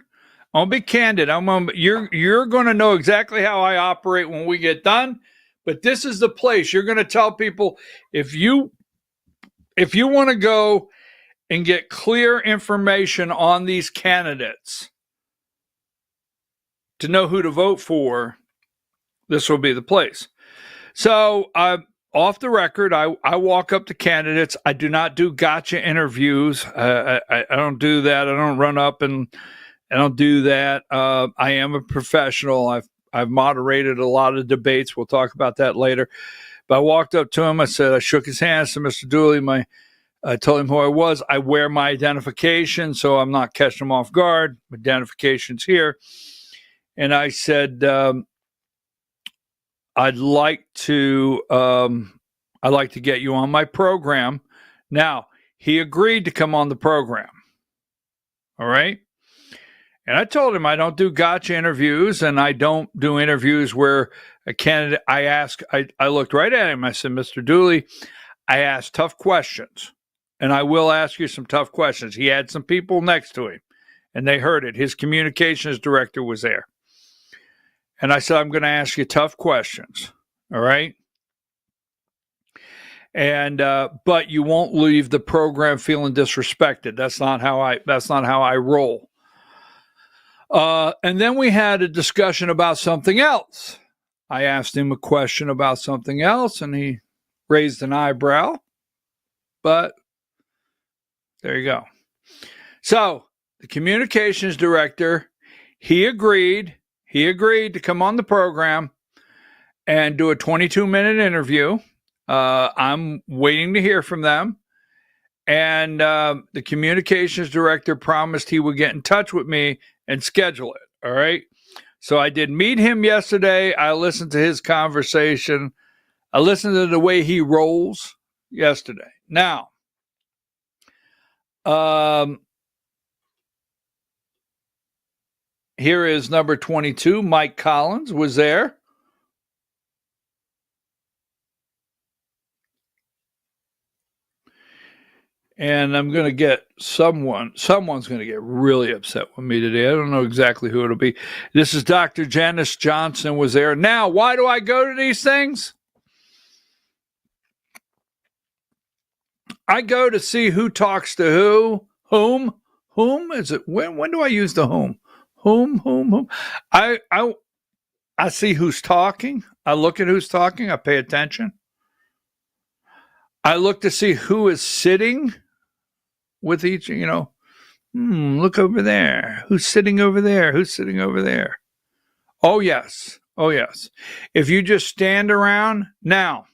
I'll be candid. You're going to know exactly how I operate when we get done. But this is the place. You're going to tell people if you want to go and get clear information on these candidates to know who to vote for, this will be the place. So off the record, I walk up to candidates. I do not do gotcha interviews. I don't do that. I don't run up and I don't do that. I am a professional. I've moderated a lot of debates. We'll talk about that later. But I walked up to him. I shook his hand. I said, Mr. Dooley, I told him who I was. I wear my identification, so I'm not catching him off guard. My identification's here. And I said, I'd like to get you on my program. Now, he agreed to come on the program. All right. And I told him I don't do gotcha interviews, and I don't do interviews where a candidate, I looked right at him. I said, Mr. Dooley, I asked tough questions, and I will ask you some tough questions. He had some people next to him, and they heard it. His communications director was there. And I said, I'm going to ask you tough questions. All right. And, but you won't leave the program feeling disrespected. That's not how I roll. And then we had a discussion about something else. I asked him a question about something else, and he raised an eyebrow. But there you go. So the communications director, he agreed to come on the program and do a 22-minute interview. I'm waiting to hear from them. And the communications director promised he would get in touch with me and schedule it. All right. So I did meet him yesterday. I listened to his conversation. I listened to the way he rolls yesterday. Now, here is number 22. Mike Collins was there. And I'm going to get someone's going to get really upset with me today. I don't know exactly who it'll be. This is Dr. Janice Johnson was there. Now, why do I go to these things? I go to see who talks to whom is it? When do I use the whom? Whom? I see who's talking. I look at who's talking. I pay attention. I look to see who is sitting with each, Look over there. Who's sitting over there? Who's sitting over there? Oh, yes. Oh, yes. If you just stand around. Now,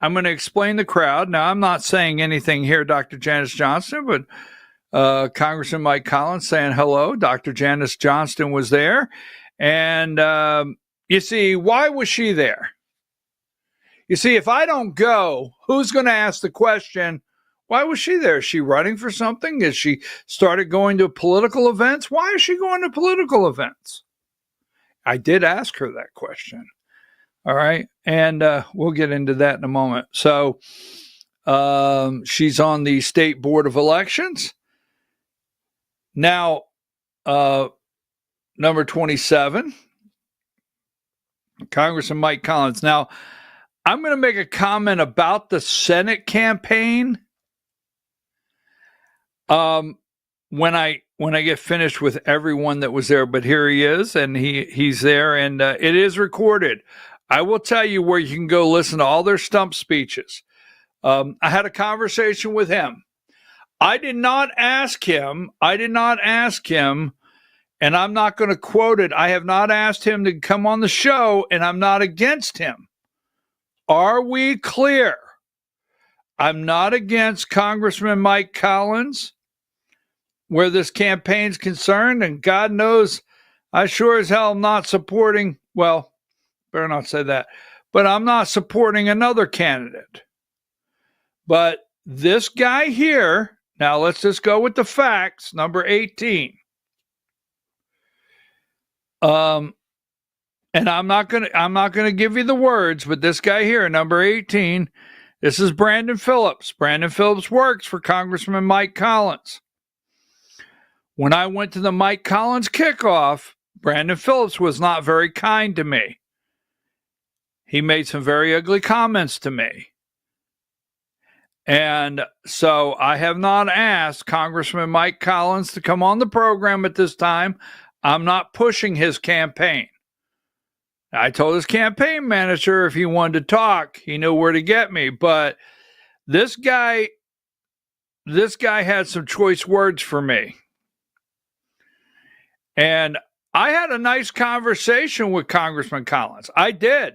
I'm going to explain the crowd. Now, I'm not saying anything here, Dr. Janice Johnston, but Congressman Mike Collins saying hello. Dr. Janice Johnston was there. And you see, why was she there? You see, if I don't go, who's going to ask the question, why was she there? Is she running for something? Has she started going to political events? Why is she going to political events? I did ask her that question. All right. And we'll get into that in a moment. So she's on the State Board of Elections. Now, number 27, Congressman Mike Collins. Now, I'm going to make a comment about the Senate campaign when I get finished with everyone that was there. But here he is, and he's there, and it is recorded. I will tell you where you can go listen to all their stump speeches. I had a conversation with him. I did not ask him, and I'm not going to quote it. I have not asked him to come on the show, and I'm not against him. Are we clear? I'm not against Congressman Mike Collins where this campaign's concerned, and God knows I sure as hell am not supporting, well, better not say that, but I'm not supporting another candidate. But this guy here, now let's just go with the facts, number 18. And I'm not gonna give you the words, but this guy here, number 18, this is Brandon Phillips. Brandon Phillips works for Congressman Mike Collins. When I went to the Mike Collins kickoff, Brandon Phillips was not very kind to me. He made some very ugly comments to me. And so I have not asked Congressman Mike Collins to come on the program at this time. I'm not pushing his campaign. I told his campaign manager if he wanted to talk, he knew where to get me. But this guy had some choice words for me. And I had a nice conversation with Congressman Collins. I did.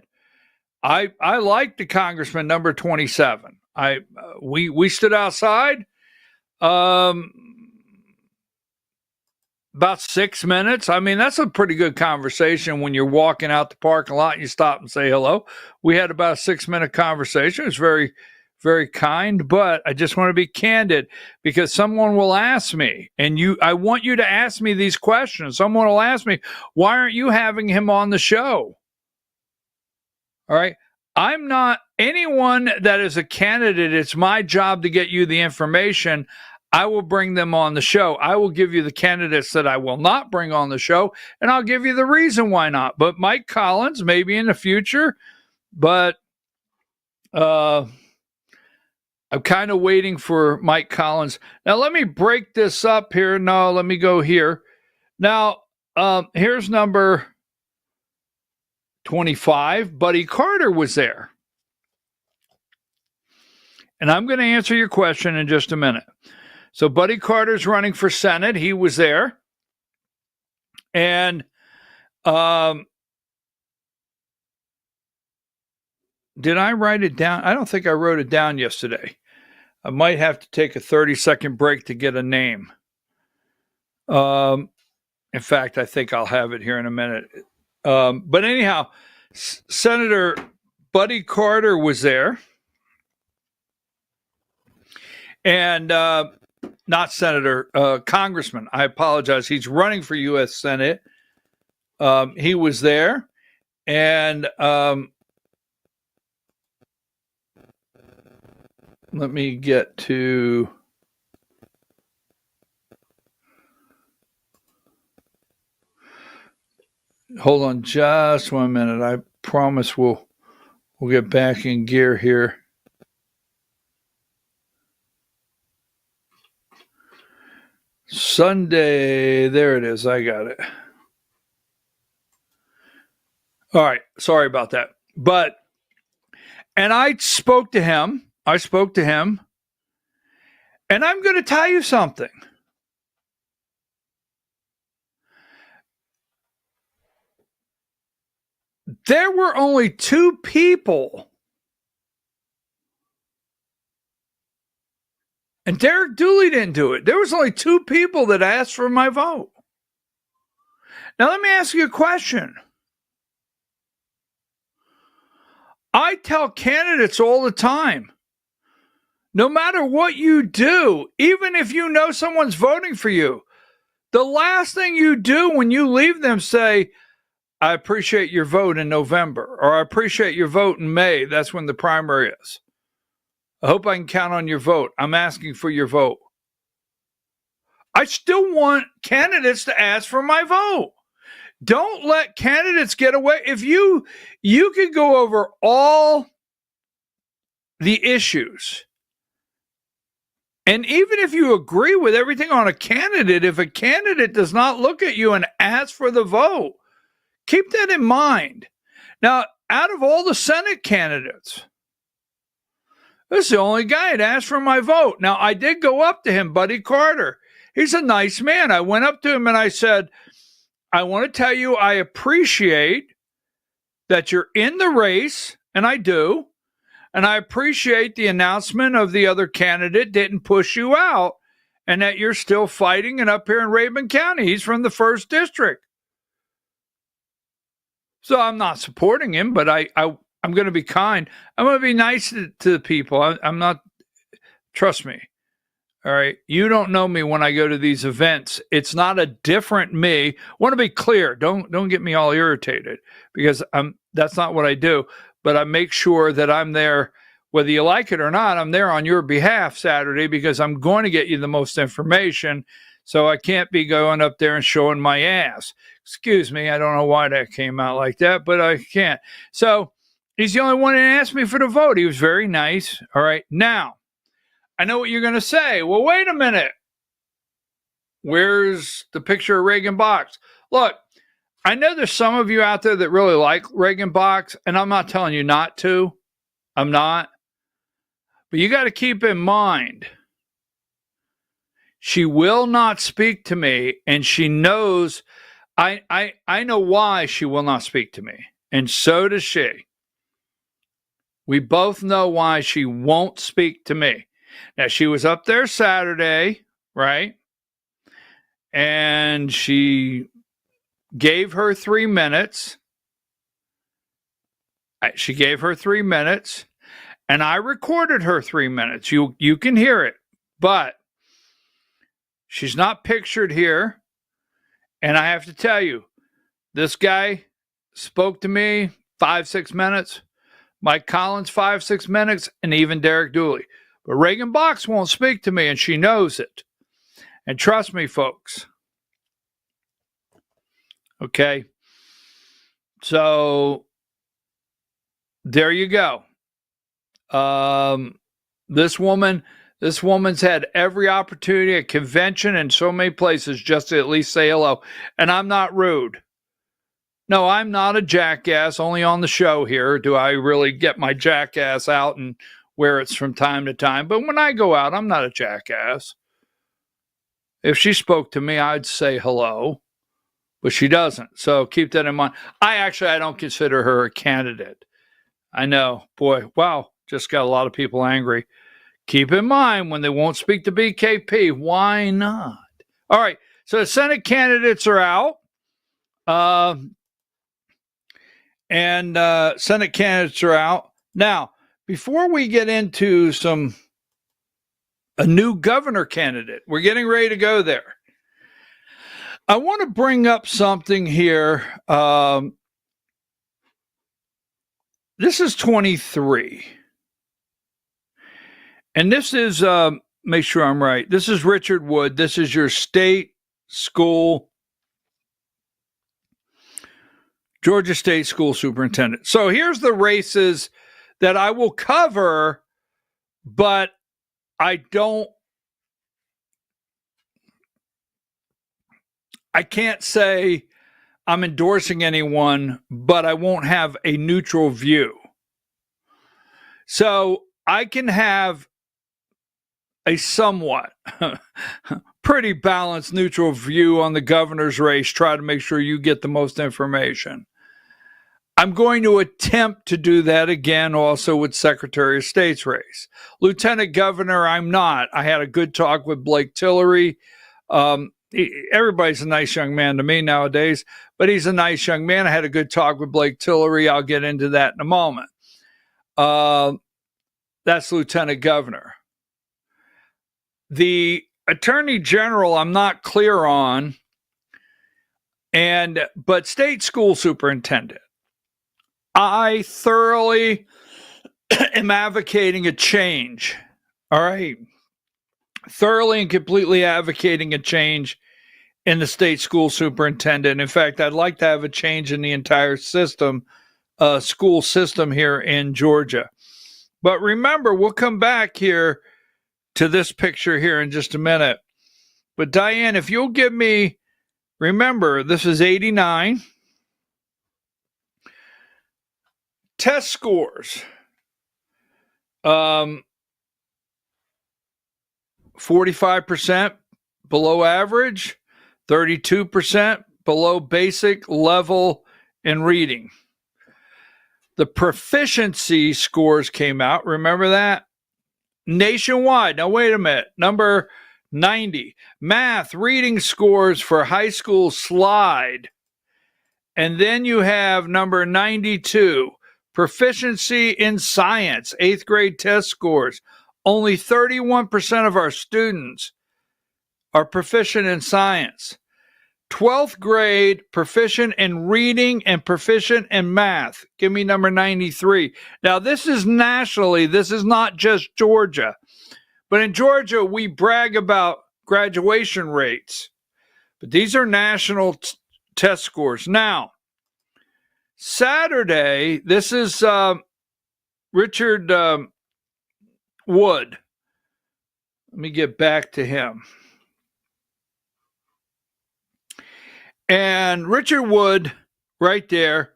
I liked the Congressman number 27. We stood outside about 6 minutes. I mean, that's a pretty good conversation when you're walking out the parking lot and you stop and say hello. We had about a 6-minute conversation. It was very, very kind, but I just want to be candid because someone will ask me, and I want you to ask me these questions. Someone will ask me, why aren't you having him on the show? All right. I'm not anyone that is a candidate. It's my job to get you the information. I will bring them on the show. I will give you the candidates that I will not bring on the show, and I'll give you the reason why not. But Mike Collins, maybe in the future, but I'm kind of waiting for Mike Collins. Now, let me break this up here. No, let me go here. Now, here's number 25. Buddy Carter was there. And I'm going to answer your question in just a minute. So Buddy Carter's running for Senate. He was there. And did I write it down? I don't think I wrote it down yesterday. I might have to take a 30-second break to get a name. In fact, I think I'll have it here in a minute. But anyhow, Senator Buddy Carter was there. And not Senator, Congressman. I apologize. He's running for U.S. Senate. He was there. And let me get to... Hold on just 1 minute. I promise we'll get back in gear here. Sunday, there it is. I got it. All right. Sorry about that. And I spoke to him. And I'm going to tell you something. There were only 2 people. And Derek Dooley didn't do it. There was only 2 people that asked for my vote. Now, let me ask you a question. I tell candidates all the time, no matter what you do, even if you know someone's voting for you, the last thing you do when you leave them, say, I appreciate your vote in November, or I appreciate your vote in May. That's when the primary is. I hope I can count on your vote. I'm asking for your vote. I still want candidates to ask for my vote. Don't let candidates get away. If you could go over all the issues, and even if you agree with everything on a candidate, if a candidate does not look at you and ask for the vote, keep that in mind. Now, out of all the Senate candidates, this is the only guy that asked for my vote. Now, I did go up to him, Buddy Carter. He's a nice man. I went up to him and I said, I want to tell you I appreciate that you're in the race, and I do, and I appreciate the announcement of the other candidate didn't push you out, and that you're still fighting and up here in Rabun County. He's from the 1st District. So I'm not supporting him, but I'm going to be kind. I'm going to be nice to people. I'm not, trust me. All right. You don't know me when I go to these events. It's not a different me. I want to be clear. Don't get me all irritated, because that's not what I do. But I make sure that I'm there, whether you like it or not. I'm there on your behalf Saturday, because I'm going to get you the most information. So I can't be going up there and showing my ass. Excuse me. I don't know why that came out like that, but I can't. So he's the only one that asked me for the vote. He was very nice. All right. Now, I know what you're going to say. Well, wait a minute. Where's the picture of Reagan Box? Look, I know there's some of you out there that really like Reagan Box, and I'm not telling you not to. I'm not. But you got to keep in mind, she will not speak to me, and she knows, I know why she will not speak to me, and so does she. We both know why she won't speak to me. Now, she was up there Saturday, right? And she gave her 3 minutes. She gave her 3 minutes, and I recorded her 3 minutes. You can hear it, but she's not pictured here. And I have to tell you, this guy spoke to me 5-6 minutes. Mike Collins, 5-6 minutes, and even Derek Dooley. But Reagan Box won't speak to me, and she knows it. And trust me, folks. Okay? So, there you go. This woman's had every opportunity at convention and so many places just to at least say hello. And I'm not rude. No, I'm not a jackass. Only on the show here do I really get my jackass out and wear it from time to time. But when I go out, I'm not a jackass. If she spoke to me, I'd say hello. But she doesn't. So keep that in mind. I don't consider her a candidate. I know. Boy, wow. Just got a lot of people angry. Keep in mind, when they won't speak to BKP, why not? All right. So the Senate candidates are out. Senate candidates are out. Now, before we get into a new governor candidate, we're getting ready to go there. I want to bring up something here. This is 23. And this is, make sure I'm right. This is Richard Wood. This is your state school, Georgia State School Superintendent. So here's the races that I will cover, but I can't say I'm endorsing anyone, but I won't have a neutral view. So I can have a somewhat pretty balanced neutral view on the governor's race, try to make sure you get the most information. I'm going to attempt to do that again also with Secretary of State's race. Lieutenant Governor, I'm not. I had a good talk with Blake Tillery. Everybody's a nice young man to me nowadays, but he's a nice young man. I had a good talk with Blake Tillery. I'll get into that in a moment. That's Lieutenant Governor. The Attorney General, I'm not clear on, but State School Superintendent. I thoroughly am advocating a change. All right. Thoroughly and completely advocating a change in the state school superintendent. In fact, I'd like to have a change in the entire system, school system here in Georgia. But remember, we'll come back here to this picture here in just a minute. But Diane, if you'll give me, remember, this is 89. Test scores. 45% below average, 32% below basic level in reading. The proficiency scores came out. Remember that? Nationwide. Now, wait a minute. Number 90. Math reading scores for high school slide. And then you have number 92. Proficiency in science, 8th grade test scores. Only 31% of our students are proficient in science. 12th grade, proficient in reading and proficient in math. Give me number 93. Now, this is nationally. This is not just Georgia. But in Georgia, we brag about graduation rates. But these are national test scores. Now, Saturday, this is Richard Wood. Let me get back to him. And Richard Wood, right there,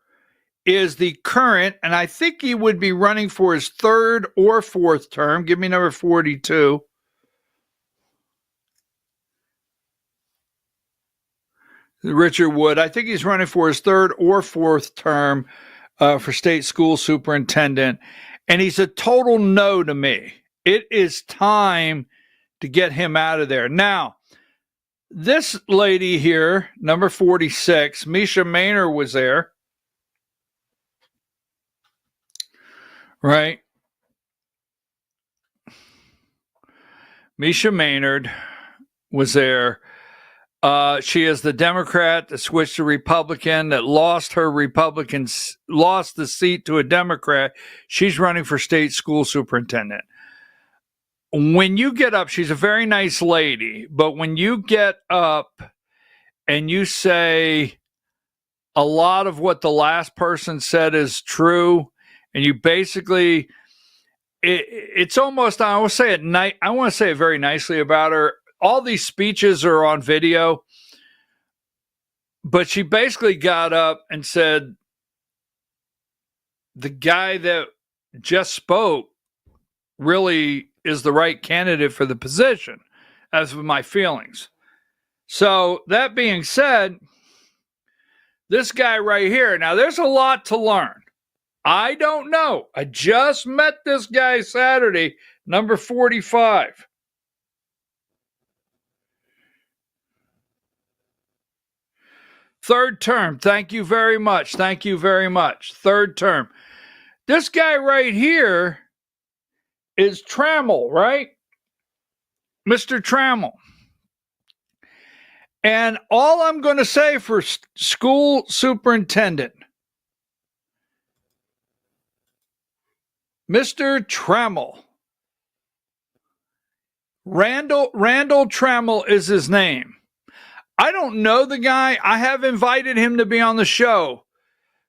is the current, and I think he would be running for his 3rd or 4th term. Give me number 42. Richard Wood, I think he's running for his 3rd or 4th term for state school superintendent. And he's a total no to me. It is time to get him out of there. Now, this lady here, number 46, Misha Maynard was there. Right? Misha Maynard was there. She is the Democrat that switched to Republican, that lost the seat to a Democrat. She's running for state school superintendent. When you get up, she's a very nice lady, but when you get up and you say a lot of what the last person said is true, and you basically, it's almost, I want to say it very nicely about her. All these speeches are on video, but she basically got up and said, the guy that just spoke really is the right candidate for the position, as with my feelings. So that being said, this guy right here, now there's a lot to learn. I don't know. I just met this guy Saturday, number 45. Third term. Thank you very much. Thank you very much. Third term. This guy right here is Trammell, right? Mr. Trammell. And all I'm going to say for school superintendent, Mr. Trammell. Randall Trammell is his name. I don't know the guy. I have invited him to be on the show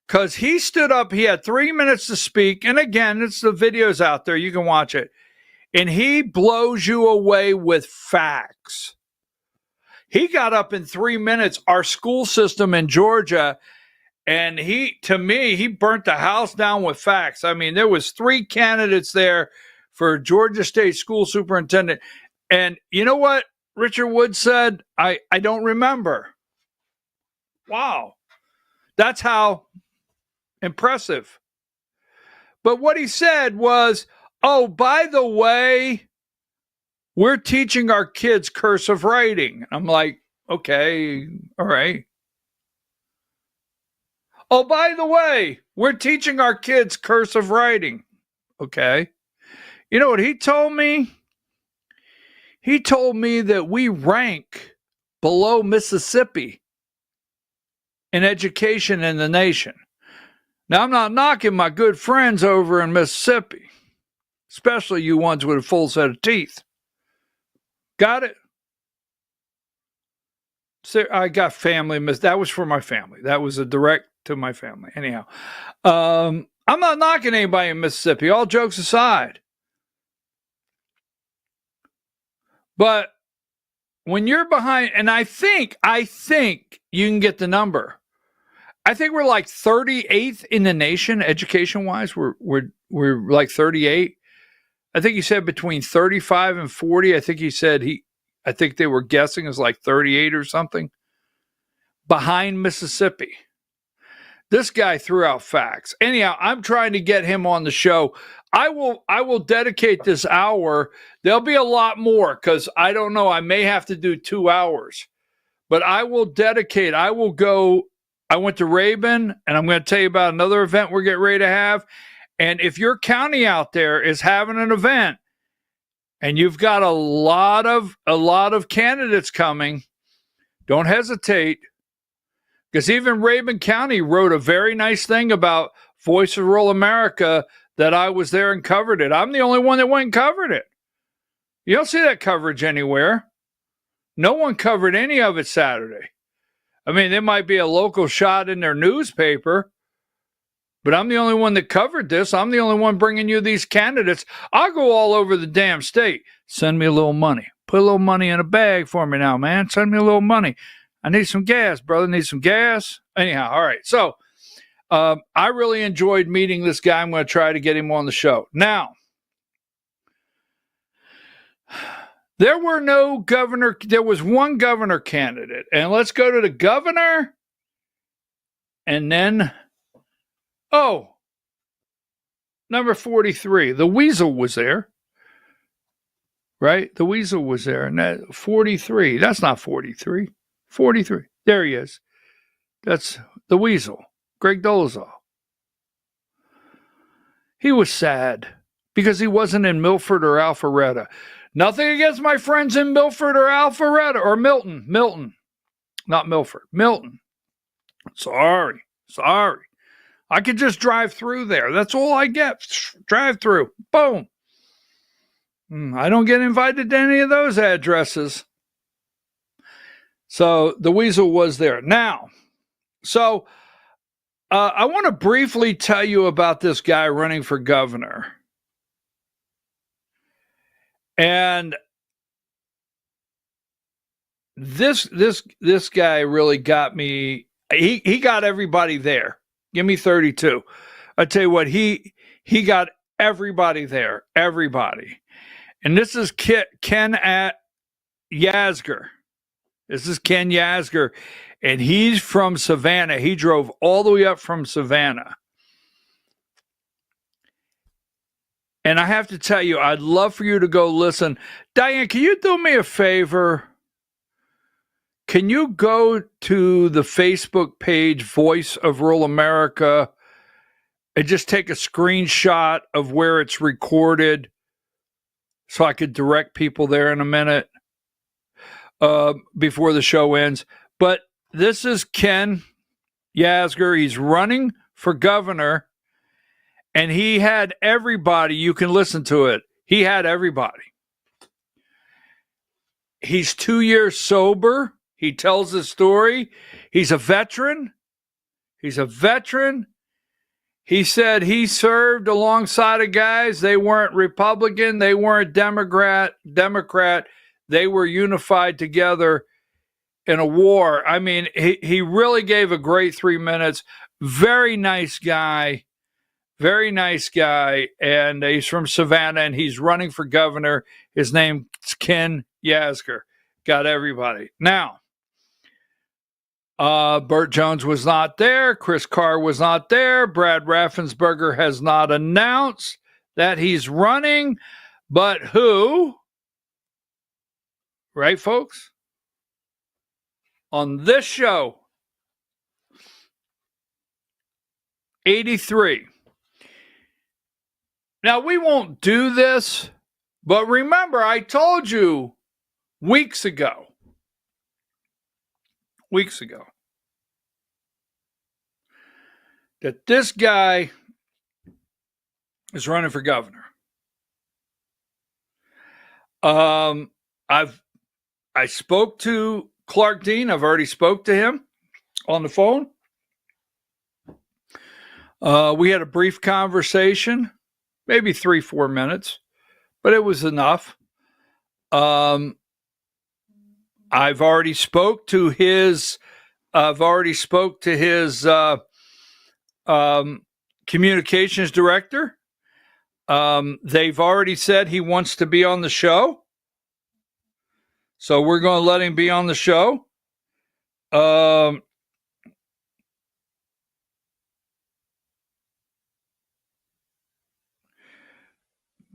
because he stood up. He had 3 minutes to speak. And again, it's the videos out there. You can watch it. And he blows you away with facts. He got up in 3 minutes, our school system in Georgia, and he burnt the house down with facts. I mean, there was 3 candidates there for Georgia State School Superintendent. And you know what Richard Wood said? I don't remember. Wow. That's how Impressive. But what he said was, oh, by the way, we're teaching our kids cursive writing. I'm like, okay, all right. Oh, by the way, we're teaching our kids cursive writing. Okay. You know what he told me? He told me that we rank below Mississippi in education in the nation. Now, I'm not knocking my good friends over in Mississippi, especially you ones with a full set of teeth. Got it? So I got family. That was for my family. That was a direct to my family. Anyhow, I'm not knocking anybody in Mississippi, all jokes aside. But when you're behind, and I think you can get the number. I think we're like 38th in the nation, education-wise. We're like 38. I think he said between 35 and 40. I think he said I think they were guessing is like 38 or something. Behind Mississippi. This guy threw out facts. Anyhow, I'm trying to get him on the show. I will dedicate this hour. There'll be a lot more because I don't know. I may have to do 2 hours. But I will dedicate. I will go. I went to Rabin, and I'm going to tell you about another event we're getting ready to have. And if your county out there is having an event and you've got a lot of candidates coming, don't hesitate. Because even Rabin County wrote a very nice thing about Voice of Rural America that I was there and covered it. I'm the only one that went and covered it. You don't see that coverage anywhere. No one covered any of it Saturday. I mean, there might be a local shot in their newspaper, but I'm the only one that covered this. I'm the only one bringing you these candidates. I'll go all over the damn state. Send me a little money. Put a little money in a bag for me now, man. Send me a little money. I need some gas, brother. Need some gas. Anyhow, all right. So I really enjoyed meeting this guy. I'm going to try to get him on the show. Now, there was one governor candidate. And let's go to the governor. And then, number 43. The Weasel was there. Right? The Weasel was there. And that 43. That's not 43. 43. There he is. That's the Weasel. Greg Dolezal. He was sad because he wasn't in Milford or Alpharetta. Nothing against my friends in Milford or Alpharetta or Milton. Milton. Not Milford. Milton. Sorry. I could just drive through there. That's all I get. Drive through. Boom. I don't get invited to any of those addresses. So the Weasel was there. Now, I want to briefly tell you about this guy running for governor. And this guy really got me. He got everybody there. Give me 32. I tell you what, he got everybody there. Everybody. And this is Ken Yasgur. This is Ken Yasgur, and he's from Savannah. He drove all the way up from Savannah. And I have to tell you, I'd love for you to go listen. Diane, can you do me a favor? Can you go to the Facebook page, Voice of Rural America, and just take a screenshot of where it's recorded so I could direct people there in a minute? Before the show ends. But this is Ken Yasgur. He's running for governor, and he had everybody. You can listen to it. He had everybody. He's 2 years sober. He tells the story. He's a veteran. He said he served alongside of guys. They weren't Republican. They weren't Democrat. They were unified together in a war. I mean, he really gave a great 3 minutes. Very nice guy. And he's from Savannah, and he's running for governor. His name's Ken Yasgur. Got everybody. Now, Burt Jones was not there. Chris Carr was not there. Brad Raffensperger has not announced that he's running. But who? Right, folks? On this show, 83. Now, we won't do this, but remember, I told you weeks ago, that this guy is running for governor. I spoke to Clark Dean. I've already spoke to him on the phone. We had a brief conversation, maybe 3-4 minutes, but it was enough. I've already spoke to his communications director. They've already said he wants to be on the show. So we're going to let him be on the show.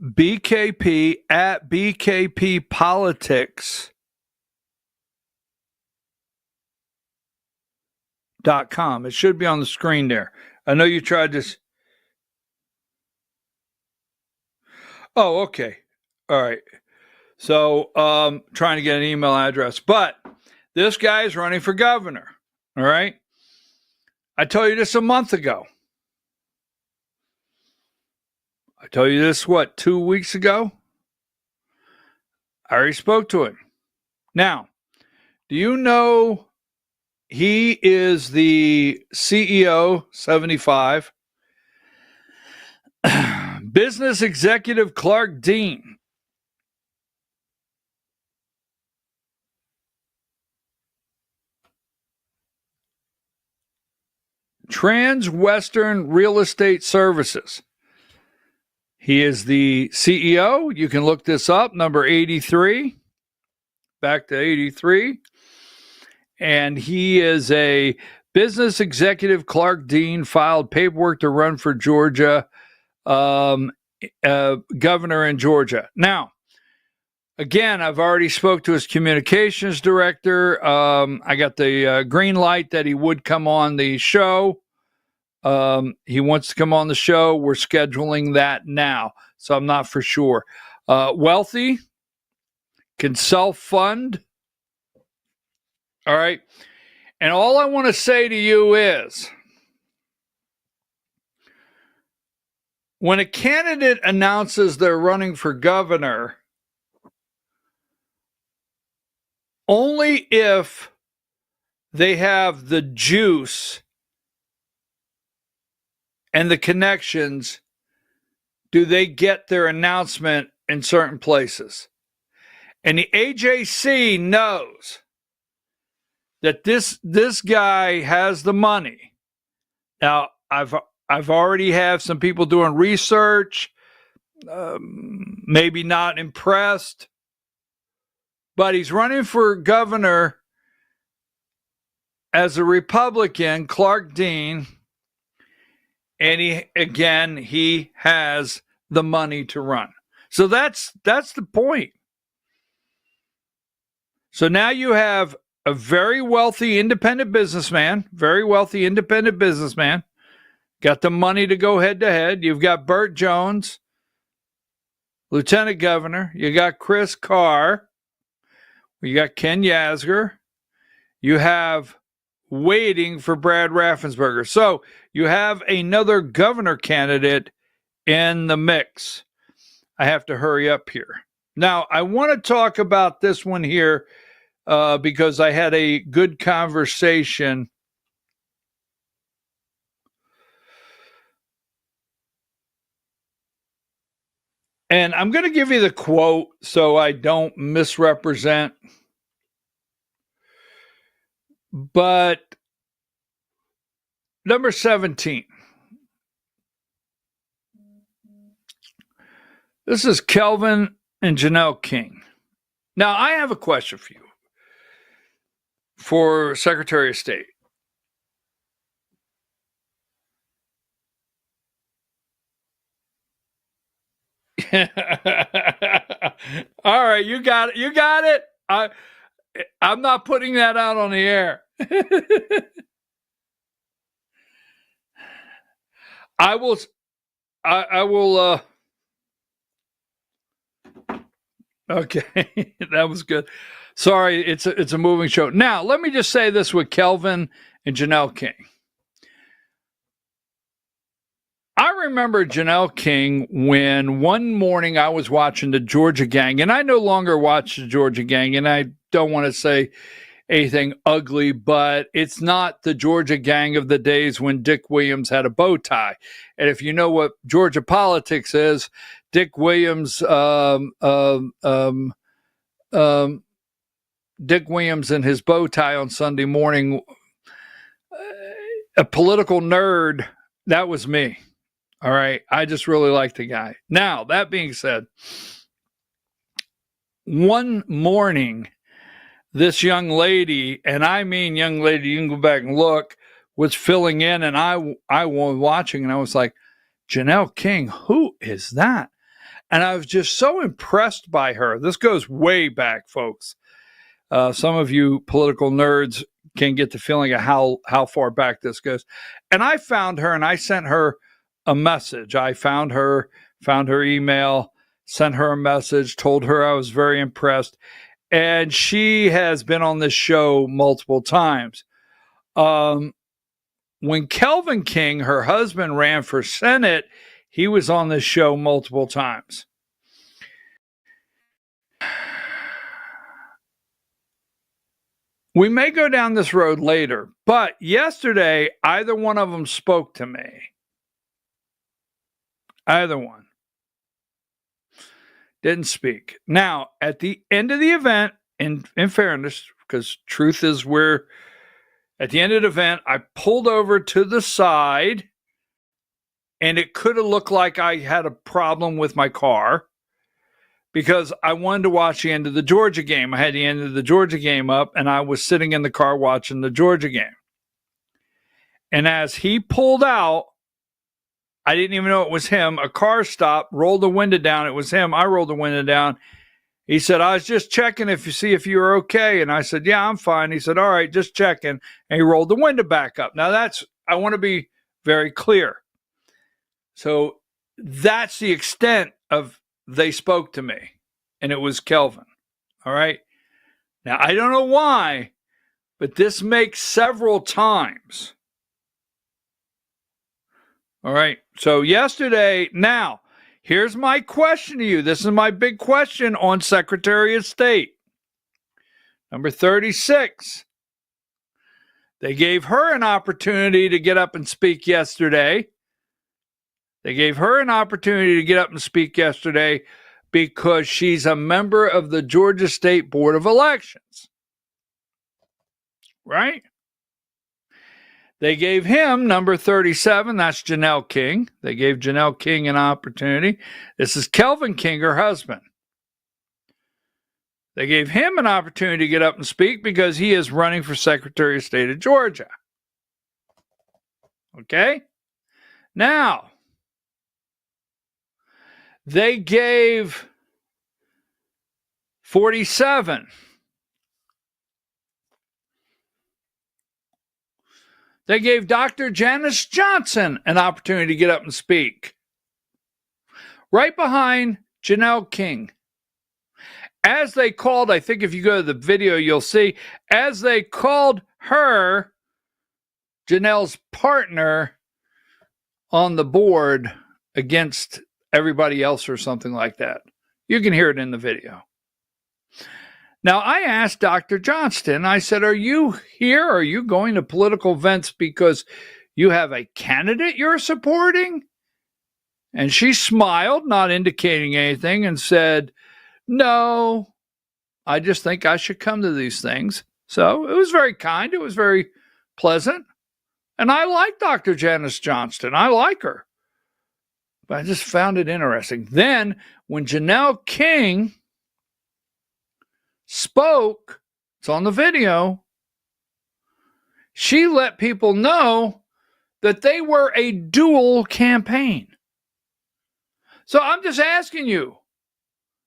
BKP at BKP Politics.com. It should be on the screen there. I know you tried this. Oh, okay. All right. So, trying to get an email address. But this guy is running for governor. All right. I told you this a month ago. I told you this, 2 weeks ago? I already spoke to him. Now, do you know he is the CEO, 75, business executive Clark Dean. Transwestern Real Estate Services. He is the CEO. You can look this up, number 83. Back to 83. And he is a business executive. Clark Dean filed paperwork to run for Georgia, governor in Georgia. Now, again, I've already spoke to his communications director. I got the green light that he would come on the show. He wants to come on the show. We're scheduling that now, so I'm not for sure. Wealthy, can self-fund. All right. And all I want to say to you is, when a candidate announces they're running for governor, only if they have the juice and the connections do they get their announcement in certain places. And the AJC knows that this guy has the money. Now, I've already have some people doing research, maybe not impressed, but he's running for governor as a Republican, Clark Dean, and he has the money to run. So that's the point. So now you have a very wealthy independent businessman, got the money to go head to head. You've got Burt Jones, lieutenant governor. You got Chris Carr. You got Ken Yasgur. You have waiting for Brad Raffensperger. So you have another governor candidate in the mix. I have to hurry up here. Now, I want to talk about this one here because I had a good conversation. And I'm going to give you the quote so I don't misrepresent. But number 17. This is Kelvin and Janelle King. Now, I have a question for you for Secretary of State. All right, you got it. You got it. I'm not putting that out on the air. I will. Okay, that was good. Sorry, it's a moving show. Now, let me just say this with Kelvin and Janelle King. I remember Janelle King when one morning I was watching the Georgia Gang, and I no longer watch the Georgia Gang, and I don't want to say anything ugly, but it's not the Georgia Gang of the days when Dick Williams had a bow tie. And if you know what Georgia politics is, Dick Williams, Dick Williams and his bow tie on Sunday morning, a political nerd, that was me. All right. I just really like the guy. Now, that being said, one morning, this young lady, and I mean young lady, you can go back and look, was filling in, and I was watching, and I was like, Janelle King, who is that? And I was just so impressed by her. This goes way back, folks. Some of you political nerds can get the feeling of how far back this goes. And I found her, and I sent her a message. I found her email, sent her a message, told her I was very impressed. And she has been on this show multiple times. When Kelvin King, her husband, ran for Senate, he was on this show multiple times. We may go down this road later, but yesterday, either one of them spoke to me. Either one. Didn't speak. Now, at the end of the event, in fairness, because truth is where, at the end of the event, I pulled over to the side, and it could have looked like I had a problem with my car because I wanted to watch the end of the Georgia game. I had the end of the Georgia game up, and I was sitting in the car watching the Georgia game. And as he pulled out, I didn't even know it was him. A car stopped, rolled the window down. It was him. I rolled the window down. He said, I was just checking if you were okay. And I said, yeah, I'm fine. He said, all right, just checking. And he rolled the window back up. Now I want to be very clear. So that's the extent of they spoke to me. And it was Kelvin. All right. Now, I don't know why, but this makes several times. All right. So yesterday, now, here's my question to you. This is my big question on Secretary of State. Number 36. They gave her an opportunity to get up and speak yesterday. Because she's a member of the Georgia State Board of Elections. Right? They gave him number 37. That's Janelle King. They gave Janelle King an opportunity. This is Kelvin King, her husband. They gave him an opportunity to get up and speak because he is running for Secretary of State of Georgia. Okay? Now, they gave 47. They gave Dr. Janice Johnson an opportunity to get up and speak. Right behind Janelle King. As they called, I think if you go to the video, you'll see, as they called her, Janelle's partner, on the board against everybody else or something like that. You can hear it in the video. Now, I asked Dr. Johnston, I said, are you here? Are you going to political events because you have a candidate you're supporting? And she smiled, not indicating anything, and said, no, I just think I should come to these things. So it was very kind. It was very pleasant. And I like Dr. Janice Johnston. I like her. But I just found it interesting. Then, when Janelle King spoke, it's on the video, she let people know that they were a dual campaign. So I'm just asking you,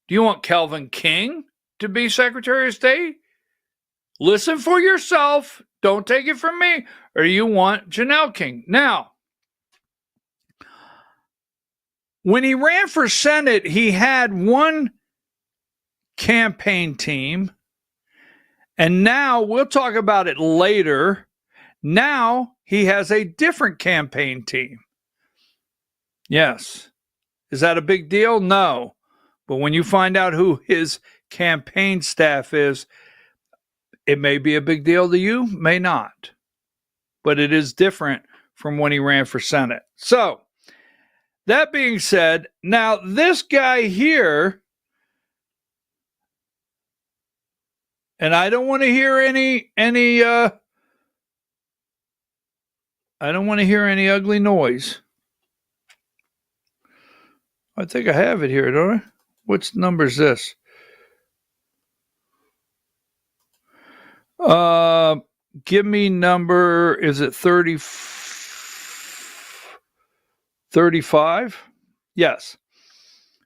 do you want Kelvin King to be Secretary of State? Listen for yourself. Don't take it from me. Or do you want Janelle King? Now, when he ran for Senate, he had one campaign team. And now, we'll talk about it later. Now, he has a different campaign team. Yes. Is that a big deal? No. But when you find out who his campaign staff is, it may be a big deal to you, may not. But it is different from when he ran for Senate. So, that being said, now this guy here, and I don't want to hear any ugly noise. I think I have it here, don't I? Which number is this? Give me number, is it 35? Yes.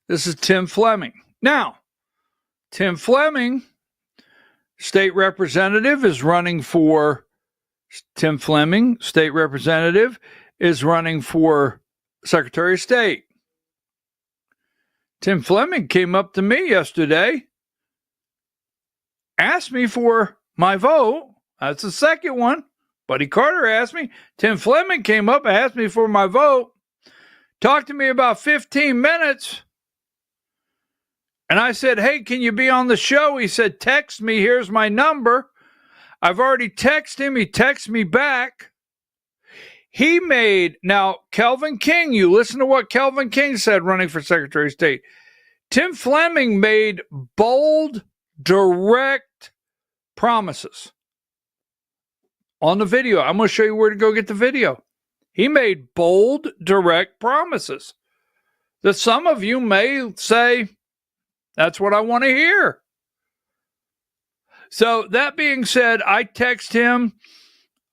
This is Tim Fleming. Now, Tim Fleming, state representative, is running for Secretary of State. Tim Fleming came up to me yesterday, asked me for my vote. That's the second one. Buddy Carter asked me. Tim Fleming came up and asked me for my vote. Talked to me about 15 minutes. And I said, hey, can you be on the show? He said, text me. Here's my number. I've already texted him. He texted me back. Now, Kelvin King, you listen to what Kelvin King said running for Secretary of State. Tim Fleming made bold, direct promises. On the video, I'm going to show you where to go get the video. He made bold, direct promises that some of you may say, that's what I want to hear. So that being said, I text him.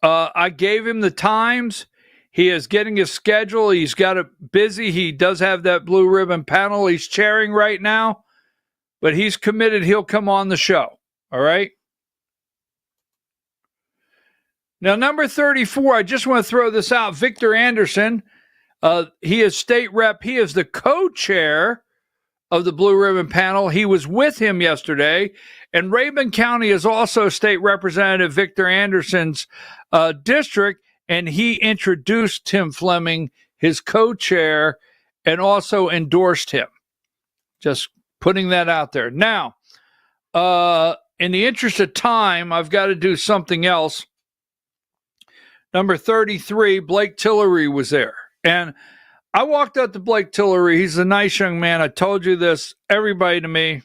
I gave him the times. He is getting his schedule. He's got it busy. He does have that blue ribbon panel he's chairing right now, but he's committed. He'll come on the show. All right. Now, number 34, I just want to throw this out. Victor Anderson, he is state rep. He is the co-chair of the Blue Ribbon panel. He was with him yesterday. And Rabun County is also State Representative Victor Anderson's district. And he introduced Tim Fleming, his co-chair, and also endorsed him. Just putting that out there. Now, in the interest of time, I've got to do something else. Number 33, Blake Tillery was there. And I walked up to Blake Tillery. He's a nice young man. I told you this, everybody to me.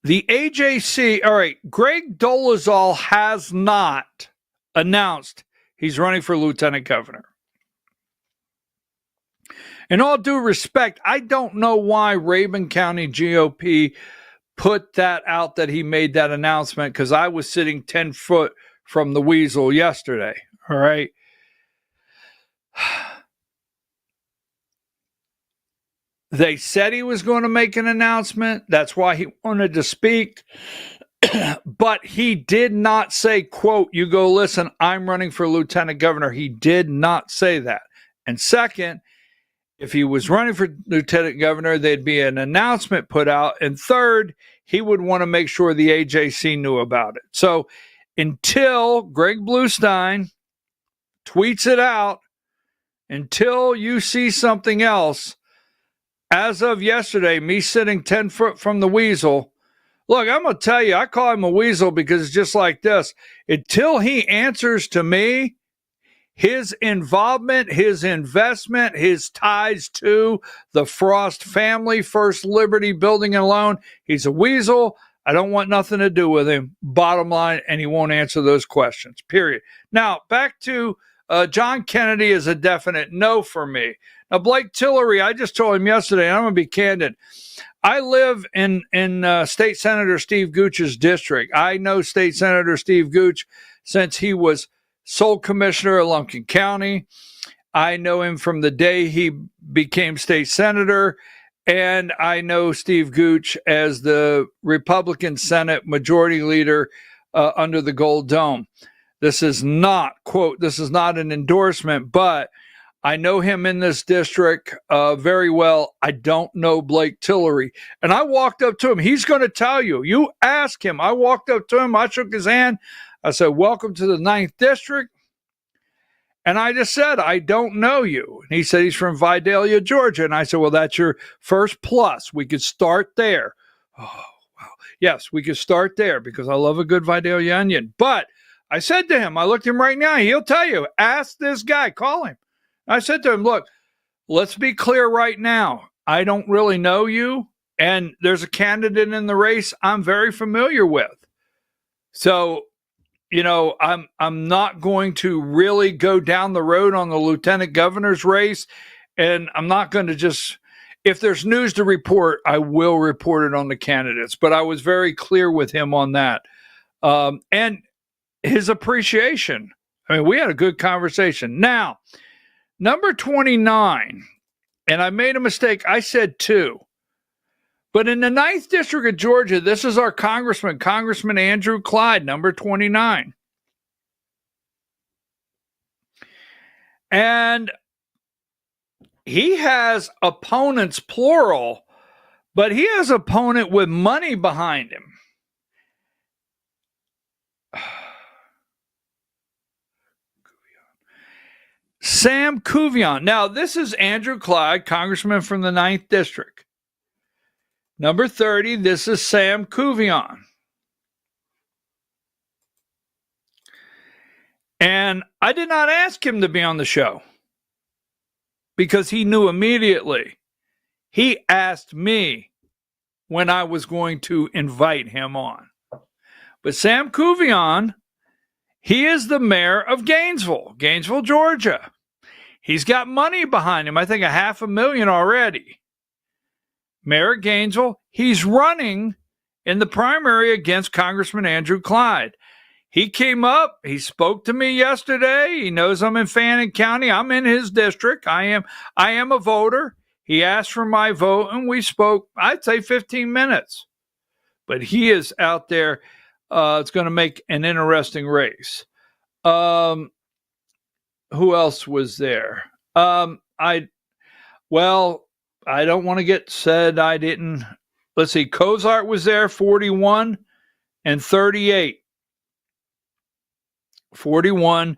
The AJC, all right, Greg Dolezal has not announced he's running for lieutenant governor. In all due respect, I don't know why Rabun County GOP put that out, that he made that announcement, because I was sitting 10 foot from the weasel yesterday. All right. They said he was going to make an announcement. That's why he wanted to speak. But he did not say, quote, you go listen, I'm running for lieutenant governor. He did not say that. And second, if he was running for lieutenant governor, there'd be an announcement put out. And third, he would want to make sure the AJC knew about it. So until Greg Bluestein tweets it out, until you see something else, as of yesterday, me sitting 10 foot from the weasel, look, I'm going to tell you, I call him a weasel because it's just like this. Until he answers to me, his involvement, his investment, his ties to the Frost family, First Liberty Building and Loan, he's a weasel. I don't want nothing to do with him, bottom line, and he won't answer those questions, period. Now, back to John Kennedy is a definite no for me. Now, Blake Tillery, I just told him yesterday, and I'm going to be candid. I live in State Senator Steve Gooch's district. I know State Senator Steve Gooch since he was sole commissioner of Lumpkin County. I know him from the day he became state senator, and I know Steve Gooch as the Republican Senate Majority Leader under the Gold Dome. This is not, quote, this is not an endorsement, but I know him in this district very well. I don't know Blake Tillery. And I walked up to him. He's going to tell you. You ask him. I walked up to him. I shook his hand. I said, welcome to the 9th District. And I just said, I don't know you. And he said he's from Vidalia, Georgia. And I said, well, that's your first plus. We could start there. Oh, wow. Yes, we could start there because I love a good Vidalia onion. But I said to him, I looked him right now. He'll tell you, ask this guy, call him. I said to him, look, let's be clear right now. I don't really know you. And there's a candidate in the race I'm very familiar with. So, you know, I'm not going to really go down the road on the lieutenant governor's race. And I'm not going to just, if there's news to report, I will report it on the candidates. But I was very clear with him on that. And his appreciation. I mean, we had a good conversation. Now, number 29, and I made a mistake. I said 2. But in the 9th District of Georgia, this is our congressman, Congressman Andrew Clyde, number 29. And he has opponents, plural, but he has an opponent with money behind him. Sam Kuvion. Now, this is Andrew Clyde, congressman from the 9th District. Number 30, this is Sam Kuvion. And I did not ask him to be on the show because he knew immediately. He asked me when I was going to invite him on. But Sam Kuvion, he is the mayor of Gainesville, Georgia. He's got money behind him. I think $500,000 already. Mayor of Gainesville. He's running in the primary against Congressman Andrew Clyde. He came up. He spoke to me yesterday. He knows I'm in Fannin County. I'm in his district. I am a voter. He asked for my vote, and we spoke, I'd say 15 minutes. But he is out there. It's going to make an interesting race. Who else was there? I don't want to get said I didn't. Let's see. Cozart was there, 41 and 38. 41.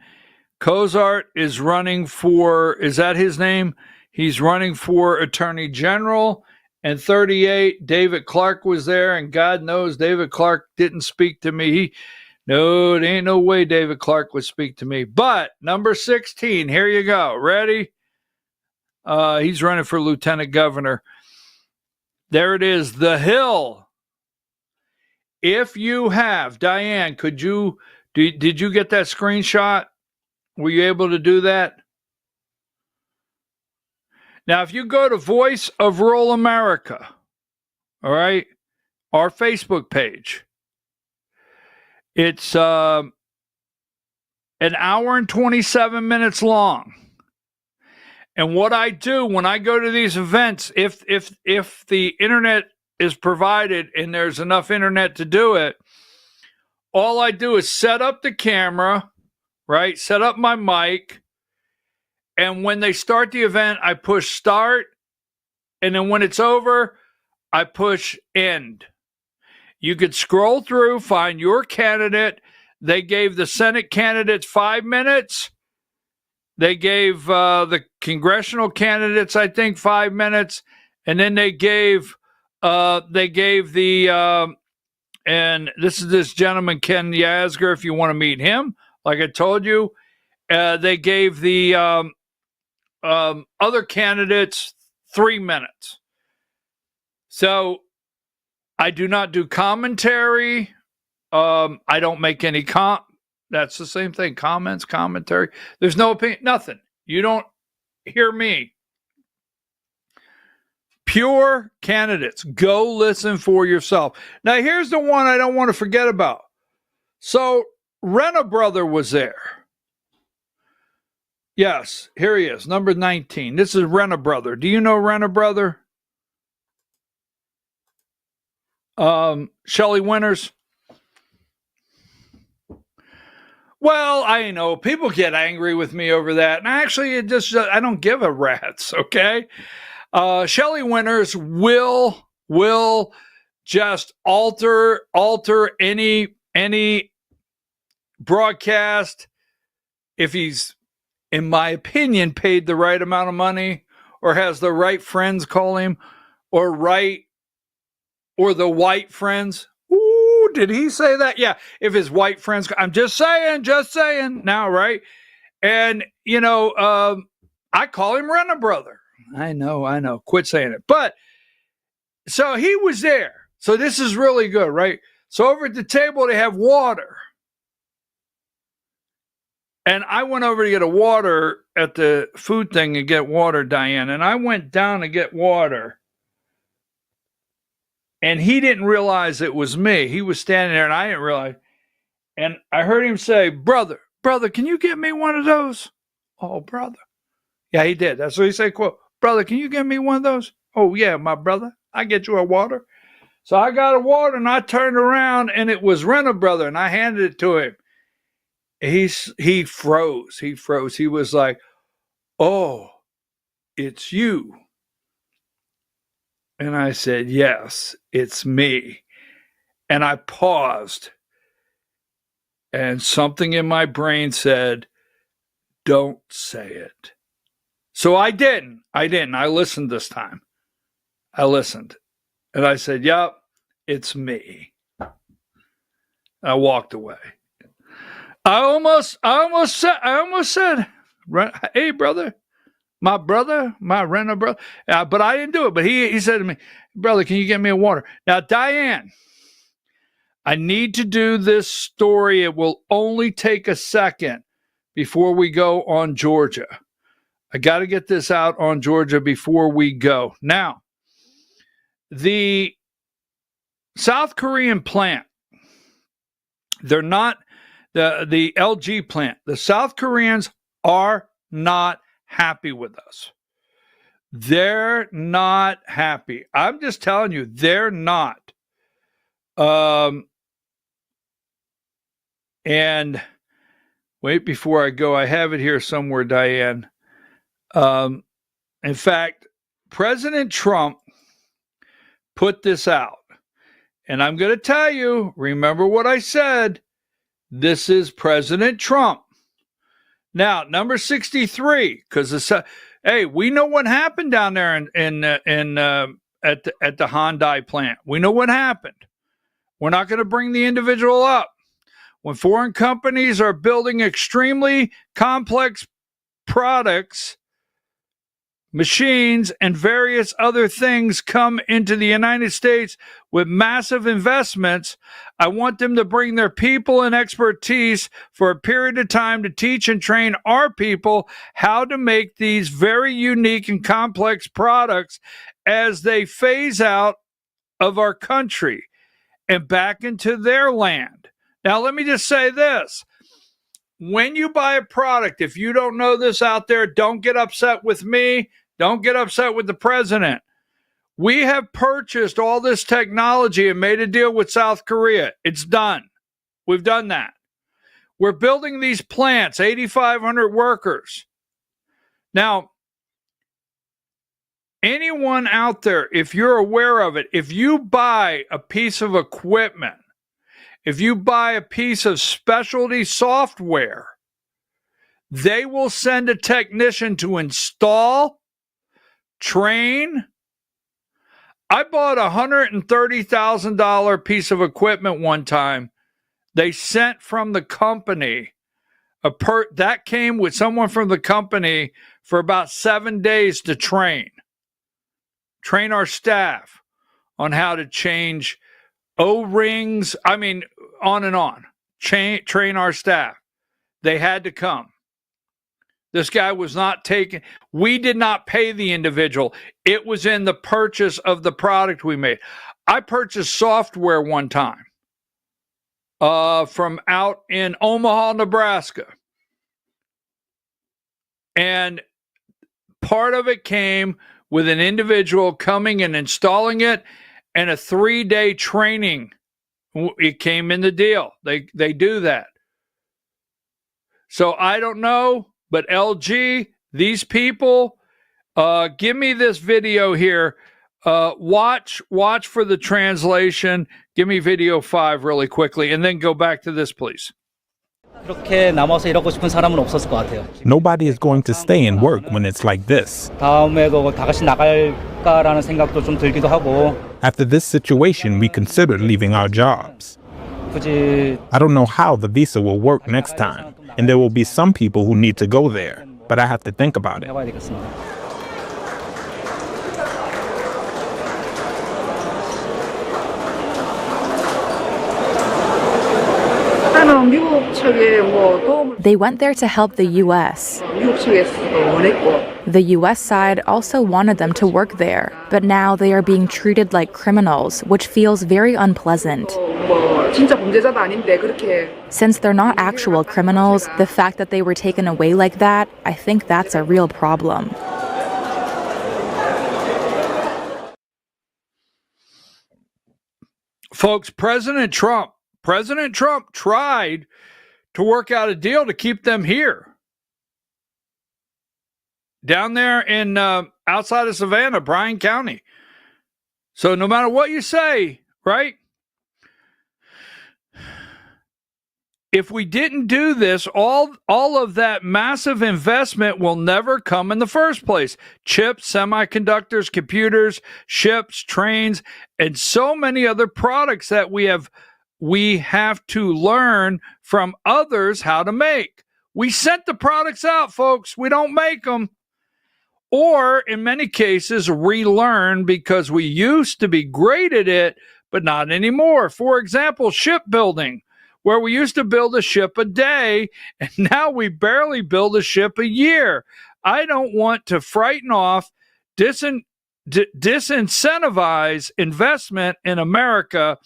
Cozart is running for, is that his name? He's running for Attorney General. And 38, David Clark was there. And God knows David Clark didn't speak to me. No, there ain't no way David Clark would speak to me. But number 16, here you go. Ready? He's running for lieutenant governor. There it is, The Hill. If you have, Diane, did you get that screenshot? Were you able to do that? Now, if you go to Voice of Rural America, all right, our Facebook page, it's an hour and 27 minutes long. And what I do when I go to these events, if the internet is provided and there's enough internet to do it, all I do is set up the camera, right? Set up my mic. And when they start the event, I push start. And then when it's over, I push end. You could scroll through, find your candidate. They gave the Senate candidates 5 minutes. They gave the congressional candidates, I think, 5 minutes, and then they gave the and this is this gentleman Ken Yasger. If you want to meet him, like I told you, they gave the other candidates 3 minutes. So I do not do commentary. I don't make any That's the same thing. Comments, commentary. There's no opinion, nothing. You don't hear me. Pure candidates. Go listen for yourself. Now, here's the one I don't want to forget about. So, Renna Brother was there. Yes, here he is, number 19. This is Renner Brother. Do you know Renner Brother? Shelley Winters. Well, I know people get angry with me over that, and actually, I don't give a rat's. Okay, Shelley Winters will just alter any broadcast if he's, in my opinion, paid the right amount of money or has the right friends call him or the white friends. Ooh, did he say that? Yeah. If his white friends, I'm just saying now, right? And, I call him Renner Brother. I know. Quit saying it. But so he was there. So this is really good, right? So over at the table, they have water. And I went over to get a water at the food thing and get water, Diane. And I went down to get water. And he didn't realize it was me. He was standing there and I didn't realize. And I heard him say, brother, can you get me one of those? Oh, brother. Yeah, he did. That's what he said, quote, brother, can you get me one of those? Oh, yeah, my brother. I get you a water. So I got a water and I turned around and it was Renner Brother and I handed it to him. He froze. He was like, oh, it's you. And I said, yes, it's me. And I paused. And something in my brain said, don't say it. So I didn't. I listened this time. I listened. And I said, yep, it's me. I walked away. I almost said, hey, brother, my Renner brother. But I didn't do it. But he said to me, brother, can you get me a water? Now, Diane, I need to do this story. It will only take a second before we go on Georgia. I got to get this out on Georgia before we go. Now, the South Korean plant, they're not the LG plant. The South Koreans are not happy with us. They're not happy. I'm just telling you, they're not. And wait, before I go, I have it here somewhere, Diane. In fact, President Trump put this out. And I'm going to tell you, remember what I said. This is President Trump. Now, number 63, because hey, we know what happened down there at the Hyundai plant. We know what happened. We're not going to bring the individual up. When foreign companies are building extremely complex products, machines, and various other things come into the United States with massive investments, I want them to bring their people and expertise for a period of time to teach and train our people how to make these very unique and complex products as they phase out of our country and back into their land. Now, let me just say this. When you buy a product, if you don't know this out there, don't get upset with me. Don't get upset with the president. We have purchased all this technology and made a deal with South Korea. It's done. We've done that. We're building these plants, 8,500 workers. Now, anyone out there, if you're aware of it, if you buy a piece of equipment, if you buy a piece of specialty software, they will send a technician to install, train. I bought a $130,000 piece of equipment one time. They sent from the company that came with someone from the company for about 7 days to train our staff on how to change O-rings. I mean, on and on. Train our staff. They had to come. This guy was not taken. We did not pay the individual. It was in the purchase of the product we made. I purchased software one time from out in Omaha, Nebraska. And part of it came with an individual coming and installing it, and a 3-day training. It came in the deal. They do that. So I don't know, but LG, these people, give me this video here. Watch for the translation. Give me video 5 really quickly, and then go back to this, please. Nobody is going to stay and work when it's like this. After this situation, we considered leaving our jobs. I don't know how the visa will work next time, and there will be some people who need to go there, but I have to think about it. They went there to help the U.S. The U.S. side also wanted them to work there, but now they are being treated like criminals, which feels very unpleasant. Since they're not actual criminals, the fact that they were taken away like that, I think that's a real problem. Folks, President Trump tried to work out a deal to keep them here. Down there in outside of Savannah, Bryan County. So no matter what you say, right? If we didn't do this, all of that massive investment will never come in the first place. Chips, semiconductors, computers, ships, trains, and so many other products that we have to learn from others how to make. We sent the products out, folks. We don't make them. Or in many cases, relearn because we used to be great at it, but not anymore. For example, shipbuilding, where we used to build a ship a day, and now we barely build a ship a year. I don't want to frighten off, disincentivize investment in America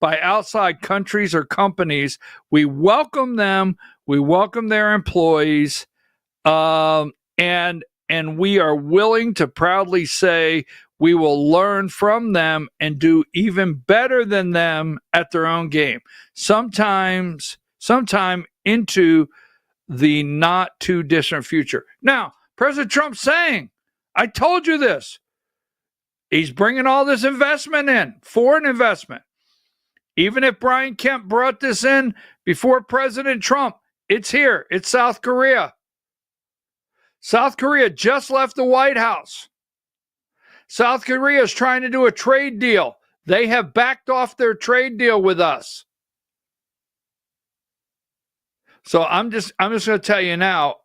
by outside countries or companies. We welcome them. We welcome their employees. And we are willing to proudly say we will learn from them and do even better than them at their own game. Sometime into the not too distant future. Now, President Trump's saying, I told you this. He's bringing all this investment in, foreign investment. Even if Brian Kemp brought this in before President Trump, it's here. It's South Korea. South Korea just left the White House. South Korea is trying to do a trade deal. They have backed off their trade deal with us. So I'm just going to tell you now,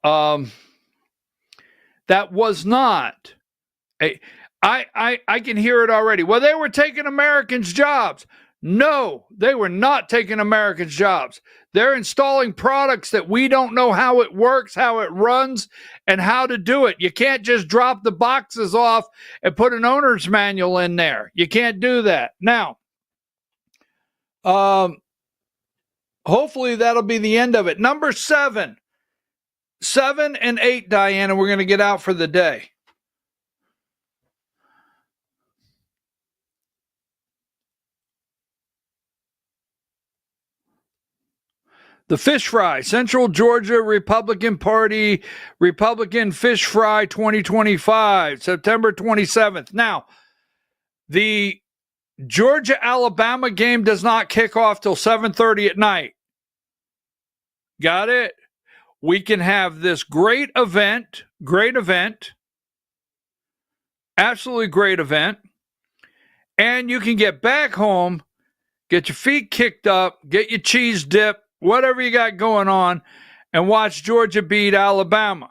that was not I can hear it already. Well, they were taking Americans' jobs. No, they were not taking Americans' jobs. They're installing products that we don't know how it works, how it runs, and how to do it. You can't just drop the boxes off and put an owner's manual in there. You can't do that. Now, hopefully that'll be the end of it. Number 7 and 8, Diana, we're going to get out for the day. The fish fry, Central Georgia Republican Party, Republican Fish Fry 2025, September 27th. Now, the Georgia-Alabama game does not kick off till 7:30 at night. Got it? We can have this great event, absolutely great event, and you can get back home, get your feet kicked up, get your cheese dip, whatever you got going on, and watch Georgia beat Alabama.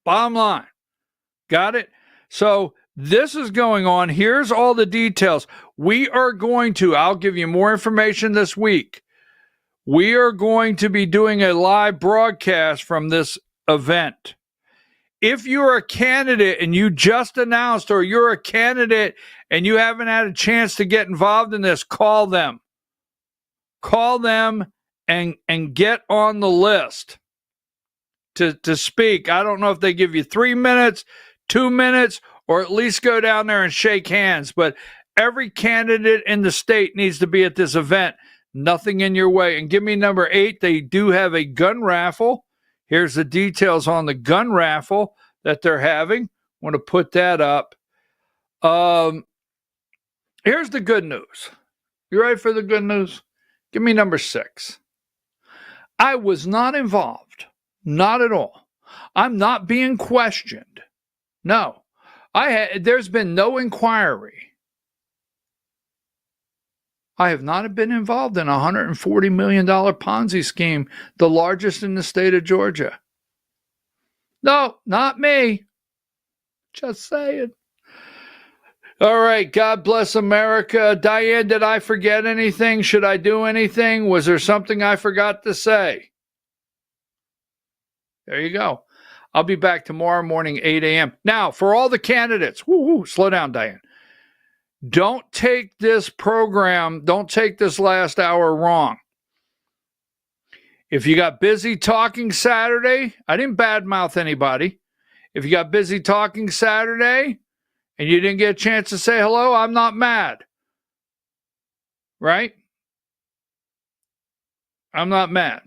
Bottom line. Got it? So this is going on. Here's all the details. We are going to, I'll give you more information this week. We are going to be doing a live broadcast from this event. If you're a candidate and you just announced, or you're a candidate and you haven't had a chance to get involved in this, call them. Call them and get on the list. to speak. I don't know if they give you 3 minutes, 2 minutes, or at least go down there and shake hands. But every candidate in the state needs to be at this event. Nothing in your way. And give me number 8. They do have a gun raffle. Here's the details on the gun raffle that they're having. I want to put that up. Here's the good news. You ready for the good news? Give me number 6. I was not involved. Not at all. I'm not being questioned. No. There's been no inquiry. I have not been involved in a $140 million Ponzi scheme, the largest in the state of Georgia. No, not me. Just saying. All right. God bless America. Diane, did I forget anything? Should I do anything? Was there something I forgot to say? There you go. I'll be back tomorrow morning, 8 a.m. Now, for all the candidates, slow down, Diane. Don't take this program, don't take this last hour wrong. If you got busy talking Saturday, I didn't badmouth anybody. If you got busy talking Saturday and you didn't get a chance to say hello, I'm not mad. Right? I'm not mad.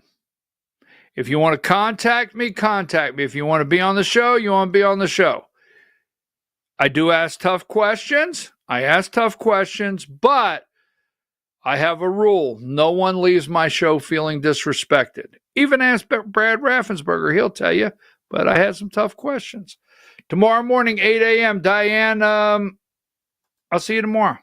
If you want to contact me, contact me. If you want to be on the show, you want to be on the show. I do ask tough questions. I ask tough questions, but I have a rule. No one leaves my show feeling disrespected. Even ask Brad Raffensperger. He'll tell you, but I had some tough questions. Tomorrow morning, 8 a.m. Diane, I'll see you tomorrow.